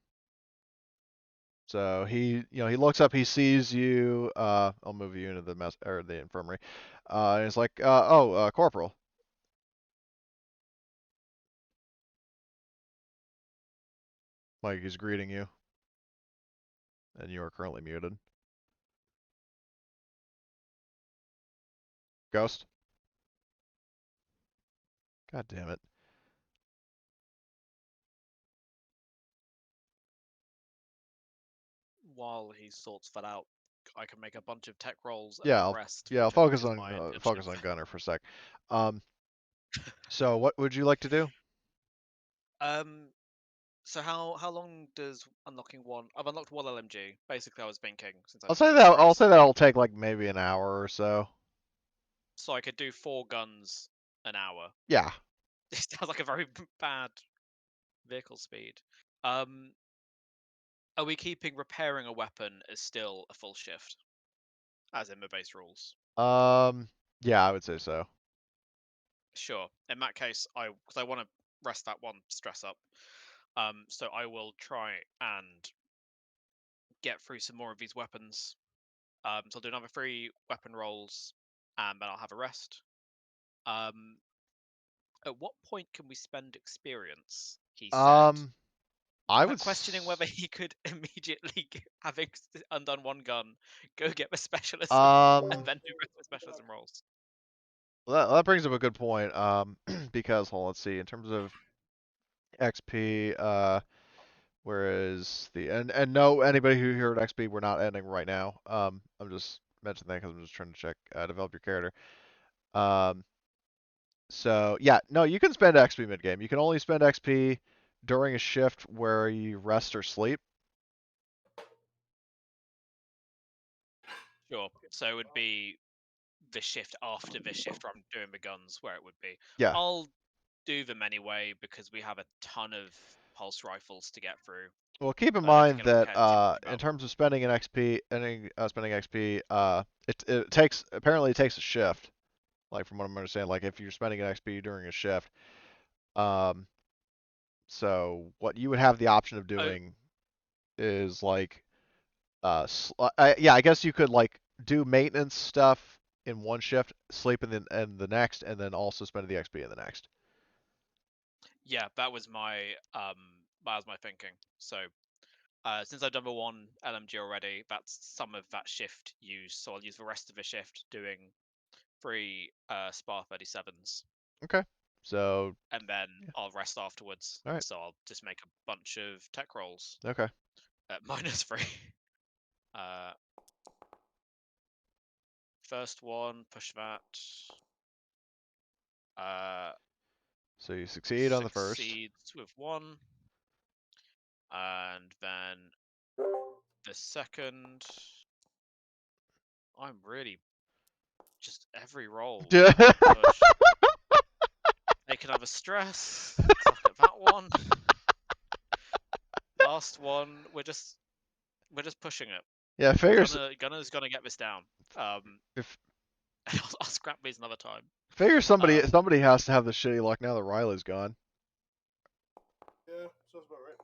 Speaker 1: So he looks up, he sees you. I'll move you into the infirmary. And he's like, Corporal. Like he's greeting you, and you are currently muted. Ghost. God damn it.
Speaker 2: While he sorts that out, I can make a bunch of tech rolls and
Speaker 1: Yeah,
Speaker 2: then
Speaker 1: I'll
Speaker 2: rest,
Speaker 1: yeah, I'll
Speaker 2: whichever
Speaker 1: focus
Speaker 2: is
Speaker 1: on
Speaker 2: my
Speaker 1: focus
Speaker 2: initiative.
Speaker 1: on Gunner for a sec. Um, so what would you like to do?
Speaker 2: Um, so how long does unlocking one? I've unlocked one LMG. Basically, I was thinking since I
Speaker 1: I'll
Speaker 2: just
Speaker 1: say
Speaker 2: got
Speaker 1: that I'll
Speaker 2: experience,
Speaker 1: say that'll take like maybe an hour or so.
Speaker 2: so I could do 4 guns an hour.
Speaker 1: Yeah.
Speaker 2: It sounds like a very bad vehicle speed. Um, are we keeping repairing a weapon as still a full shift, as in the base rules?
Speaker 1: Um, yeah, I would say so.
Speaker 2: Sure. In that case, because I want to rest that one stress up. So I will try and get through some more of these weapons. So I'll do another 3 weapon rolls, and then I'll have a rest. At what point can we spend experience? He said,
Speaker 1: I would
Speaker 2: questioning whether he could immediately, having undone one gun, go get the specialism and then do the specialism rolls.
Speaker 1: that brings up a good point. Because hold on, let's see. In terms of XP, whereas and no, anybody who heard XP, we're not ending right now. I'm just mentioning that because I'm just trying to check develop your character. Um, so yeah, no, you can spend XP mid game. You can only spend XP during a shift where you rest or sleep.
Speaker 2: Sure. So it would be the shift after this shift where I'm doing the guns, where it would be.
Speaker 1: Yeah.
Speaker 2: I'll do them anyway because we have a ton of pulse rifles to get through.
Speaker 1: Well, keep in
Speaker 2: I don't think
Speaker 1: mind
Speaker 2: anyone
Speaker 1: that
Speaker 2: cares too much
Speaker 1: in
Speaker 2: about.
Speaker 1: terms of spending an XP, spending XP, it takes apparently it takes a shift. Like from what I'm understanding, like if you're spending an XP during a shift, um, so what you would have the option of
Speaker 2: Oh,
Speaker 1: doing is like, yeah, I guess you could like do maintenance stuff in one shift, sleep in the next, and then also spend the XP in the next.
Speaker 2: yeah, that was my thinking. So since I've done the 1 LMG already, that's some of that shift used. So I'll use the rest of the shift doing 3 SPAR 37s.
Speaker 1: Okay. So.
Speaker 2: And then
Speaker 1: Yeah.
Speaker 2: I'll rest afterwards.
Speaker 1: All right.
Speaker 2: So I'll just make a bunch of tech rolls
Speaker 1: Okay.
Speaker 2: at -3. First one, push that.
Speaker 1: So you succeed on the first.
Speaker 2: Succeeds with 1. And then the second, I'm really just every roll. Push. They can have a stress. Suck at that one. Last one, we're just pushing it.
Speaker 1: Yeah, figures.
Speaker 2: Gunner's gonna get this down.
Speaker 1: If
Speaker 2: I'll scrap these another time.
Speaker 1: figure somebody has to have the shitty luck now that Riley's gone.
Speaker 3: Yeah, sounds about right.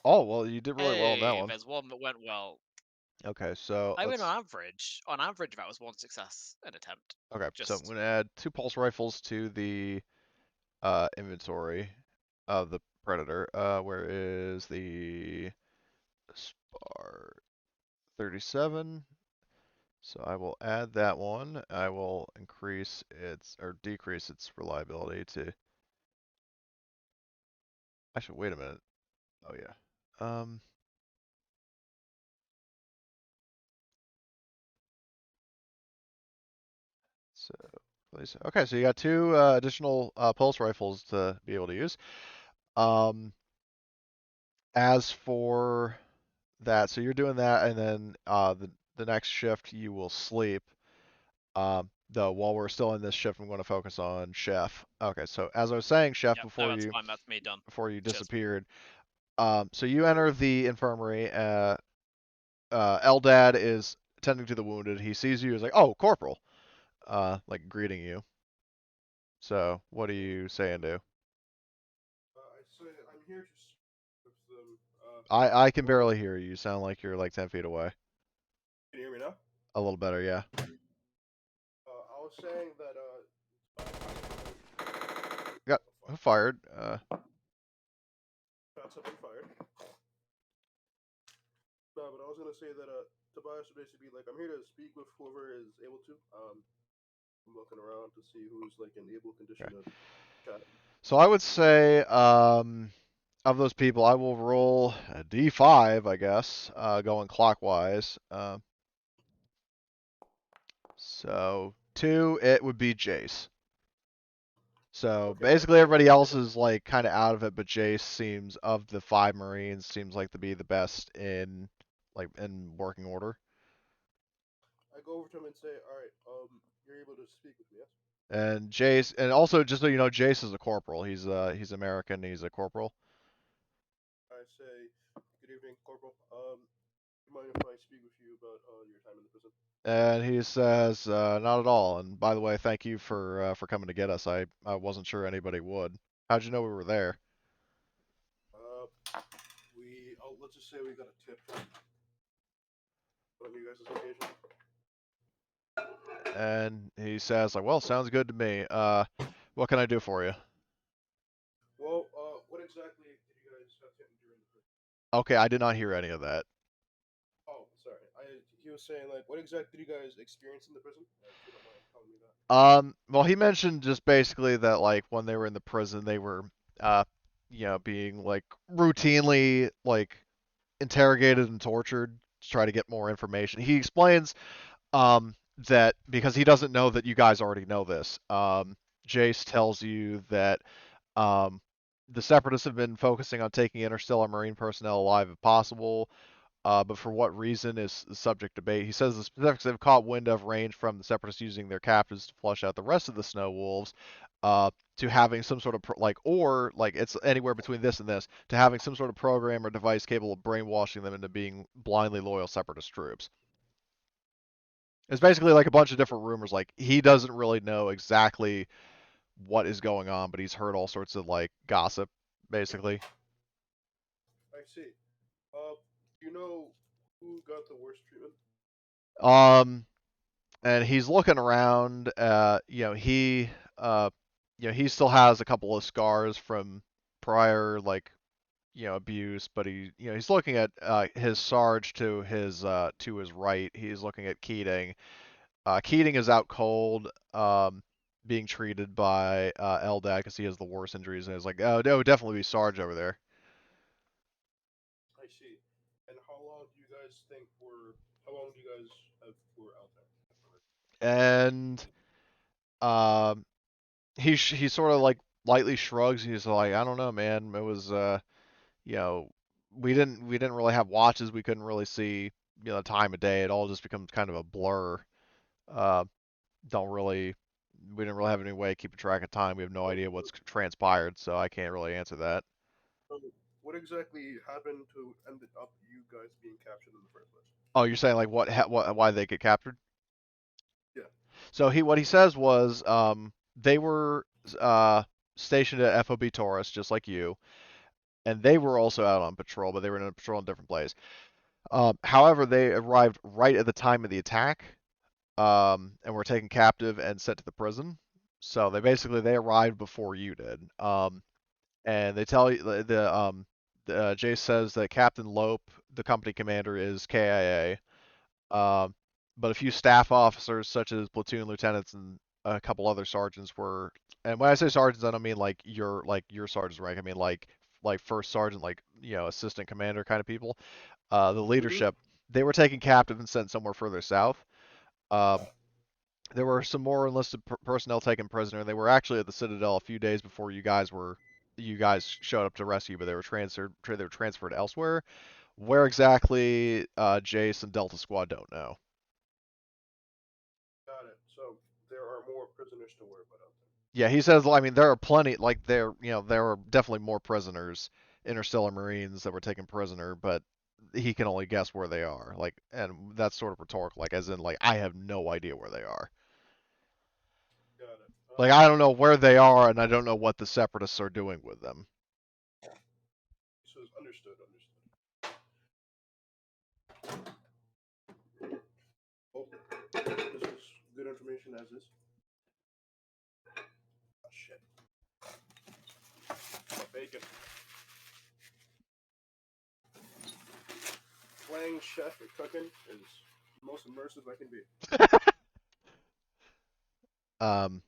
Speaker 1: Oh well, you did really well on that
Speaker 2: Hey,
Speaker 1: one.
Speaker 2: there's one that went well.
Speaker 1: Okay, so
Speaker 2: I mean,
Speaker 1: let's.
Speaker 2: on average, that was 1 success an attempt.
Speaker 1: Okay, so I'm
Speaker 2: Just
Speaker 1: gonna add 2 pulse rifles to the inventory of the Predator. Where is the SPAR 37? So I will add that one. I will increase its or decrease its reliability to. Actually, wait a minute. Oh yeah. So okay, so you got 2 additional pulse rifles to be able to use. As for that, so you're doing that, and then the next shift you will sleep. Though while we're still in this shift, I'm going to focus on Chef. Okay, so as I was saying, Chef,
Speaker 2: yep, no, that's fine. That's me done.
Speaker 1: before you
Speaker 2: Cheers.
Speaker 1: disappeared. So you enter the infirmary. Eldad is tending to the wounded. He sees you. He's like, "Oh, Corporal," like greeting you. So what are you saying to?
Speaker 3: I say I'm here to with them.
Speaker 1: I can barely hear you. You sound like you're like 10 feet away.
Speaker 3: Can you hear me now?
Speaker 1: A little better, yeah.
Speaker 3: I was saying that
Speaker 1: Got who fired?
Speaker 3: shots have been fired. No, but I was gonna say that Tobias would basically be like, I'm here to speak with whoever is able to. I'm looking around to see who's like in able condition
Speaker 1: Okay.
Speaker 3: to chat.
Speaker 1: So I would say, of those people, I will roll a D5, I guess, going clockwise. So 2, it would be Jace. So
Speaker 3: Okay,
Speaker 1: basically everybody else is like kind of out of it, but Jace seems, of the 5 Marines, seems like to be the best in working order.
Speaker 3: I go over to him and say, all right, you're able to speak with me, yes?
Speaker 1: And Jace, and also just so you know, Jace is a corporal. He's American. He's a corporal.
Speaker 3: I say, good evening, Corporal. Do you mind if I speak with you about your time in the prison?
Speaker 1: And he says, not at all. And by the way, thank you for coming to get us. I wasn't sure anybody would. How'd you know we were there?
Speaker 3: Let's just say we got a tip. on you guys' location.
Speaker 1: And he says, like, well, sounds good to me. What can I do for you?
Speaker 3: Well, what exactly did you guys have to endure in the prison?
Speaker 1: Okay, I did not hear any of that.
Speaker 3: Oh, sorry. He was saying like, what exactly did you guys experience in the prison? If you don't mind telling me that.
Speaker 1: Well, he mentioned just basically that, like, when they were in the prison, they were, uh, being, like, routinely, like, interrogated and tortured to try to get more information. He explains, that because he doesn't know that you guys already know this, Jace tells you that, um, the Separatists have been focusing on taking interstellar marine personnel alive if possible, but for what reason is subject to debate. He says the specifics have caught wind of range from the Separatists using their captives to flush out the rest of the Snow Wolves, to having some sort of or like it's anywhere between this and this, to having some sort of program or device capable of brainwashing them into being blindly loyal Separatist troops. It's basically like a bunch of different rumors. Like he doesn't really know exactly what is going on, but he's heard all sorts of like gossip, basically.
Speaker 3: I see. Uh, do you know who got the worst treatment?
Speaker 1: Um, and he's looking around. He still has a couple of scars from prior like abuse, but he's looking at his Sarge to his right. He's looking at Keating. Keating is out cold, being treated by Eldad because he has the worst injuries, and it's like, oh, it would definitely be Sarge over there.
Speaker 3: I see. And how long do you guys think were? How long do you guys have were out there?
Speaker 1: And um, he sort of like lightly shrugs. He's like, I don't know, man. It was you know, we didn't really have watches. We couldn't really see the time of day. It all just becomes kind of a blur. Uh, don't really we didn't really have any way of keeping track of time. We have no idea what's transpired, so I can't really answer that.
Speaker 3: So, what exactly happened to ended up you guys being captured in the first place?
Speaker 1: Oh, you're saying like what why they get captured?
Speaker 3: Yeah.
Speaker 1: So what he says was they were stationed at FOB Taurus just like you, and they were also out on patrol, but they were in a patrol in a different place. However, they arrived right at the time of the attack, and were taken captive and sent to the prison. So they arrived before you did. And they tell you Jace says that Captain Lope, the company commander, is KIA. Um, but a few staff officers, such as platoon lieutenants and a couple other sergeants, were. And when I say sergeants, I don't mean like your sergeant's rank. I mean like first sergeant, like assistant commander kind of people. The
Speaker 3: Mm-hmm.
Speaker 1: leadership, they were taken captive and sent somewhere further south. Um, there were some more enlisted personnel taken prisoner. They were actually at the Citadel a few days before you guys showed up to rescue, but they were transferred elsewhere. Where exactly, Jace and Delta Squad don't know.
Speaker 3: Got it. So there are more prisoners to worry about out there.
Speaker 1: Yeah, he says. I mean, there are plenty. Like there are definitely more prisoners, interstellar marines that were taken prisoner, but he can only guess where they are. Like, and that's sort of rhetorical. Like, as in, like I have no idea where they are.
Speaker 3: Got it.
Speaker 1: Like, I don't know where they are, and I don't know what the separatists are doing with them.
Speaker 3: So it's understood. Understood. Oh, this is good information as is. Oh, shit. Bacon. Playing chef or cooking is the most immersive I can be.
Speaker 1: Um,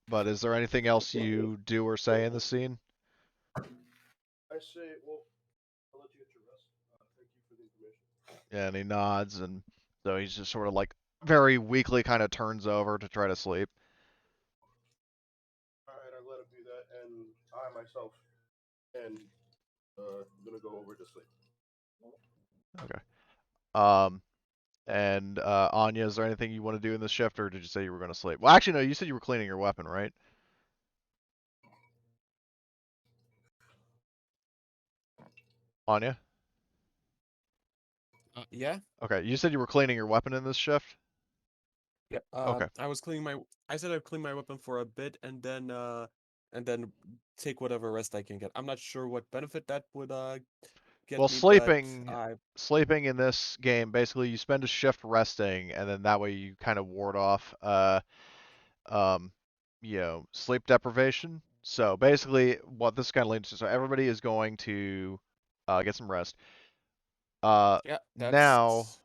Speaker 1: but is there anything else you do or say in the scene?
Speaker 3: I say, well, I'll let you get your rest. Thank you for the information.
Speaker 1: Yeah, and he nods, and so he's just sort of like very weakly kind of turns over to try to sleep.
Speaker 3: All right, I'll let him do that, and I myself am gonna go over to sleep.
Speaker 1: Okay. Um, and Anya, is there anything you want to do in this shift, or did you say you were going to sleep? Well, actually, no. You said you were cleaning your weapon, right? Anya?
Speaker 4: Yeah.
Speaker 1: Okay. You said you were cleaning your weapon in this shift?
Speaker 4: Yeah.
Speaker 1: Okay.
Speaker 4: I was cleaning my. I said I'd clean my weapon for a bit and then take whatever rest I can get. I'm not sure what benefit that would
Speaker 1: Well,
Speaker 4: get me, but
Speaker 1: sleeping
Speaker 4: I
Speaker 1: sleeping in this game, basically you spend a shift resting, and then that way you kind of ward off um sleep deprivation. So basically what this kind of leads to, so everybody is going to get some rest.
Speaker 4: yeah,
Speaker 1: Now
Speaker 4: that's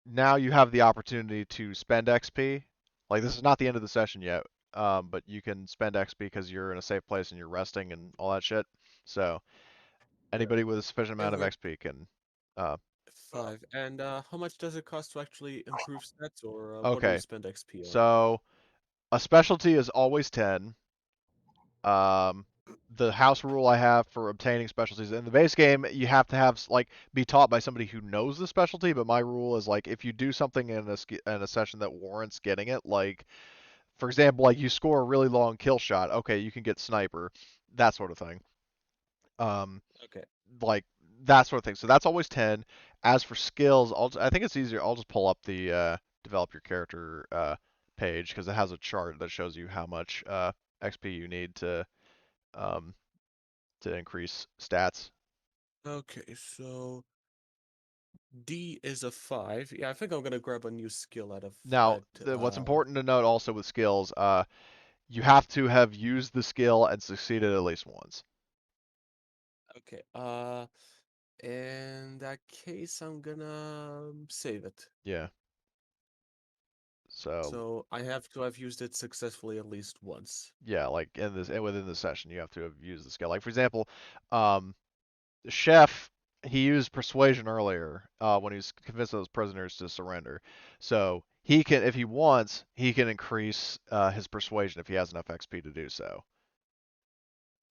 Speaker 1: now you have the opportunity to spend XP. Like this is not the end of the session yet, but you can spend XP because you're in a safe place and you're resting and all that shit. So
Speaker 3: Yeah.
Speaker 1: anybody with a sufficient
Speaker 4: yeah,
Speaker 1: amount of
Speaker 4: we're
Speaker 1: XP can. Uh,
Speaker 4: 5. And how much does it cost to actually improve stats, or what do we
Speaker 1: okay,
Speaker 4: spend XP on?
Speaker 1: so a specialty is always 10. Um, the house rule I have for obtaining specialties in the base game, you have to have like be taught by somebody who knows the specialty. But my rule is like if you do something in a session that warrants getting it, like for example, like you score a really long kill shot, okay, you can get sniper, that sort of thing. Um,
Speaker 4: Okay.
Speaker 1: like that sort of thing. So that's always 10. As for skills, I think it's easier. I'll just pull up the develop your character page because it has a chart that shows you how much XP you need um, to increase stats.
Speaker 4: Okay, so D is a 5. Yeah, I think I'm gonna grab a new skill out of
Speaker 1: Now,
Speaker 4: that.
Speaker 1: what's important to note also with skills, you have to have used the skill and succeeded at least once.
Speaker 4: Okay. In that case, I'm gonna save it.
Speaker 1: Yeah. So
Speaker 4: So I have to have used it successfully at least once.
Speaker 1: yeah, like in this within the session, you have to have used the skill. Like for example, um, the chef he used persuasion earlier when he was convincing those prisoners to surrender. So he can, if he wants, he can increase his persuasion if he has enough XP to do so.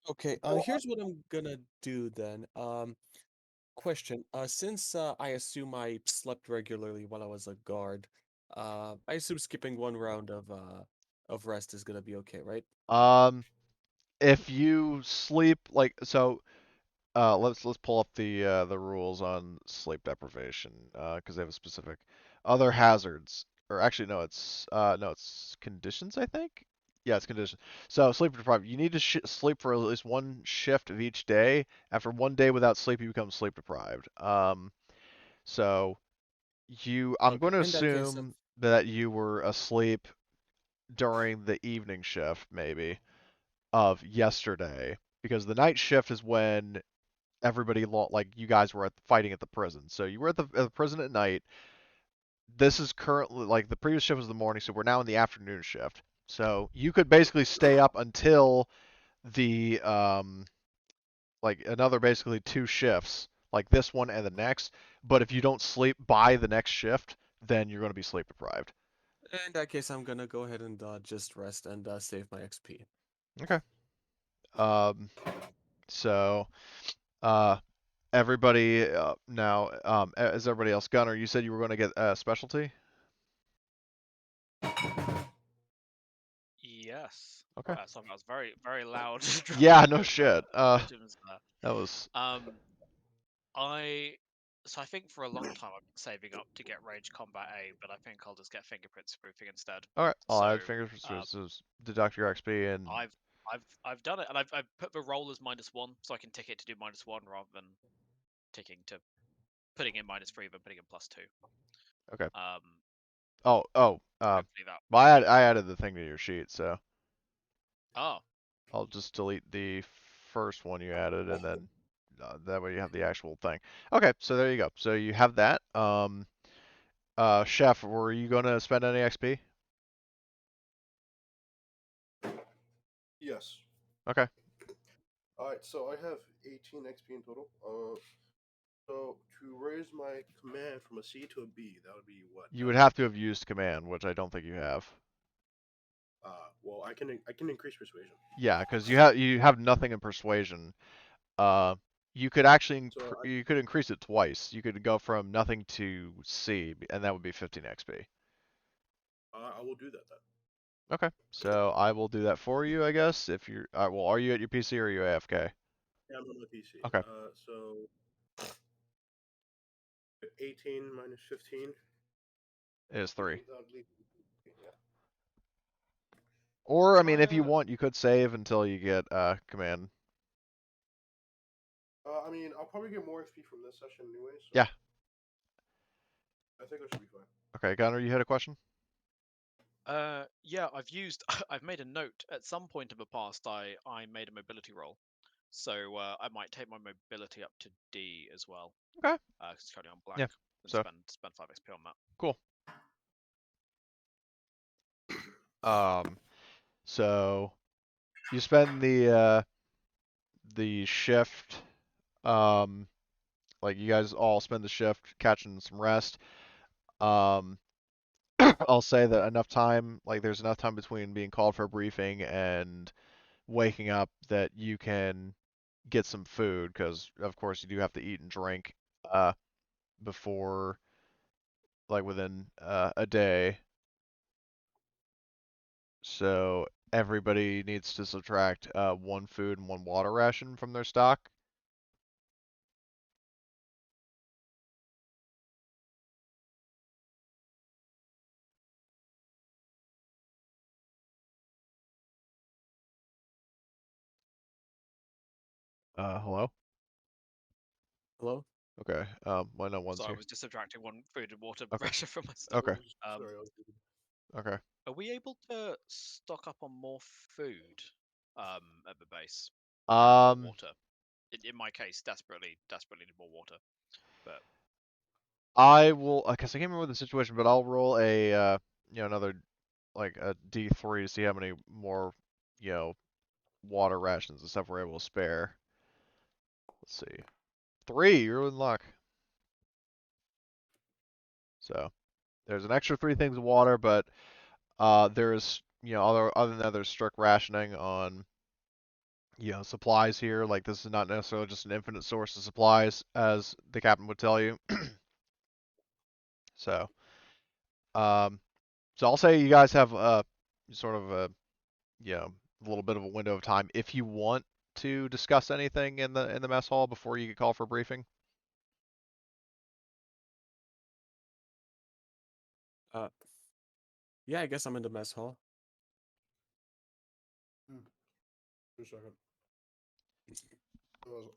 Speaker 4: Okay, here's what I'm gonna do then. Question. Since I assume I slept regularly while I was a guard, I assume skipping one round of rest is gonna be okay, right?
Speaker 1: Um, if you sleep like so, let's pull up the rules on sleep deprivation because they have a specific other hazards, or actually no, it's conditions I think. Yeah, it's conditions. So sleep deprived. You need to sleep for at least one shift of each day. After one day without sleep, you become sleep deprived. So I'm
Speaker 4: Okay.
Speaker 1: going to
Speaker 4: In that case,
Speaker 1: assume that you were asleep during the evening shift, maybe, of yesterday, because the night shift is when everybody like you guys were fighting at the prison. So you were at the prison at night. This is currently like the previous shift was the morning, so we're now in the afternoon shift. So you could basically stay up until the like another basically two shifts, like this one and the next. But if you don't sleep by the next shift, then you're going to be sleep deprived.
Speaker 4: I'm gonna go ahead and just rest and save my XP.
Speaker 1: Okay. Um. So uh, everybody now is everybody else Gunner? You said you were going to get a specialty.
Speaker 2: Yes.
Speaker 1: Okay.
Speaker 2: Sorry, that was very, very loud
Speaker 1: Yeah,
Speaker 2: dropping
Speaker 1: no
Speaker 2: of
Speaker 1: shit.
Speaker 2: items there.
Speaker 1: That was
Speaker 2: Um, I so I think for a long time I've been saving up to get Rage Combat A, but I think I'll just get Fingerprint Spoofing instead.
Speaker 1: all right. I'll
Speaker 2: So
Speaker 1: add fingers
Speaker 2: um,
Speaker 1: so deduct your XP and
Speaker 2: I've I've done it, and I've put the roll as -1, so I can tick it to do -1 rather than ticking to putting in -3 then putting in +2.
Speaker 1: okay.
Speaker 2: Um,
Speaker 1: Oh.
Speaker 2: hopefully that.
Speaker 1: Well, I added the thing to your sheet, so
Speaker 2: Oh,
Speaker 1: I'll just delete the first one you added, and then that way you have the actual thing. Okay, so there you go. So you have that. Chef, were you going to spend any XP?
Speaker 3: Yes.
Speaker 1: Okay.
Speaker 3: Alright, so I have 18 XP in total. So to raise my command from a C to a B, that would be what?
Speaker 1: You would have to have used command, which I don't think you have.
Speaker 3: Well, I can increase persuasion.
Speaker 1: Yeah, because you have nothing in persuasion. Uh, you could actually
Speaker 3: So
Speaker 1: you could increase it twice. You could go from nothing to C, and that would be 15 XP.
Speaker 3: I will do that then.
Speaker 1: Okay, so I will do that for you, I guess. If you're, well, are you at your PC or are you AFK?
Speaker 3: Yeah, I'm on my PC.
Speaker 1: Okay,
Speaker 3: So 18 minus 15.
Speaker 1: it is 3.
Speaker 3: That would leave. Yeah.
Speaker 1: Or, I
Speaker 3: So
Speaker 1: mean, if you want, you could save until you get command.
Speaker 3: I mean, I'll probably get more XP from this session anyway, so
Speaker 1: Yeah.
Speaker 3: I think I should be fine.
Speaker 1: Okay, Gunner, you had a question?
Speaker 2: Yeah, I've used. I've made a note at some point in the past. I made a mobility roll, so I might take my mobility up to D as well.
Speaker 1: Okay.
Speaker 2: Because it's currently on blank.
Speaker 1: Yeah.
Speaker 2: And
Speaker 1: So
Speaker 2: spend 5 XP on that.
Speaker 1: cool. So you spend the shift, like you guys all spend the shift catching some rest. Um, I'll say that enough time, like there's enough time between being called for a briefing and waking up that you can get some food, because of course you do have to eat and drink before, like within a day. So everybody needs to subtract one food and one water ration from their stock. Hello?
Speaker 4: Hello?
Speaker 1: Okay. Well, no one's
Speaker 2: So I
Speaker 1: here.
Speaker 2: was just subtracting one food and water
Speaker 1: Okay.
Speaker 2: ration from my stock.
Speaker 1: Okay.
Speaker 3: Sorry, I was muted.
Speaker 1: Okay.
Speaker 2: Are we able to stock up on more food at the base and more
Speaker 1: Um,
Speaker 2: water? In my case, desperately need more water. But
Speaker 1: I will, because I can't remember the situation, but I'll roll a, another, like a D3 to see how many more, you know, water rations and stuff we're able to spare. Let's see. 3, you're in luck. So there's an extra 3 things of water, but there's, other than that, there's strict rationing on, supplies here. Like this is not necessarily just an infinite source of supplies, as the captain would tell you. So, um, so I'll say you guys have sort of a little bit of a window of time if you want to discuss anything in the mess hall before you get called for a briefing.
Speaker 4: Uh, yeah, I guess I'm in the mess hall.
Speaker 3: Just a second.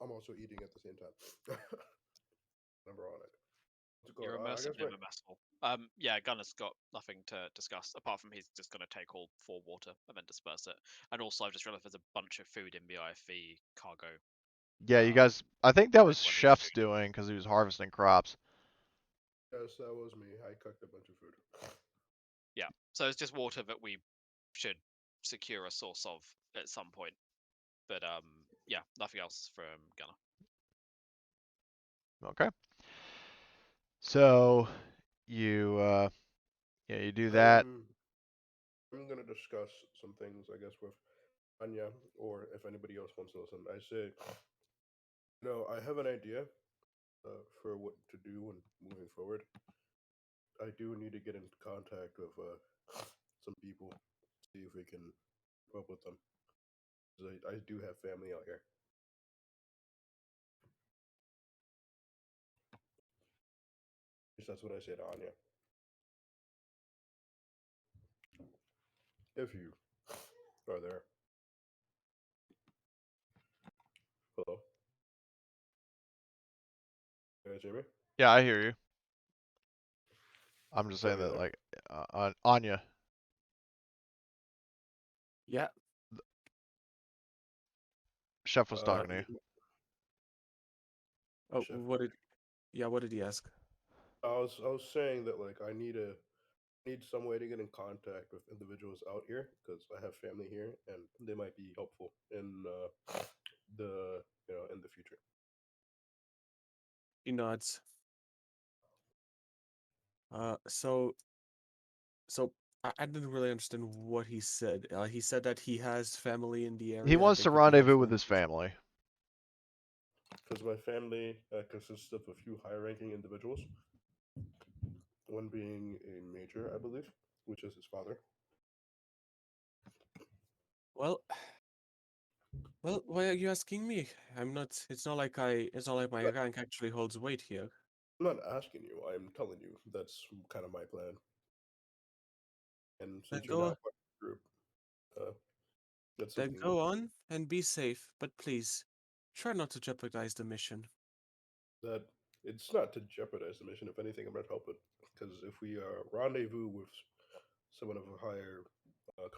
Speaker 3: I'm also eating at the same time. Number on it.
Speaker 2: you're
Speaker 3: I guess
Speaker 2: immersively
Speaker 3: my
Speaker 2: messful. Yeah, Gunner's got nothing to discuss apart from he's just going to take all 4 water and then disperse it. And also, I've just realised there's a bunch of food in the IFE cargo.
Speaker 1: Yeah, you guys. I think that
Speaker 2: For
Speaker 1: was
Speaker 2: anyone who needs
Speaker 1: Chef's
Speaker 2: food.
Speaker 1: doing because he was harvesting crops.
Speaker 3: yes, that was me. I cooked a bunch of food.
Speaker 2: Yeah, so it's just water that we should secure a source of at some point. But yeah, nothing else from Gunner.
Speaker 1: Okay. So you you do that.
Speaker 3: I'm gonna discuss some things, I guess, with Anya, or if anybody else wants to listen. I say, no, I have an idea for what to do and moving forward. I do need to get into contact with some people, see if we can keep up with them. 'Cause I do have family out here. At least that's what I said to Anya. If you are there. Hello? You guys hear me?
Speaker 1: Yeah, I hear you. I'm just saying
Speaker 3: Are you
Speaker 1: that
Speaker 3: there?
Speaker 1: like Anya,
Speaker 4: Yeah.
Speaker 1: Chef was
Speaker 3: Uh,
Speaker 1: talking to you.
Speaker 4: Oh,
Speaker 3: Chef.
Speaker 4: what did he ask?
Speaker 3: I was saying that like I need some way to get in contact with individuals out here because I have family here and they might be helpful in in the future.
Speaker 4: He nods. So I didn't really understand what he said. He said that he has family in the
Speaker 1: He
Speaker 4: area that
Speaker 1: wants
Speaker 4: they
Speaker 1: to
Speaker 4: could be
Speaker 1: rendezvous
Speaker 4: helpful
Speaker 1: with
Speaker 4: in the
Speaker 1: his
Speaker 4: future.
Speaker 1: family.
Speaker 3: Because my family consists of a few high-ranking individuals, one being a major, I believe, which is his father.
Speaker 4: Well, why are you asking me? I'm not. It's not like my
Speaker 3: But
Speaker 4: rank actually holds weight here.
Speaker 3: I'm not asking you. I'm telling you. That's kind of my plan. And
Speaker 4: Then
Speaker 3: since you're now
Speaker 4: go,
Speaker 3: part of the group, uh, that's
Speaker 4: then
Speaker 3: something.
Speaker 4: go on and be safe. But please, Try not to jeopardize the mission.
Speaker 3: That it's not to jeopardize the mission. If anything, I'm not helping because if we rendezvous with someone of a higher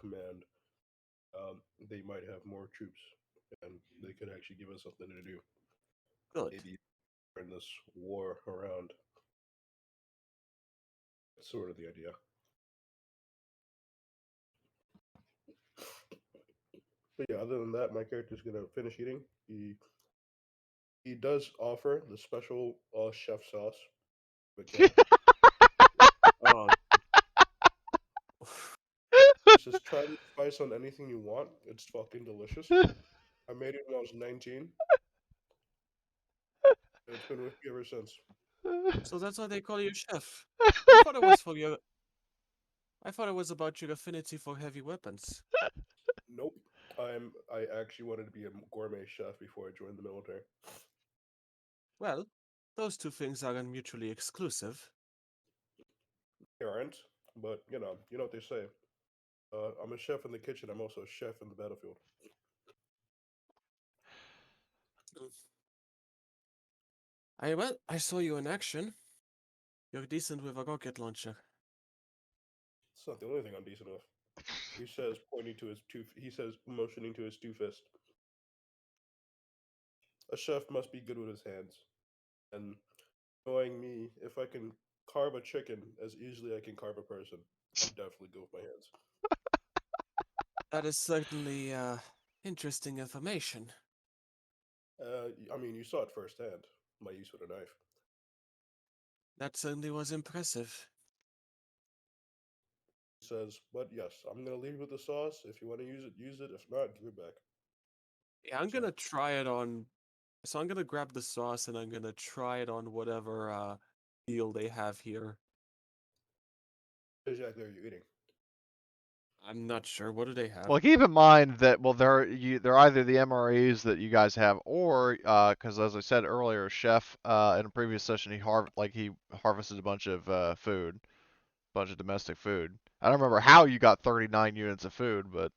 Speaker 3: command, they might have more troops, and they could actually give us something to do.
Speaker 4: Good.
Speaker 3: Maybe turn this war around. That's sort of the idea. But yeah, other than that, my character's gonna finish eating. He does offer the special chef sauce, but can.
Speaker 4: Oh,
Speaker 3: He says, "Try this spice on anything you want. It's fucking delicious. I made it when I was 19. And it's been with me ever since."
Speaker 4: so that's why they call you chef. I thought it was for your. I thought it was about your affinity for heavy weapons.
Speaker 3: Nope. I actually wanted to be a gourmet chef before I joined the military.
Speaker 4: Well, those two things aren't mutually exclusive.
Speaker 3: They aren't, but you know what they say. I'm a chef in the kitchen. I'm also a chef in the battlefield.
Speaker 4: I saw you in action. You're decent with a rocket launcher.
Speaker 3: It's not the only thing I'm decent with. He says, pointing to his two. He says, motioning to his two fists. A chef must be good with his hands, and knowing me, if I can carve a chicken as easily I can carve a person, I'm definitely good with my hands.
Speaker 4: That is certainly interesting information.
Speaker 3: I mean, you saw it firsthand. My use with a knife.
Speaker 4: That certainly was impressive.
Speaker 3: He says, but yes, I'm gonna leave you with the sauce. If you want to use it, use it. If not, give it back.
Speaker 4: Yeah, I'm
Speaker 3: So
Speaker 4: gonna try it on. So I'm gonna grab the sauce and I'm gonna try it on whatever deal they have here.
Speaker 3: what exactly are you eating?
Speaker 4: I'm not sure. What do they have?
Speaker 1: Well, keep in mind that they're either the MREs that you guys have, or because as I said earlier, Chef in a previous session he harvested a bunch of food, bunch of domestic food. I don't remember how you got 39 units of food, but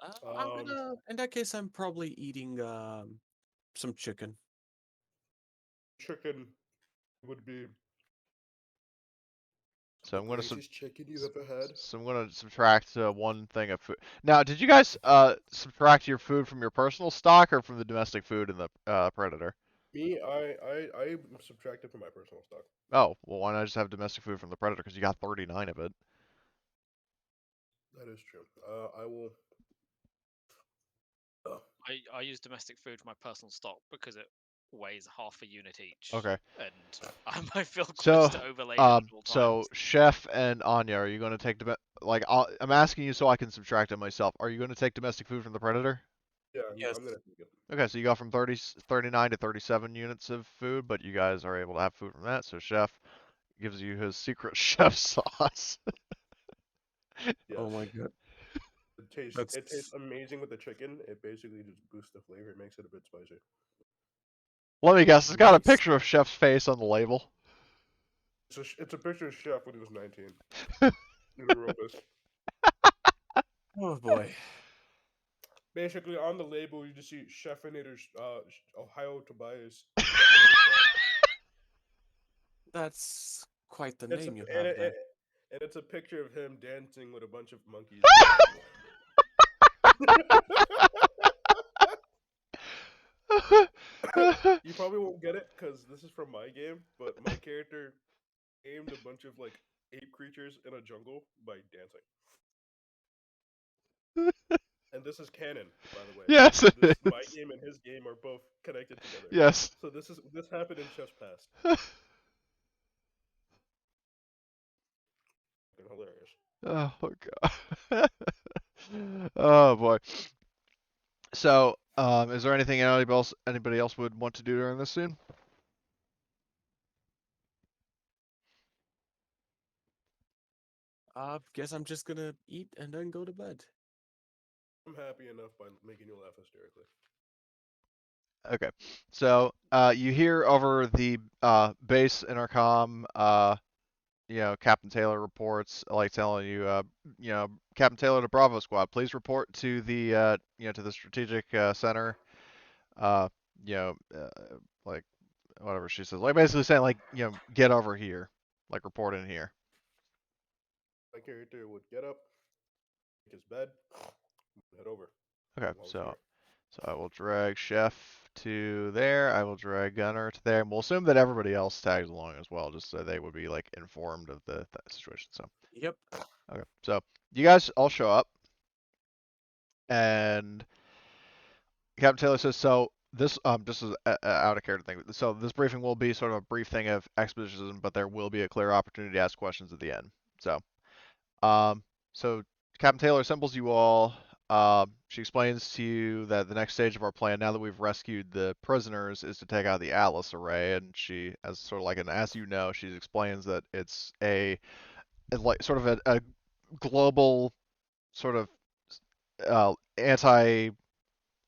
Speaker 4: I'm
Speaker 3: Um,
Speaker 4: gonna. In that case, I'm probably eating some chicken.
Speaker 3: chicken would be
Speaker 1: so
Speaker 3: the
Speaker 1: I'm gonna
Speaker 3: greatest chicken you've ever had.
Speaker 1: so I'm gonna subtract one thing of food. Now, did you guys subtract your food from your personal stock or from the domestic food in the Predator?
Speaker 3: Me, I subtracted from my personal stock.
Speaker 1: Oh, well, why not just have domestic food from the Predator? Because you got 39 of it.
Speaker 3: That is true. I will.
Speaker 2: I use domestic food for my personal stock because it weighs half a unit each,
Speaker 1: Okay.
Speaker 2: and I might feel
Speaker 1: So,
Speaker 2: close to overloaded at all
Speaker 1: so
Speaker 2: times.
Speaker 1: Chef and Anya, are you going to take I'm asking you so I can subtract it myself. Are you going to take domestic food from the Predator?
Speaker 3: Yeah,
Speaker 4: Yes.
Speaker 3: I'm gonna take it.
Speaker 1: Okay, so you go from 39 to 37 units of food, but you guys are able to have food from that. So Chef gives you his secret chef sauce.
Speaker 3: Yes,
Speaker 4: Oh my god.
Speaker 3: it tastes
Speaker 4: That's.
Speaker 3: amazing with the chicken. It basically just boosts the flavor. It makes it a bit spicy.
Speaker 1: Let me guess, it's got a
Speaker 4: Nice.
Speaker 1: picture of Chef's face on the label.
Speaker 3: It's a picture of Chef when he was 19. He's a robust.
Speaker 4: Oh boy.
Speaker 3: Basically, on the label, you just see Chefinator's Ohio Tobias Chefinator sauce.
Speaker 4: That's quite the
Speaker 3: It's a
Speaker 4: name you
Speaker 3: and,
Speaker 4: have there.
Speaker 3: and it's a picture of him dancing with a bunch of monkeys. You probably won't get it because this is from my game, but my character aimed a bunch of like ape creatures in a jungle by dancing. And this is canon, by the way.
Speaker 1: Yes, it
Speaker 3: This my
Speaker 1: is.
Speaker 3: game and his game are both connected together.
Speaker 1: Yes.
Speaker 3: So this happened in Chef's Past. Fucking hilarious.
Speaker 1: Oh god. Oh boy. So, is there anything anybody else would want to do during this scene?
Speaker 4: Guess I'm just gonna eat and then go to bed.
Speaker 3: I'm happy enough by making you laugh hysterically.
Speaker 1: Okay. So, you hear over the base intercom, Captain Taylor reports, like telling you, Captain Taylor to Bravo Squad, please report to the, to the strategic center. uh, you know, like whatever she says, like basically saying like, get over here, like report in here.
Speaker 3: My character would get up, take his bed, head over
Speaker 1: Okay,
Speaker 3: while he's
Speaker 1: so
Speaker 3: here.
Speaker 1: I will drag Chef to there. I will drag Gunner to there, and we'll assume that everybody else tags along as well, just so they would be like informed of the that situation. So
Speaker 4: Yep.
Speaker 1: okay, so you guys all show up, and Captain Taylor says, "So this just as a out of character thing. So this briefing will be sort of a brief thing of exposition, but there will be a clear opportunity to ask questions at the end. So Um, so Captain Taylor assembles you all. She explains to you that the next stage of our plan, now that we've rescued the prisoners, is to take out the Atlas array. And she, as sort of like an as you know, she explains that it's like sort of a global sort of anti,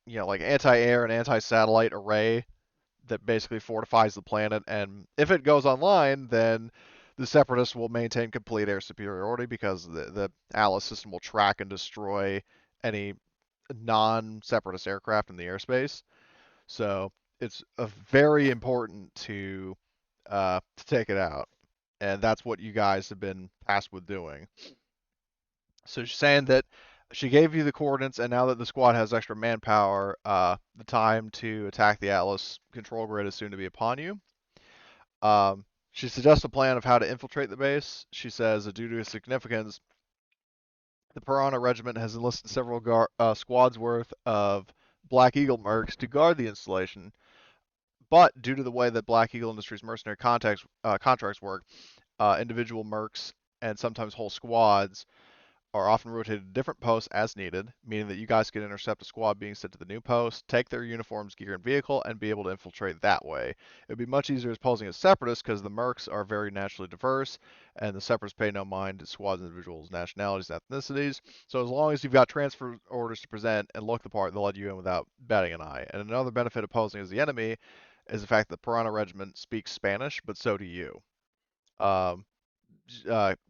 Speaker 1: like anti-air and anti-satellite array that basically fortifies the planet. And if it goes online, then the Separatists will maintain complete air superiority because the Alice system will track and destroy any non-Separatist aircraft in the airspace. So it's very important to take it out, and that's what you guys have been tasked with doing. So she's saying that she gave you the coordinates, and now that the squad has extra manpower, the time to attack the Atlas control grid is soon to be upon you. She suggests a plan of how to infiltrate the base. She says that due to its significance, the Piranha Regiment has enlisted several squads worth of Black Eagle mercs to guard the installation. But due to the way that Black Eagle Industries mercenary contracts work, individual mercs and sometimes whole squads are often rotated to different posts as needed, meaning that you guys can intercept a squad being sent to the new post, take their uniforms, gear, and vehicle, and be able to infiltrate that way. It would be much easier as posing as separatists because the mercs are very naturally diverse, and the separatists pay no mind to squads, individuals, nationalities, and ethnicities. So as long as you've got transfer orders to present and look the part, they'll let you in without batting an eye. And another benefit of posing as the enemy is the fact that the Piranha Regiment speaks Spanish, but so do you. Um,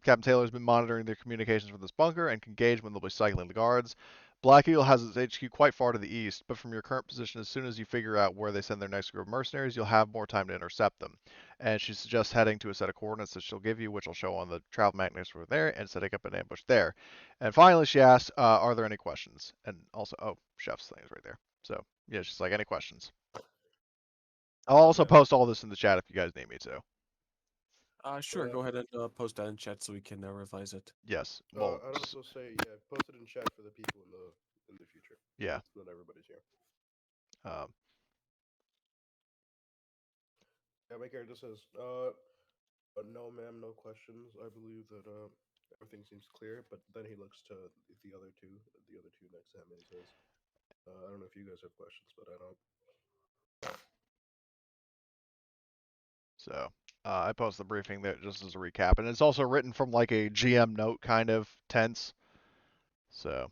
Speaker 1: Captain Taylor's been monitoring their communications from this bunker and can gauge when they'll be cycling the guards. Black Eagle has its HQ quite far to the east, but from your current position, as soon as you figure out where they send their next group of mercenaries, you'll have more time to intercept them. And she suggests heading to a set of coordinates that she'll give you, which will show on the travel map next over there, and setting up an ambush there. And finally, she asks, "Are there any questions?" And also, oh, Chef's thing is right there. So yeah, she's like, "Any questions?" I'll also
Speaker 3: Yeah.
Speaker 1: post all this in the chat if you guys need me to.
Speaker 4: Sure. Go ahead and post that in chat so we can revise it.
Speaker 1: Yes. Well,
Speaker 3: I'd also say, yeah, post it in chat for the people in the future.
Speaker 1: yeah.
Speaker 3: Not everybody's here.
Speaker 1: Um,
Speaker 3: Yeah, my character says, no, ma'am, no questions. I believe that everything seems clear. But then he looks to the other two next to him, and he says, I don't know if you guys have questions, but I don't.
Speaker 1: So I post the briefing there just as a recap, and it's also written from like a GM note kind of tense. So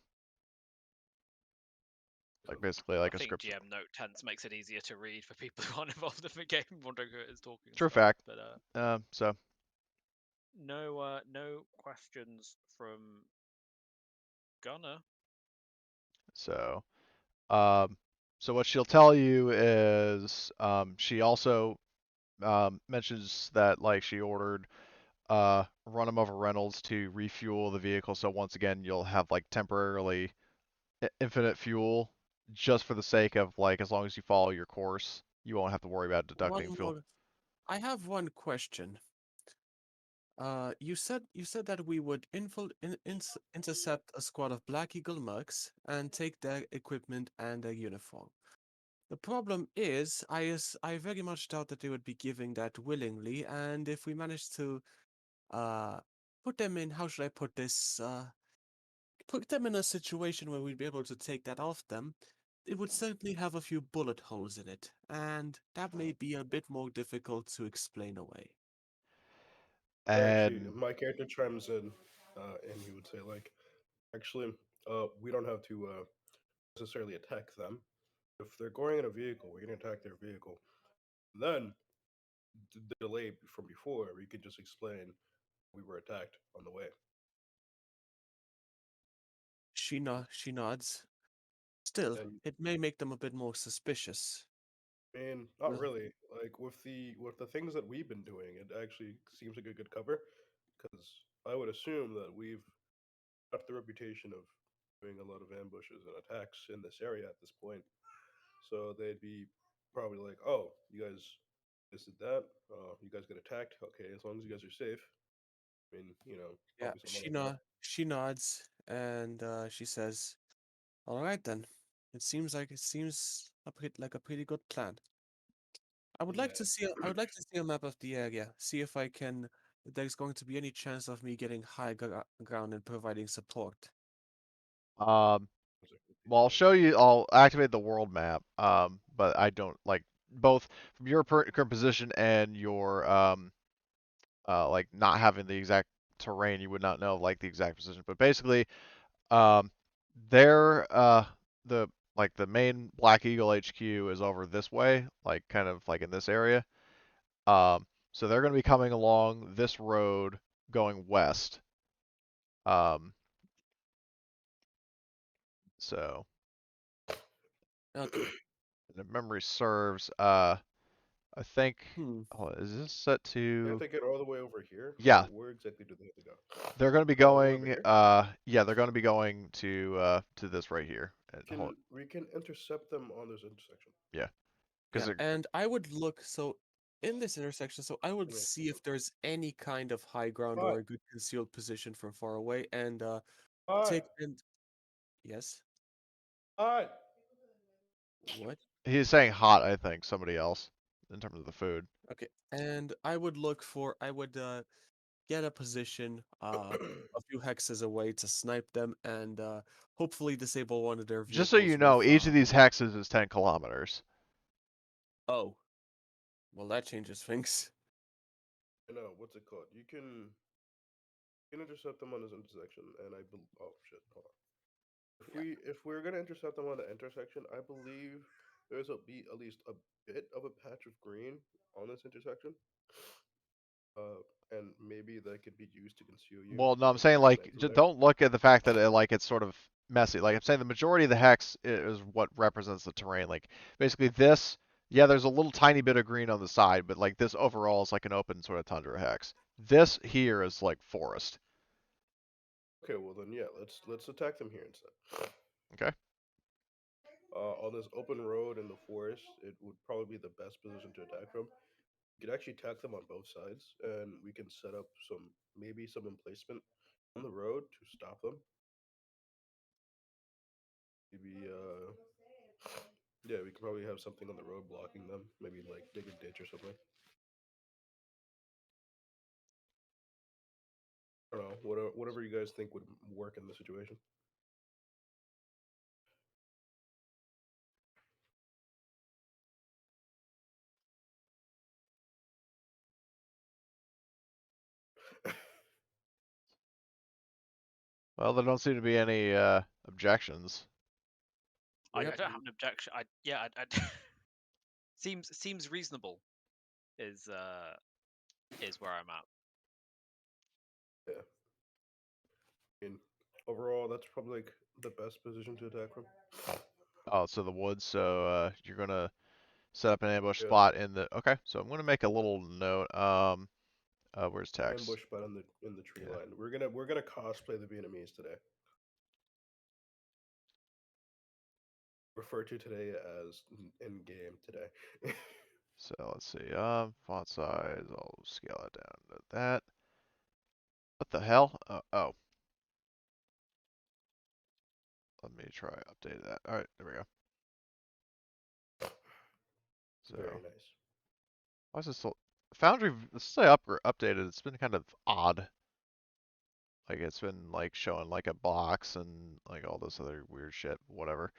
Speaker 1: like basically
Speaker 2: I
Speaker 1: like a
Speaker 2: think
Speaker 1: script.
Speaker 2: GM Note tense makes it easier to read for people who aren't involved in the game, wondering who it is talking and
Speaker 1: True
Speaker 2: stuff.
Speaker 1: fact.
Speaker 2: But
Speaker 1: So
Speaker 2: no questions from Gunner.
Speaker 1: so um, so what she'll tell you is she also mentions that like she ordered run them over Reynolds to refuel the vehicle. So once again, you'll have like temporarily infinite fuel just for the sake of like as long as you follow your course, you won't have to worry about
Speaker 4: One
Speaker 1: deducting fuel.
Speaker 4: more. I have one question. You said that we would intercept a squad of Black Eagle mercs and take their equipment and their uniform. The problem is, I very much doubt that they would be giving that willingly, and if we manage to uh put them in, how should I put this? Put them in a situation where we'd be able to take that off them, it would certainly have a few bullet holes in it, and that may be a bit more difficult to explain away.
Speaker 3: Actually,
Speaker 1: And
Speaker 3: my character chimes in, and he would say, like, actually, we don't have to necessarily attack them. If they're going in a vehicle, we can attack their vehicle. Then the delay from before, we could just explain we were attacked on the way.
Speaker 4: She nods. Still,
Speaker 3: And
Speaker 4: it may make them a bit more suspicious.
Speaker 3: I mean, not really. Like with the things that we've been doing, it actually seems like a good cover. Because I would assume that we've got the reputation of doing a lot of ambushes and attacks in this area at this point. So they'd be probably like, "Oh, you guys this did that. You guys get attacked. Okay, as long as you guys are safe. I mean,
Speaker 4: Yeah,
Speaker 3: probably something like that."
Speaker 4: she nods and she says, "All right then. It seems like a pretty good plan.
Speaker 3: Yeah.
Speaker 4: I would like to see a map of the area. See if there's going to be any chance of me getting ground and providing support."
Speaker 1: Um,
Speaker 3: It's like a
Speaker 1: well,
Speaker 3: decent
Speaker 1: I'll show
Speaker 3: idea.
Speaker 1: you. I'll activate the world map. But I don't like both from your current position and your like not having the exact terrain. You would not know like the exact position. But basically, um, there the like the main Black Eagle HQ is over this way, like kind of like in this area. So they're going to be coming along this road going west. Um, so
Speaker 4: Okay.
Speaker 1: if memory serves, I think,
Speaker 4: Hmm.
Speaker 1: oh, is this set
Speaker 3: Can't
Speaker 1: to?
Speaker 3: they get all the way over here?
Speaker 1: Yeah,
Speaker 3: Where exactly do they have to go?
Speaker 1: they're going to be
Speaker 3: Oh, all the way over
Speaker 1: going.
Speaker 3: here.
Speaker 1: Yeah, they're going to be going to this right here. And hold,
Speaker 3: We can intercept them on this intersection.
Speaker 1: yeah, because
Speaker 4: Yeah, and I would look so in this intersection, so I would
Speaker 3: Yeah.
Speaker 4: see if there's any kind of high ground
Speaker 3: Hi,
Speaker 4: or a good concealed position from far away and
Speaker 3: hi,
Speaker 4: take and yes.
Speaker 3: hi.
Speaker 4: What?
Speaker 1: he's saying hot. I think somebody else in terms of the food.
Speaker 4: Okay. And I would get a position a few hexes away to snipe them and hopefully disable one of their
Speaker 1: Just so you
Speaker 4: vehicles with
Speaker 1: know, each of these hexes is 10 kilometers.
Speaker 4: oh, well that changes things.
Speaker 3: I know what's it called. You can intercept them on this intersection, and oh shit, hold on. If
Speaker 4: Yeah.
Speaker 3: we're gonna intercept them on the intersection, I believe there's a be at least a bit of a patch of green on this intersection. And maybe that could be used to conceal you
Speaker 1: Well, no, I'm
Speaker 3: if we
Speaker 1: saying
Speaker 3: can
Speaker 1: like
Speaker 3: snipe from
Speaker 1: just
Speaker 3: there.
Speaker 1: don't look at the fact that like it's sort of messy. Like I'm saying, the majority of the hex is what represents the terrain. Like basically this, yeah, there's a little tiny bit of green on the side, but like this overall is like an open sort of tundra hex. This here is like forest.
Speaker 3: Okay, well then, yeah, let's attack them here instead.
Speaker 1: Okay.
Speaker 3: On this open road in the forest, it would probably be the best position to attack from. We could actually attack them on both sides, and we can set up maybe some emplacement on the road to stop them. Maybe yeah, we could probably have something on the road blocking them. Maybe like dig a ditch or something. I don't know. Whatever you guys think would work in the situation.
Speaker 1: Well, there don't seem to be any objections.
Speaker 2: I
Speaker 4: Yep.
Speaker 2: don't have an objection. I seems reasonable. Is where I'm at.
Speaker 3: Yeah. I mean, overall, that's probably like the best position to attack from.
Speaker 1: Oh, so the woods. So you're gonna set up an ambush
Speaker 3: Yeah,
Speaker 1: spot in the. Okay, so I'm gonna make a little note. Where's text?
Speaker 3: ambush spot in the tree
Speaker 1: Yeah.
Speaker 3: line. We're gonna cosplay the Vietnamese today. Referred to today as in game today.
Speaker 1: So let's see. Font size. I'll scale it down to that. What the hell? Oh, let me try update that. All right, there we go.
Speaker 3: Very
Speaker 1: So
Speaker 3: nice.
Speaker 1: why is this still Foundry? Let's say updated. It's been kind of odd. Like it's been like showing like a box and like all this other weird shit. Whatever.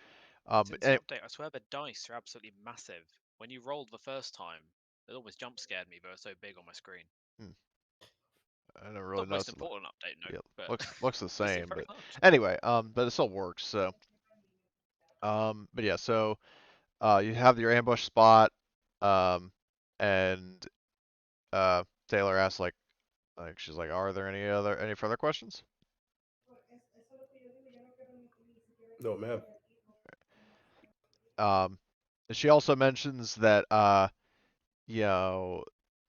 Speaker 1: But
Speaker 2: Since the update, I swear the dice are absolutely massive. When you rolled the first time, it almost jump scared me. They were so big on my screen.
Speaker 1: I never really
Speaker 2: Not the most
Speaker 1: noticed.
Speaker 2: important update, no,
Speaker 1: Yeah,
Speaker 2: but
Speaker 1: looks the
Speaker 2: they seem
Speaker 1: same,
Speaker 2: very
Speaker 1: but
Speaker 2: large.
Speaker 1: anyway, but it still works. So, but yeah, so you have your ambush spot, um, and Taylor asks like she's like, are there any further questions?
Speaker 3: No, ma'am.
Speaker 1: Um, she also mentions that you know,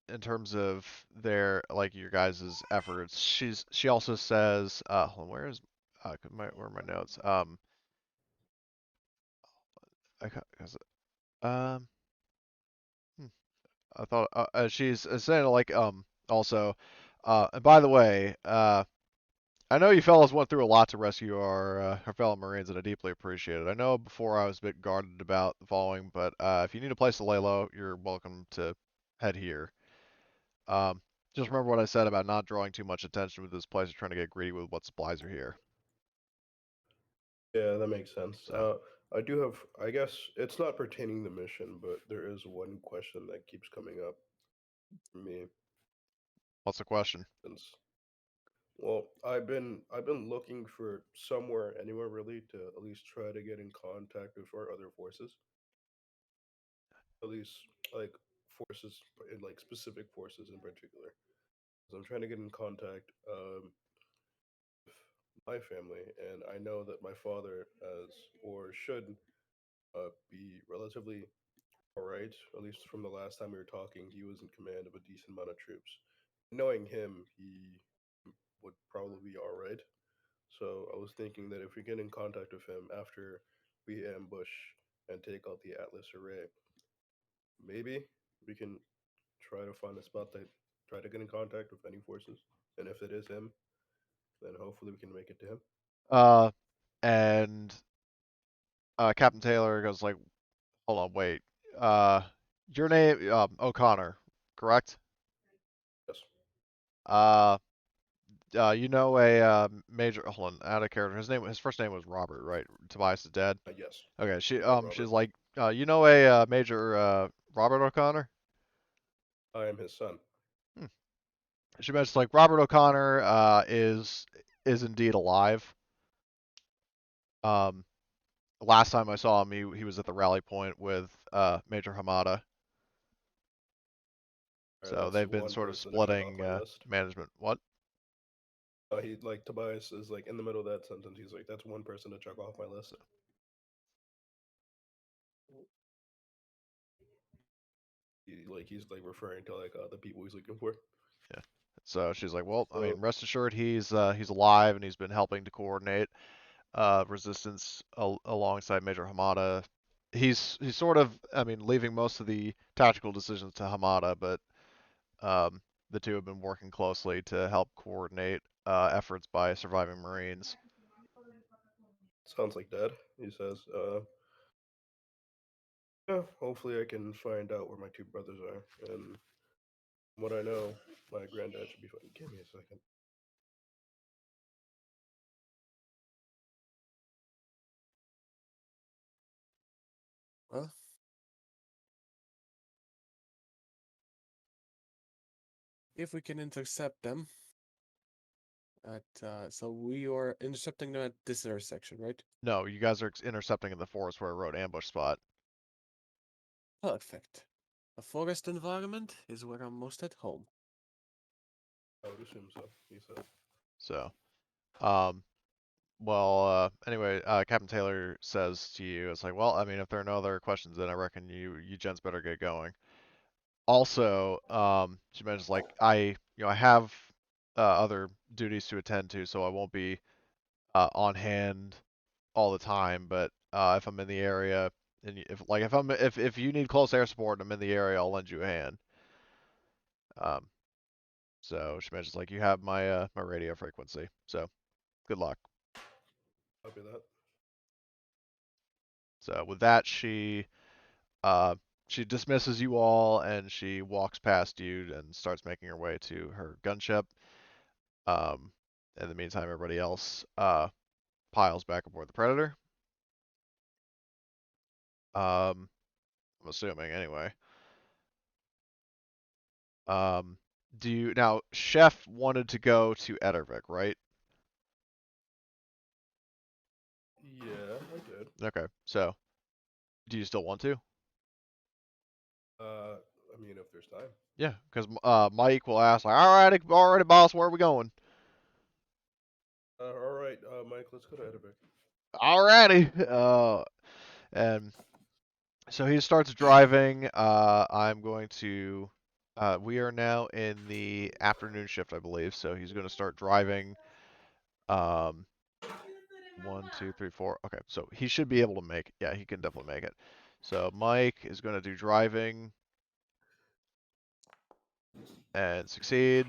Speaker 1: in terms of their like your guys' efforts, she also says, hold on, where are my notes? I ca- 'cause, um, hmm, I thought she's saying like also, and by the way, I know you fellas went through a lot to rescue our fellow Marines, and I deeply appreciate it. I know before I was a bit guarded about the following, but if you need a place to lay low, you're welcome to head here. Um, just remember what I said about not drawing too much attention with this place or trying to get greedy with what supplies are here.
Speaker 3: Yeah, that makes sense.
Speaker 1: So,
Speaker 3: I do have, I guess it's not pertaining to the mission, but there is one question that keeps coming up for me
Speaker 1: what's the question?
Speaker 3: since, well, I've been looking for somewhere, anywhere really, to at least try to get in contact with our other forces. At least like forces, in like specific forces in particular. So I'm trying to get in contact with my family, and I know that my father has or should be relatively all right. At least from the last time we were talking, he was in command of a decent amount of troops. Knowing him, he would probably be all right. So I was thinking that if we get in contact with him after we ambush and take out the Atlas array, maybe we can try to find a spot that try to get in contact with any forces. And if it is him, then hopefully we can make it to him.
Speaker 1: Uh, and Captain Taylor goes like, hold on, wait. Uh, your name, O'Connor, correct?
Speaker 3: Yes.
Speaker 1: Uh, you know a major. Hold on, out of character. His first name was Robert, right? Tobias is dead.
Speaker 3: Yes.
Speaker 1: Okay,
Speaker 3: Yeah,
Speaker 1: she's
Speaker 3: Robert.
Speaker 1: like, you know a Major Robert O'Connor.
Speaker 3: I am his son.
Speaker 1: Hmm. She mentions like Robert O'Connor is indeed alive. Um, last time I saw him, he was at the rally point with Major Hamada.
Speaker 3: Alright,
Speaker 1: So
Speaker 3: that's
Speaker 1: they've been
Speaker 3: one
Speaker 1: sort of
Speaker 3: person to check off
Speaker 1: splitting
Speaker 3: my list.
Speaker 1: management. What?
Speaker 3: He like Tobias is like in the middle of that sentence. He's like, "That's one person to check off my list." He's like referring to like the people he's looking for.
Speaker 1: Yeah. So she's like, well, I mean,
Speaker 3: So
Speaker 1: rest assured he's alive and he's been helping to coordinate resistance alongside Major Hamada. He's sort of, I mean, leaving most of the tactical decisions to Hamada, but um, the two have been working closely to help coordinate efforts by surviving Marines.
Speaker 3: sounds like Dad. He says, "Yeah, hopefully I can find out where my two brothers are, and from what I know, my granddad should be fine." Give me a second.
Speaker 4: Well, if we can intercept them so we are intercepting them at this intersection, right?
Speaker 1: No, you guys are intercepting in the forest where I wrote ambush spot.
Speaker 4: Perfect. A forest environment is where I'm most at home.
Speaker 3: I would assume so. He says.
Speaker 1: So, um, well, anyway, Captain Taylor says to you, it's like, well, I mean, if there are no other questions, then I reckon you gents better get going. Also, she mentions like I have other duties to attend to, so I won't be on hand all the time. But if I'm in the area, and if you need close air support and I'm in the area, I'll lend you a hand. Um, so she mentions like you have my radio frequency. So good luck.
Speaker 3: Copy that.
Speaker 1: So with that, uh she dismisses you all and she walks past you and starts making her way to her gunship. Um, in the meantime, everybody else piles back aboard the Predator. I'm assuming anyway. Um, do you now? Chef wanted to go to Edervik, right?
Speaker 3: Yeah, I did.
Speaker 1: Okay, so do you still want to?
Speaker 3: I mean, if there's time.
Speaker 1: Yeah, because Mike will ask like, all righty, boss, where are we going?
Speaker 3: All right, Mike, let's go to Edinburgh.
Speaker 1: Alrighty. And So he starts driving. I'm going to. We are now in the afternoon shift, I believe. So he's going to start driving. Um, 1, 2, 3, 4. Okay, so he should be able to make it. Yeah, he can definitely make it. So Mike is going to do driving and succeed.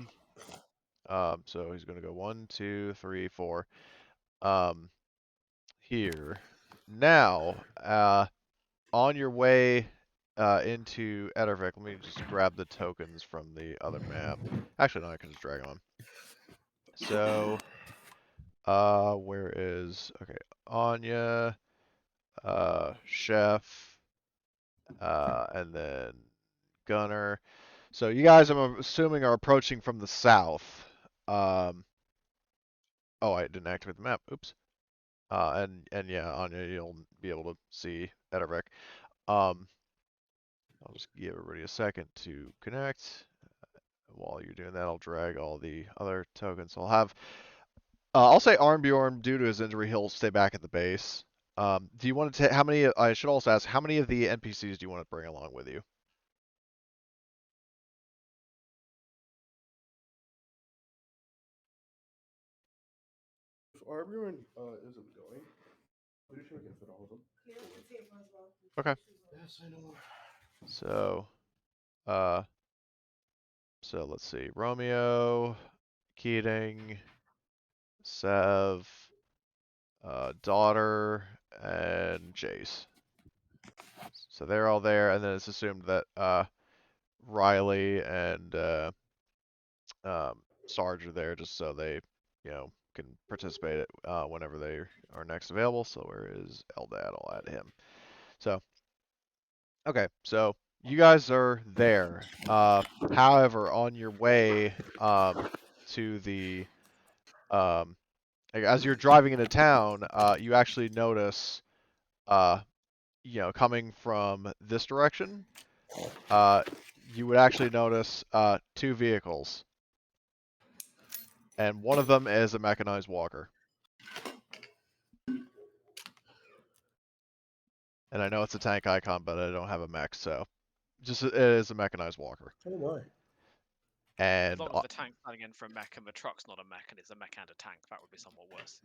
Speaker 1: So he's going to go 1, 2, 3, 4. Um, here. Now, on your way into Edervik, let me just grab the tokens from the other map. Actually, no, I can just drag them on. So, where is, okay, Anya, Chef, and then Gunner. So you guys, I'm assuming, are approaching from the south. Oh, I didn't activate the map. Oops. And yeah, Anya, you'll be able to see Edervik. Um, I'll just give everybody a second to connect. While you're doing that, I'll drag all the other tokens. I'll say Armbjorn, due to his injury, he'll stay back at the base. Do you want to take, how many, I should also ask, how many of the NPCs do you want to bring along with you?
Speaker 3: If Arburin isn't going, pretty sure I can fit all of them.
Speaker 1: Okay.
Speaker 3: Yes, I know.
Speaker 1: So, uh, so let's see, Romeo, Keating, Sev, Daughter, and Jace. So they're all there, and then it's assumed that Riley and Sarge are there just so they, can participate whenever they are next available. So where is Eldad? I'll add him. So, okay, so you guys are there. However, on your way to the like, as you're driving into town, you actually notice uh, coming from this direction, uh, you would actually notice two vehicles, and one of them is a mechanized walker. And I know it's a tank icon, but I don't have a mech, so just it is a mechanized walker.
Speaker 3: Oh my.
Speaker 2: As
Speaker 1: And
Speaker 2: long as the tank's running in from mech and the truck's not a mech and it's a mech and a tank, that would be somewhat worse.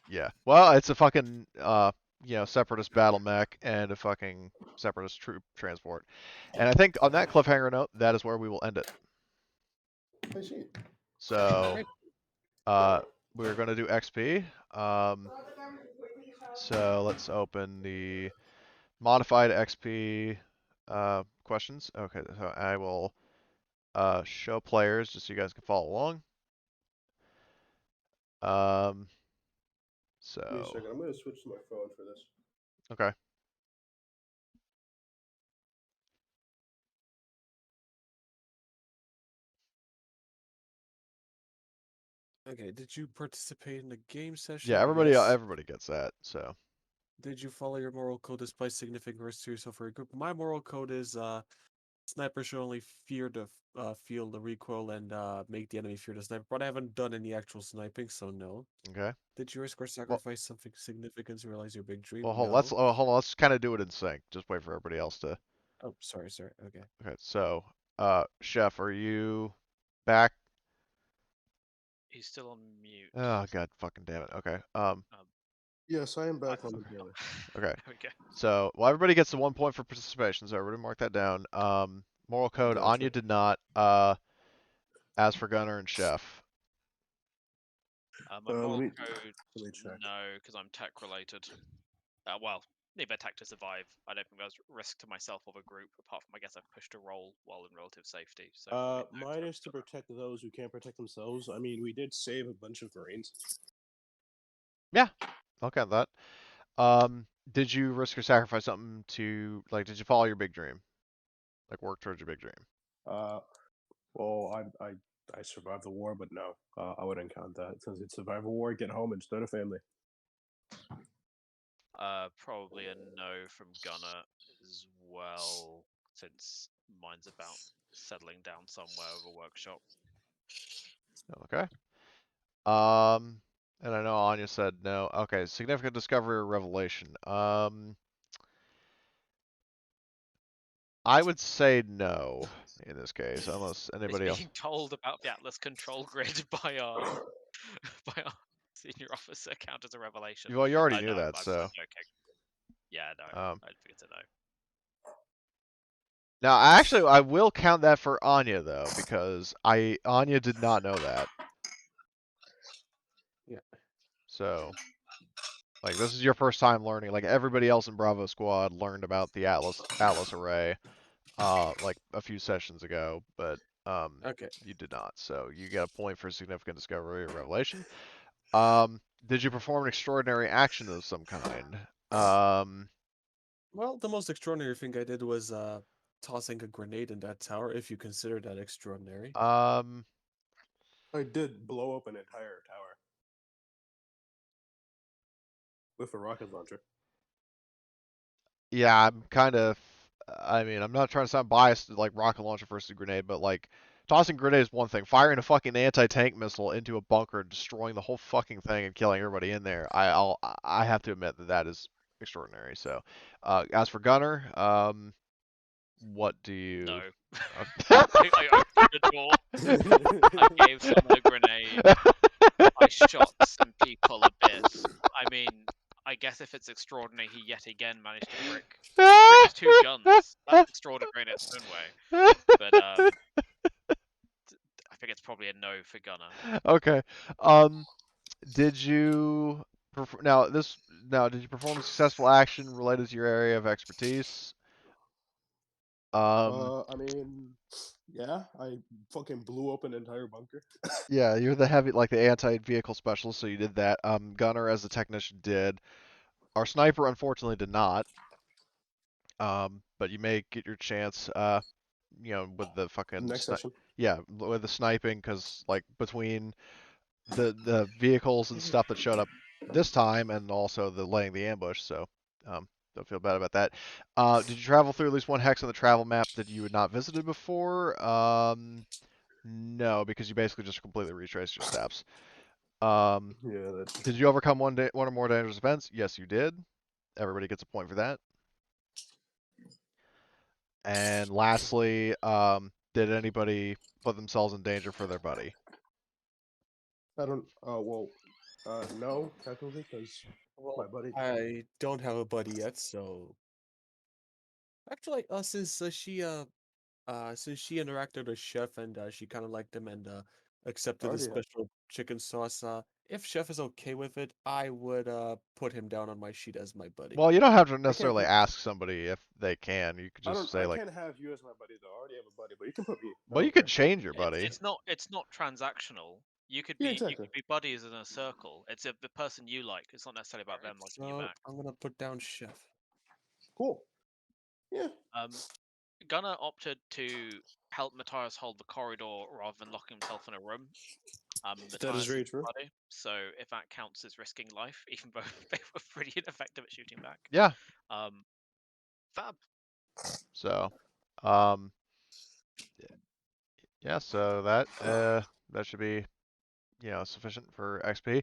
Speaker 1: yeah, well, it's a fucking separatist battle mech and a fucking separatist troop transport. And I think on that cliffhanger note, that is where we will end it.
Speaker 3: I see.
Speaker 1: So,
Speaker 4: Great.
Speaker 1: we're gonna do XP. So let's open the modified XP questions. Okay, so I will show players just so you guys can follow along.
Speaker 3: Give me a
Speaker 1: So,
Speaker 3: second. I'm going to switch to my phone for this.
Speaker 1: okay.
Speaker 4: Okay, did you participate in the game
Speaker 1: Yeah,
Speaker 4: session?
Speaker 1: everybody
Speaker 4: Yes.
Speaker 1: everybody gets that. So,
Speaker 4: Did you follow your moral code despite significant risks to yourself or your group? My moral code is sniper should only fear the feel the recoil and make the enemy fear the sniper. But I haven't done any actual sniping, so no.
Speaker 1: okay.
Speaker 4: Did you risk or
Speaker 1: Well,
Speaker 4: sacrifice something significant to realize your big dream?
Speaker 1: well,
Speaker 4: No.
Speaker 1: hold on. Let's kind of do it in sync. Just wait for everybody else to.
Speaker 4: Oh, sorry, sorry. Okay.
Speaker 1: Okay. So, Chef, are you back?
Speaker 2: He's still on mute.
Speaker 1: Oh God, fucking damn it. Okay.
Speaker 2: Um,
Speaker 3: Yes, I am
Speaker 2: I
Speaker 3: back
Speaker 2: thought.
Speaker 3: momentarily.
Speaker 1: Okay.
Speaker 2: There we go.
Speaker 1: So, well, everybody gets the 1 point for participation. So everybody mark that down. Moral code.
Speaker 3: Gotcha.
Speaker 1: Anya did not. As for Gunner and Chef.
Speaker 2: My moral
Speaker 3: Let
Speaker 2: code,
Speaker 3: me check.
Speaker 2: no, because I'm tech related. Well, need their tech to survive. I don't think there's risk to myself or the group, apart from I guess I've pushed a roll while in relative safety. So probably no
Speaker 3: Mine
Speaker 2: to
Speaker 3: is to protect those who can't protect themselves. I mean, we did save a bunch of Marines.
Speaker 1: Yeah, I'll count that. Did you risk or sacrifice something to like? Did you follow your big dream? Like work towards your big dream?
Speaker 3: Uh, well, I survived the war, but no, I wouldn't count that since it's survival war. Get home and start a family.
Speaker 2: Probably a no from Gunner as well, since mine's about settling down somewhere with a workshop.
Speaker 1: Okay. And I know Anya said no. Okay, significant discovery or revelation. I would say no in this case, unless
Speaker 2: Is
Speaker 1: anybody else.
Speaker 2: being told about the Atlas control grid by our by our senior officer count as a revelation?
Speaker 1: Well, you already
Speaker 2: I
Speaker 1: knew
Speaker 2: know.
Speaker 1: that,
Speaker 2: I'm
Speaker 1: so.
Speaker 2: joking. Yeah, no.
Speaker 1: Um,
Speaker 2: I figured to know.
Speaker 1: Now, actually, I will count that for Anya though, because Anya did not know that.
Speaker 4: Yeah.
Speaker 1: So, like, this is your first time learning. Like, everybody else in Bravo Squad learned about the Atlas array, like a few sessions ago, but
Speaker 4: Okay.
Speaker 1: you did not. So you get a point for significant discovery or revelation. Did you perform an extraordinary action of some kind?
Speaker 4: Well, the most extraordinary thing I did was tossing a grenade in that tower, if you consider that extraordinary.
Speaker 1: Um,
Speaker 3: I did blow up an entire tower with a rocket launcher.
Speaker 1: yeah, I'm kind of. I mean, I'm not trying to sound biased, like rocket launcher versus grenade, but like tossing grenade is one thing. Firing a fucking anti-tank missile into a bunker, destroying the whole fucking thing, and killing everybody in there, I have to admit that that is extraordinary. So, as for Gunner, what do
Speaker 2: No.
Speaker 1: you?
Speaker 2: I opened the door. I gave someone a grenade. I shot some people a bit. I mean, I guess if it's extraordinary, he yet again managed to brick. He bricked 2 guns. That's extraordinary in its own way. But I think it's probably a no for Gunner.
Speaker 1: Okay. Um, did you did you perform a successful action related to your area of expertise? Um,
Speaker 3: I mean, yeah, I fucking blew up an entire bunker.
Speaker 1: yeah, you're the heavy, like the anti-vehicle specialist, so you did that. Gunner as the technician did. Our sniper unfortunately did not. But you may get your chance, with the fucking
Speaker 3: Next session.
Speaker 1: yeah, with the sniping, because like between the vehicles and stuff that showed up this time, and also the laying the ambush. So, don't feel bad about that. Did you travel through at least one hex on the travel map that you had not visited before? No, because you basically just completely retraced your steps. Um,
Speaker 3: Yeah, that.
Speaker 1: did you overcome one or more dangerous events? Yes, you did. Everybody gets a point for that. And lastly, did anybody put themselves in danger for their buddy?
Speaker 3: I don't. Well, no, technically, because my
Speaker 4: Well,
Speaker 3: buddy.
Speaker 4: I don't have a buddy yet, so actually, since she interacted with Chef and she kind of liked him and
Speaker 3: I
Speaker 4: accepted the
Speaker 3: already have.
Speaker 4: special chicken sauce, if Chef is okay with it, I would put him down on my sheet as my buddy.
Speaker 1: Well, you don't have to
Speaker 3: I can't.
Speaker 1: necessarily ask somebody if they can. You could
Speaker 3: I
Speaker 1: just
Speaker 3: don't.
Speaker 1: say
Speaker 3: I
Speaker 1: like,
Speaker 3: can't have you as my buddy though. I already have a buddy, but you can put me. I
Speaker 1: well, you
Speaker 3: don't
Speaker 1: could
Speaker 3: care.
Speaker 1: change your
Speaker 2: It's
Speaker 1: buddy.
Speaker 2: it's not it's not transactional.
Speaker 3: Yeah,
Speaker 2: You
Speaker 3: exactly.
Speaker 2: could be buddies in a circle. It's the person you like. It's not necessarily about them liking you
Speaker 4: So
Speaker 2: back.
Speaker 4: I'm gonna put down Chef.
Speaker 3: Cool. Yeah.
Speaker 2: Gunnar opted to help Matthias hold the corridor rather than locking himself in a room.
Speaker 3: That is
Speaker 2: Matthias is
Speaker 3: very
Speaker 2: his
Speaker 3: true.
Speaker 2: buddy, so if that counts as risking life, even though they were pretty ineffective at shooting back.
Speaker 1: Yeah.
Speaker 2: Um, Fab.
Speaker 1: So, um, yeah. So that should be sufficient for XP.